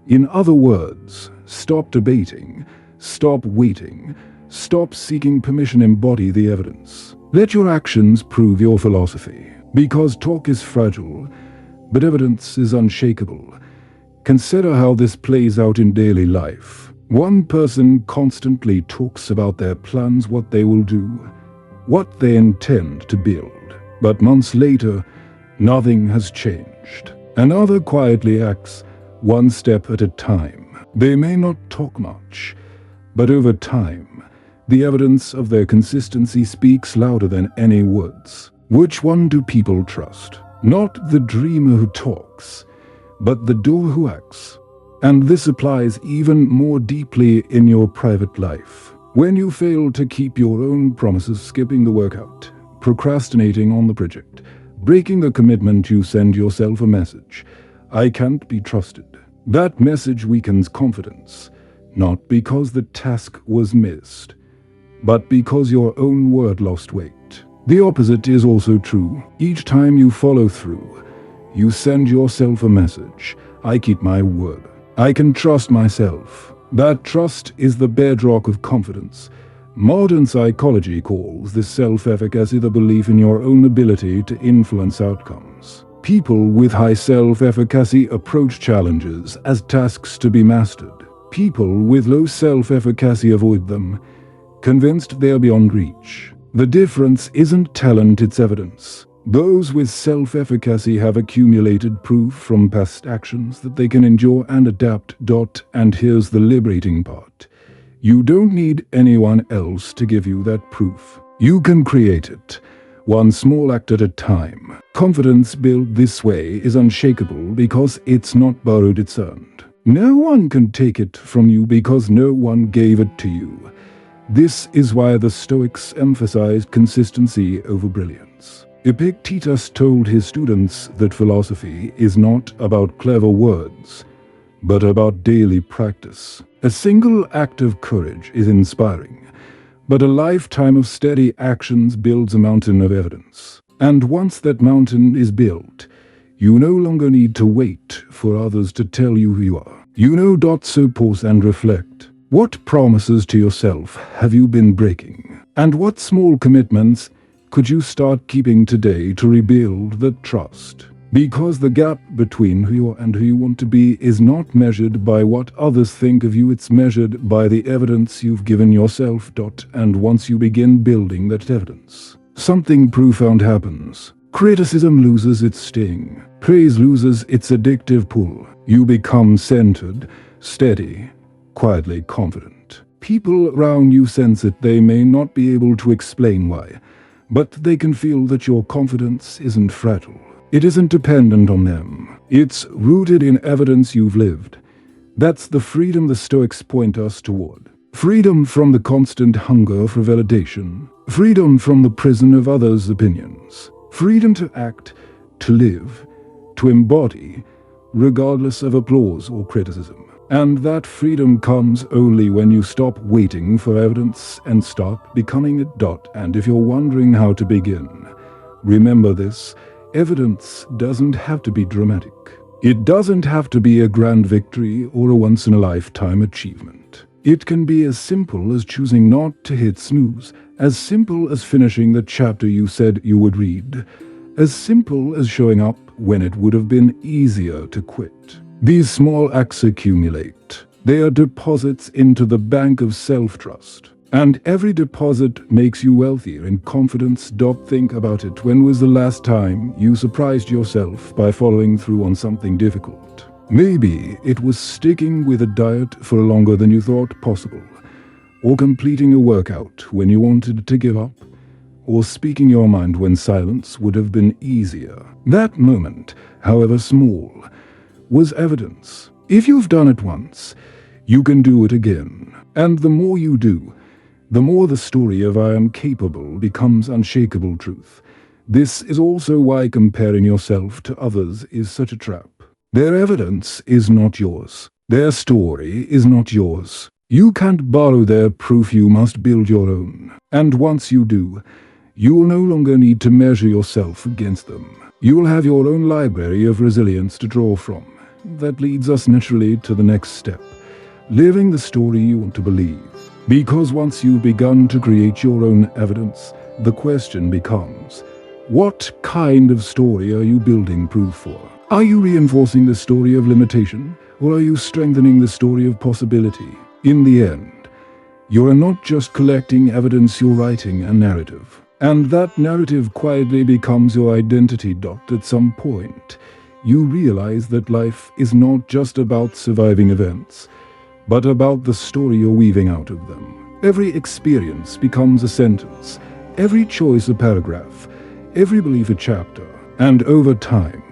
In other words, stop debating, stop waiting, stop seeking permission, embody the evidence. Let your actions prove your philosophy. Because talk is fragile, but evidence is unshakable. Consider how this plays out in daily life. One person constantly talks about their plans, what they will do, what they intend to build. But months later, nothing has changed. Another quietly acts one step at a time. They may not talk much, but over time, the evidence of their consistency speaks louder than any words. Which one do people trust? Not the dreamer who talks, but the doer who acts. And this applies even more deeply in your private life. When you fail to keep your own promises, skipping the workout, procrastinating on the project, breaking the commitment, you send yourself a message: "I can't be trusted." That message weakens confidence, not because the task was missed, but because your own word lost weight. The opposite is also true. Each time you follow through, you send yourself a message: "I keep my word. I can trust myself." That trust is the bedrock of confidence. Modern psychology calls this self-efficacy, the belief in your own ability to influence outcomes. People with high self-efficacy approach challenges as tasks to be mastered. People with low self-efficacy avoid them, convinced they are beyond reach. The difference isn't talent, it's evidence. Those with self-efficacy have accumulated proof from past actions that they can endure and adapt. And here's the liberating part. You don't need anyone else to give you that proof. You can create it, one small act at a time. Confidence built this way is unshakable because it's not borrowed, it's earned. No one can take it from you because no one gave it to you. This is why the Stoics emphasized consistency over brilliance. Epictetus told his students that philosophy is not about clever words, but about daily practice. A single act of courage is inspiring, but a lifetime of steady actions builds a mountain of evidence. And once that mountain is built, you no longer need to wait for others to tell you who you are. You know. So pause and reflect. What promises to yourself have you been breaking? And what small commitments could you start keeping today to rebuild that trust? Because the gap between who you are and who you want to be is not measured by what others think of you, it's measured by the evidence you've given yourself. And once you begin building that evidence, something profound happens. Criticism loses its sting. Praise loses its addictive pull. You become centered, steady, quietly confident. People around you sense it. They may not be able to explain why, but they can feel that your confidence isn't fragile. It isn't dependent on them. It's rooted in evidence you've lived. That's the freedom the Stoics point us toward. Freedom from the constant hunger for validation. Freedom from the prison of others' opinions. Freedom to act, to live, to embody, regardless of applause or criticism. And that freedom comes only when you stop waiting for evidence and start becoming it. And if you're wondering how to begin, remember this: evidence doesn't have to be dramatic. It doesn't have to be a grand victory or a once-in-a-lifetime achievement. It can be as simple as choosing not to hit snooze, as simple as finishing the chapter you said you would read, as simple as showing up when it would have been easier to quit. These small acts accumulate. They are deposits into the bank of self-trust. And every deposit makes you wealthier in confidence. Think about it. When was the last time you surprised yourself by following through on something difficult? Maybe it was sticking with a diet for longer than you thought possible, or completing a workout when you wanted to give up, or speaking your mind when silence would have been easier. That moment, however small, was evidence. If you've done it once, you can do it again. And the more you do, the more the story of I am capable becomes unshakable truth. This is also why comparing yourself to others is such a trap. Their evidence is not yours. Their story is not yours. You can't borrow their proof. You must build your own. And once you do, you will no longer need to measure yourself against them. You will have your own library of resilience to draw from. That leads us naturally to the next step: living the story you want to believe. Because once you've begun to create your own evidence, the question becomes, what kind of story are you building proof for? Are you reinforcing the story of limitation, or are you strengthening the story of possibility? In the end, you are not just collecting evidence, you're writing a narrative. And that narrative quietly becomes your identity. At some point, you realize that life is not just about surviving events, but about the story you're weaving out of them. Every experience becomes a sentence, every choice a paragraph, every belief a chapter. And over time,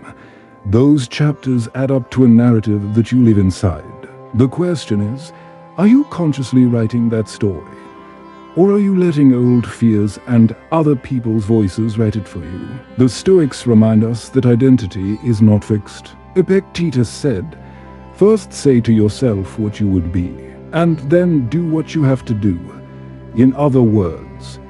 those chapters add up to a narrative that you live inside. The question is, are you consciously writing that story? Or are you letting old fears and other people's voices write it for you? The Stoics remind us that identity is not fixed. Epictetus said, "First say to yourself what you would be, and then do what you have to do." In other words,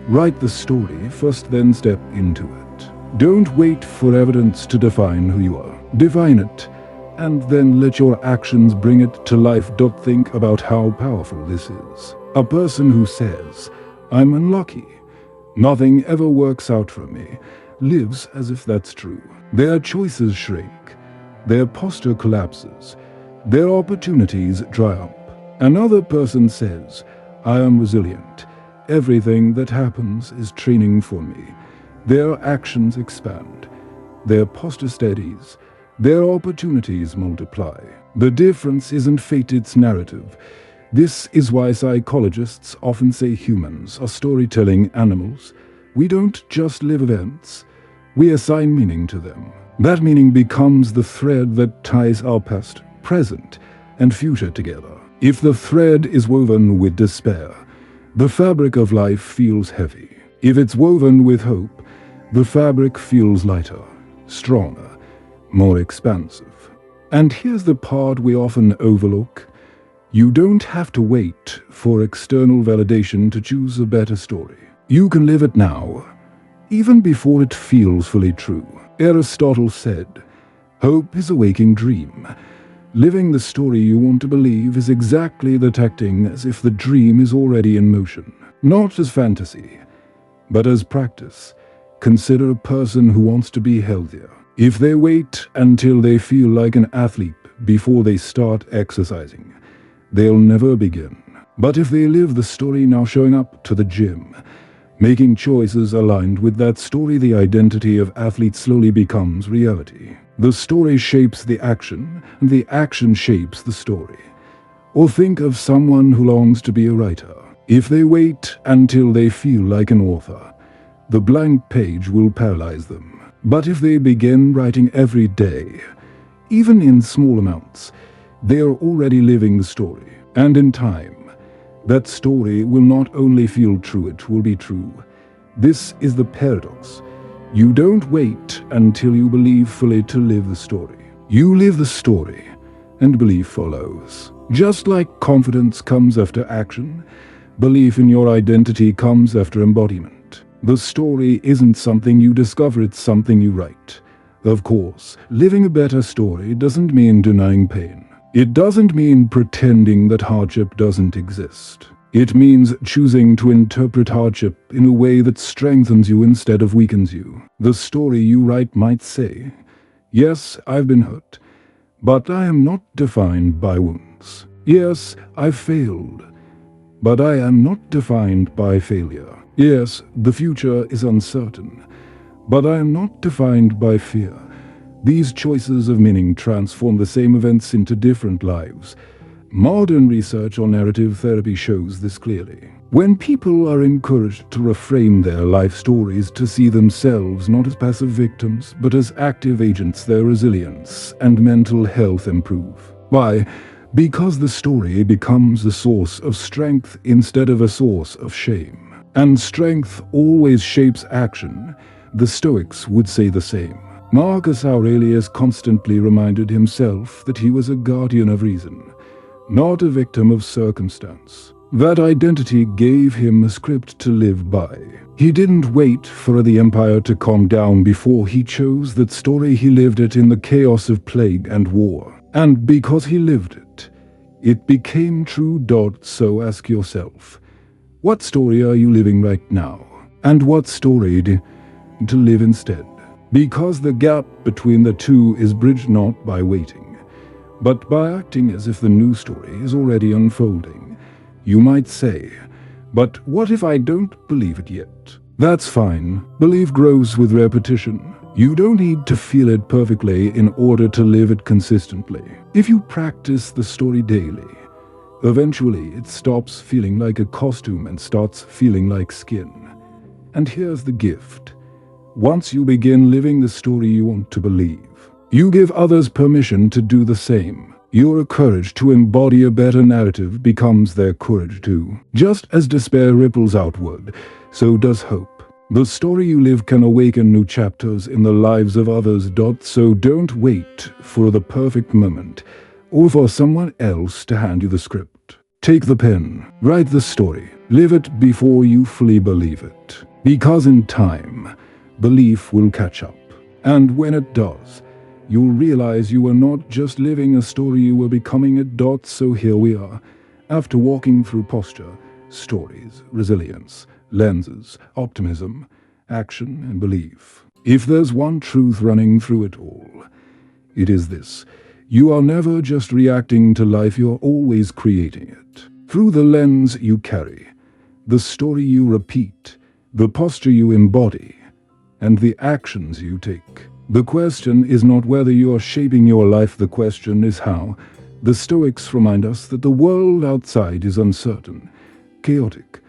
write the story first, then step into it. Don't wait for evidence to define who you are. Define it, and then let your actions bring it to life. Think about how powerful this is. A person who says, "I'm unlucky, nothing ever works out for me," lives as if that's true. Their choices shrink, their posture collapses, their opportunities dry up. Another person says, "I am resilient, everything that happens is training for me." Their actions expand, their posture steadies, their opportunities multiply. The difference isn't fate, it's narrative. This is why psychologists often say humans are storytelling animals. We don't just live events, we assign meaning to them. That meaning becomes the thread that ties our past, present, and future together. If the thread is woven with despair, the fabric of life feels heavy. If it's woven with hope, the fabric feels lighter, stronger, more expansive. And here's the part we often overlook. You don't have to wait for external validation to choose a better story. You can live it now, even before it feels fully true. Aristotle said, "Hope is a waking dream." Living the story you want to believe is exactly that, acting as if the dream is already in motion. Not as fantasy, but as practice. Consider a person who wants to be healthier. If they wait until they feel like an athlete before they start exercising, they'll never begin. But if they live the story now, showing up to the gym, making choices aligned with that story, the identity of athlete slowly becomes reality. The story shapes the action, and the action shapes the story. Or think of someone who longs to be a writer. If they wait until they feel like an author, the blank page will paralyze them. But if they begin writing every day, even in small amounts, they are already living the story. And in time, that story will not only feel true, it will be true. This is the paradox. You don't wait until you believe fully to live the story. You live the story, and belief follows. Just like confidence comes after action, belief in your identity comes after embodiment. The story isn't something you discover, it's something you write. Of course, living a better story doesn't mean denying pain. It doesn't mean pretending that hardship doesn't exist. It means choosing to interpret hardship in a way that strengthens you instead of weakens you. The story you write might say, "Yes, I've been hurt, but I am not defined by wounds. Yes, I've failed, but I am not defined by failure. Yes, the future is uncertain, but I am not defined by fear." These choices of meaning transform the same events into different lives. Modern research on narrative therapy shows this clearly. When people are encouraged to reframe their life stories to see themselves not as passive victims, but as active agents, their resilience and mental health improve. Why? Because the story becomes a source of strength instead of a source of shame. And strength always shapes action. The Stoics would say the same. Marcus Aurelius constantly reminded himself that he was a guardian of reason, not a victim of circumstance. That identity gave him a script to live by. He didn't wait for the empire to calm down before he chose that story. He lived it in the chaos of plague and war. And because he lived it, it became true. So ask yourself, what story are you living right now? And what story to live instead? Because the gap between the two is bridged not by waiting, but by acting as if the new story is already unfolding. You might say, "But what if I don't believe it yet?" That's fine. Belief grows with repetition. You don't need to feel it perfectly in order to live it consistently. If you practice the story daily, eventually it stops feeling like a costume and starts feeling like skin. And here's the gift. Once you begin living the story you want to believe, you give others permission to do the same. Your courage to embody a better narrative becomes their courage too. Just as despair ripples outward, so does hope. The story you live can awaken new chapters in the lives of others. So don't wait for the perfect moment or for someone else to hand you the script. Take the pen, write the story, live it before you fully believe it. Because in time, belief will catch up. And when it does, you'll realize you were not just living a story, you were becoming it. So here we are, after walking through posture, stories, resilience, lenses, optimism, action, and belief. If there's one truth running through it all, it is this. You are never just reacting to life, you're always creating it. Through the lens you carry, the story you repeat, the posture you embody, and the actions you take. The question is not whether you are shaping your life, the question is how. The Stoics remind us that the world outside is uncertain, chaotic,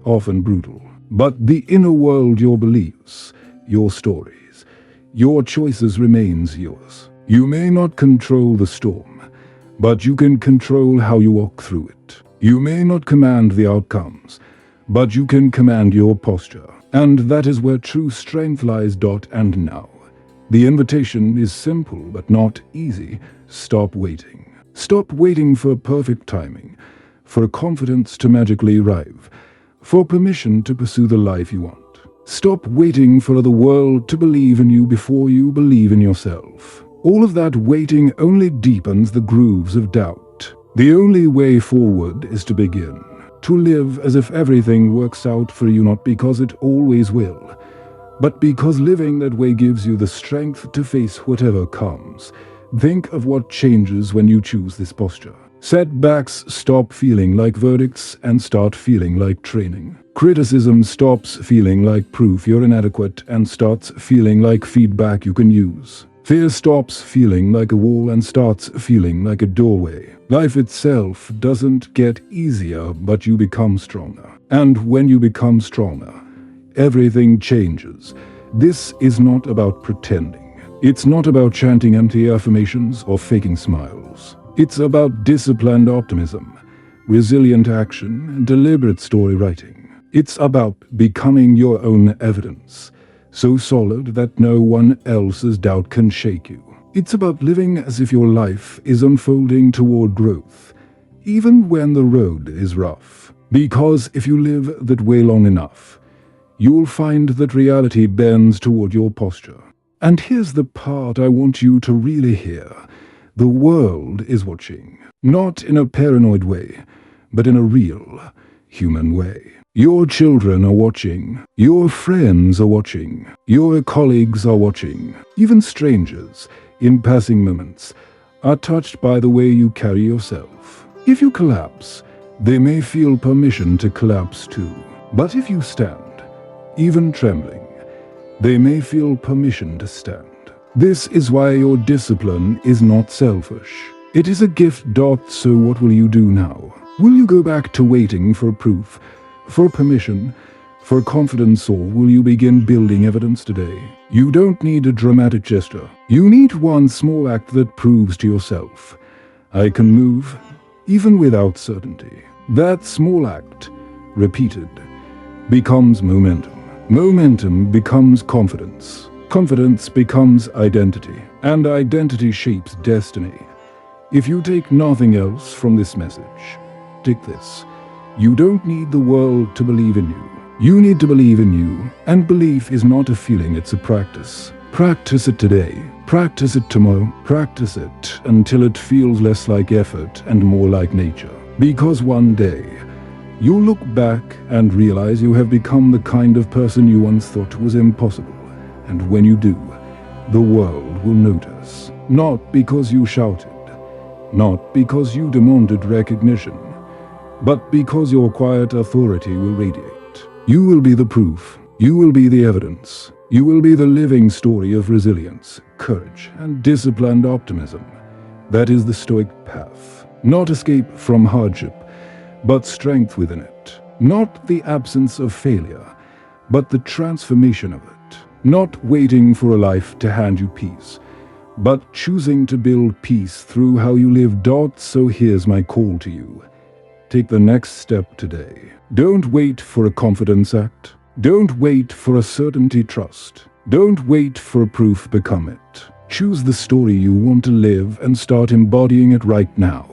often brutal. But the inner world, your beliefs, your stories, your choices remains yours. You may not control the storm, but you can control how you walk through it. You may not command the outcomes, but you can command your posture. And that is where true strength lies. And now, the invitation is simple but not easy. Stop waiting. Stop waiting for perfect timing, for confidence to magically arrive, for permission to pursue the life you want. Stop waiting for the world to believe in you before you believe in yourself. All of that waiting only deepens the grooves of doubt. The only way forward is to begin. To live as if everything works out for you, not because it always will, but because living that way gives you the strength to face whatever comes. Think of what changes when you choose this posture. Setbacks stop feeling like verdicts and start feeling like training. Criticism stops feeling like proof you're inadequate and starts feeling like feedback you can use. Fear stops feeling like a wall and starts feeling like a doorway. Life itself doesn't get easier, but you become stronger. And when you become stronger, everything changes. This is not about pretending. It's not about chanting empty affirmations or faking smiles. It's about disciplined optimism, resilient action, and deliberate story writing. It's about becoming your own evidence, so solid that no one else's doubt can shake you. It's about living as if your life is unfolding toward growth, even when the road is rough. Because if you live that way long enough, you'll find that reality bends toward your posture. And here's the part I want you to really hear. The world is watching, not in a paranoid way, but in a real, human way. Your children are watching, your friends are watching, your colleagues are watching, even strangers, in passing moments, are touched by the way you carry yourself. If you collapse, they may feel permission to collapse too. But if you stand, even trembling, they may feel permission to stand. This is why your discipline is not selfish. It is a gift. So what will you do now? Will you go back to waiting for proof, for permission, for confidence, or will you begin building evidence today? You don't need a dramatic gesture. You need one small act that proves to yourself, I can move, even without certainty. That small act, repeated, becomes momentum. Momentum becomes confidence. Confidence becomes identity. And identity shapes destiny. If you take nothing else from this message, take this. You don't need the world to believe in you. You need to believe in you. And belief is not a feeling, it's a practice. Practice it today. Practice it tomorrow. Practice it until it feels less like effort and more like nature. Because one day, you'll look back and realize you have become the kind of person you once thought was impossible. And when you do, the world will notice. Not because you shouted, not because you demanded recognition, but because your quiet authority will radiate. You will be the proof. You will be the evidence. You will be the living story of resilience, courage, and disciplined optimism. That is the Stoic path. Not escape from hardship, but strength within it. Not the absence of failure, but the transformation of it. Not waiting for a life to hand you peace, but choosing to build peace through how you live. So here's my call to you. Take the next step today. Don't wait for a confidence act. Don't wait for a certainty trust. Don't wait for a proof, become it. Choose the story you want to live and start embodying it right now,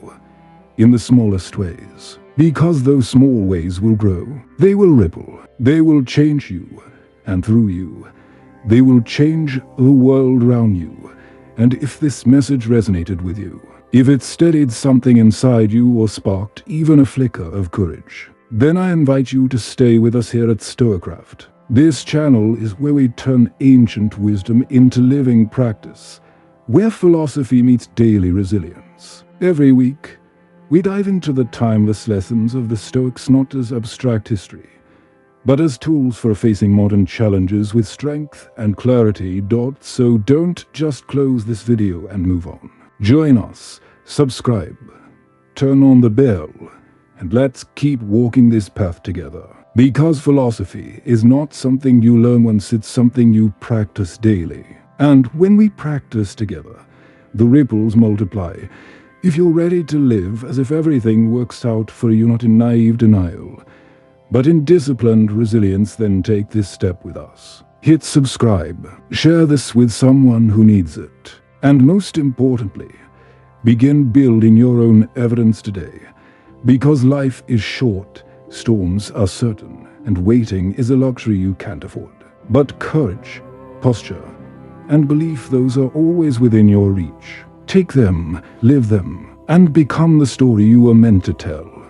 in the smallest ways. Because those small ways will grow. They will ripple. They will change you. And through you, they will change the world around you. And if this message resonated with you, if it steadied something inside you or sparked even a flicker of courage, then I invite you to stay with us here at StoicCraft. This channel is where we turn ancient wisdom into living practice, where philosophy meets daily resilience. Every week, we dive into the timeless lessons of the Stoics, not as abstract history, but as tools for facing modern challenges with strength and clarity. So don't just close this video and move on. Join us, subscribe, turn on the bell, and let's keep walking this path together. Because philosophy is not something you learn once, it's something you practice daily. And when we practice together, the ripples multiply. If you're ready to live as if everything works out for you, not in naive denial, but in disciplined resilience, then take this step with us. Hit subscribe, share this with someone who needs it, and most importantly, begin building your own evidence today. Because life is short, storms are certain, and waiting is a luxury you can't afford. But courage, posture, and belief, those are always within your reach. Take them, live them, and become the story you were meant to tell.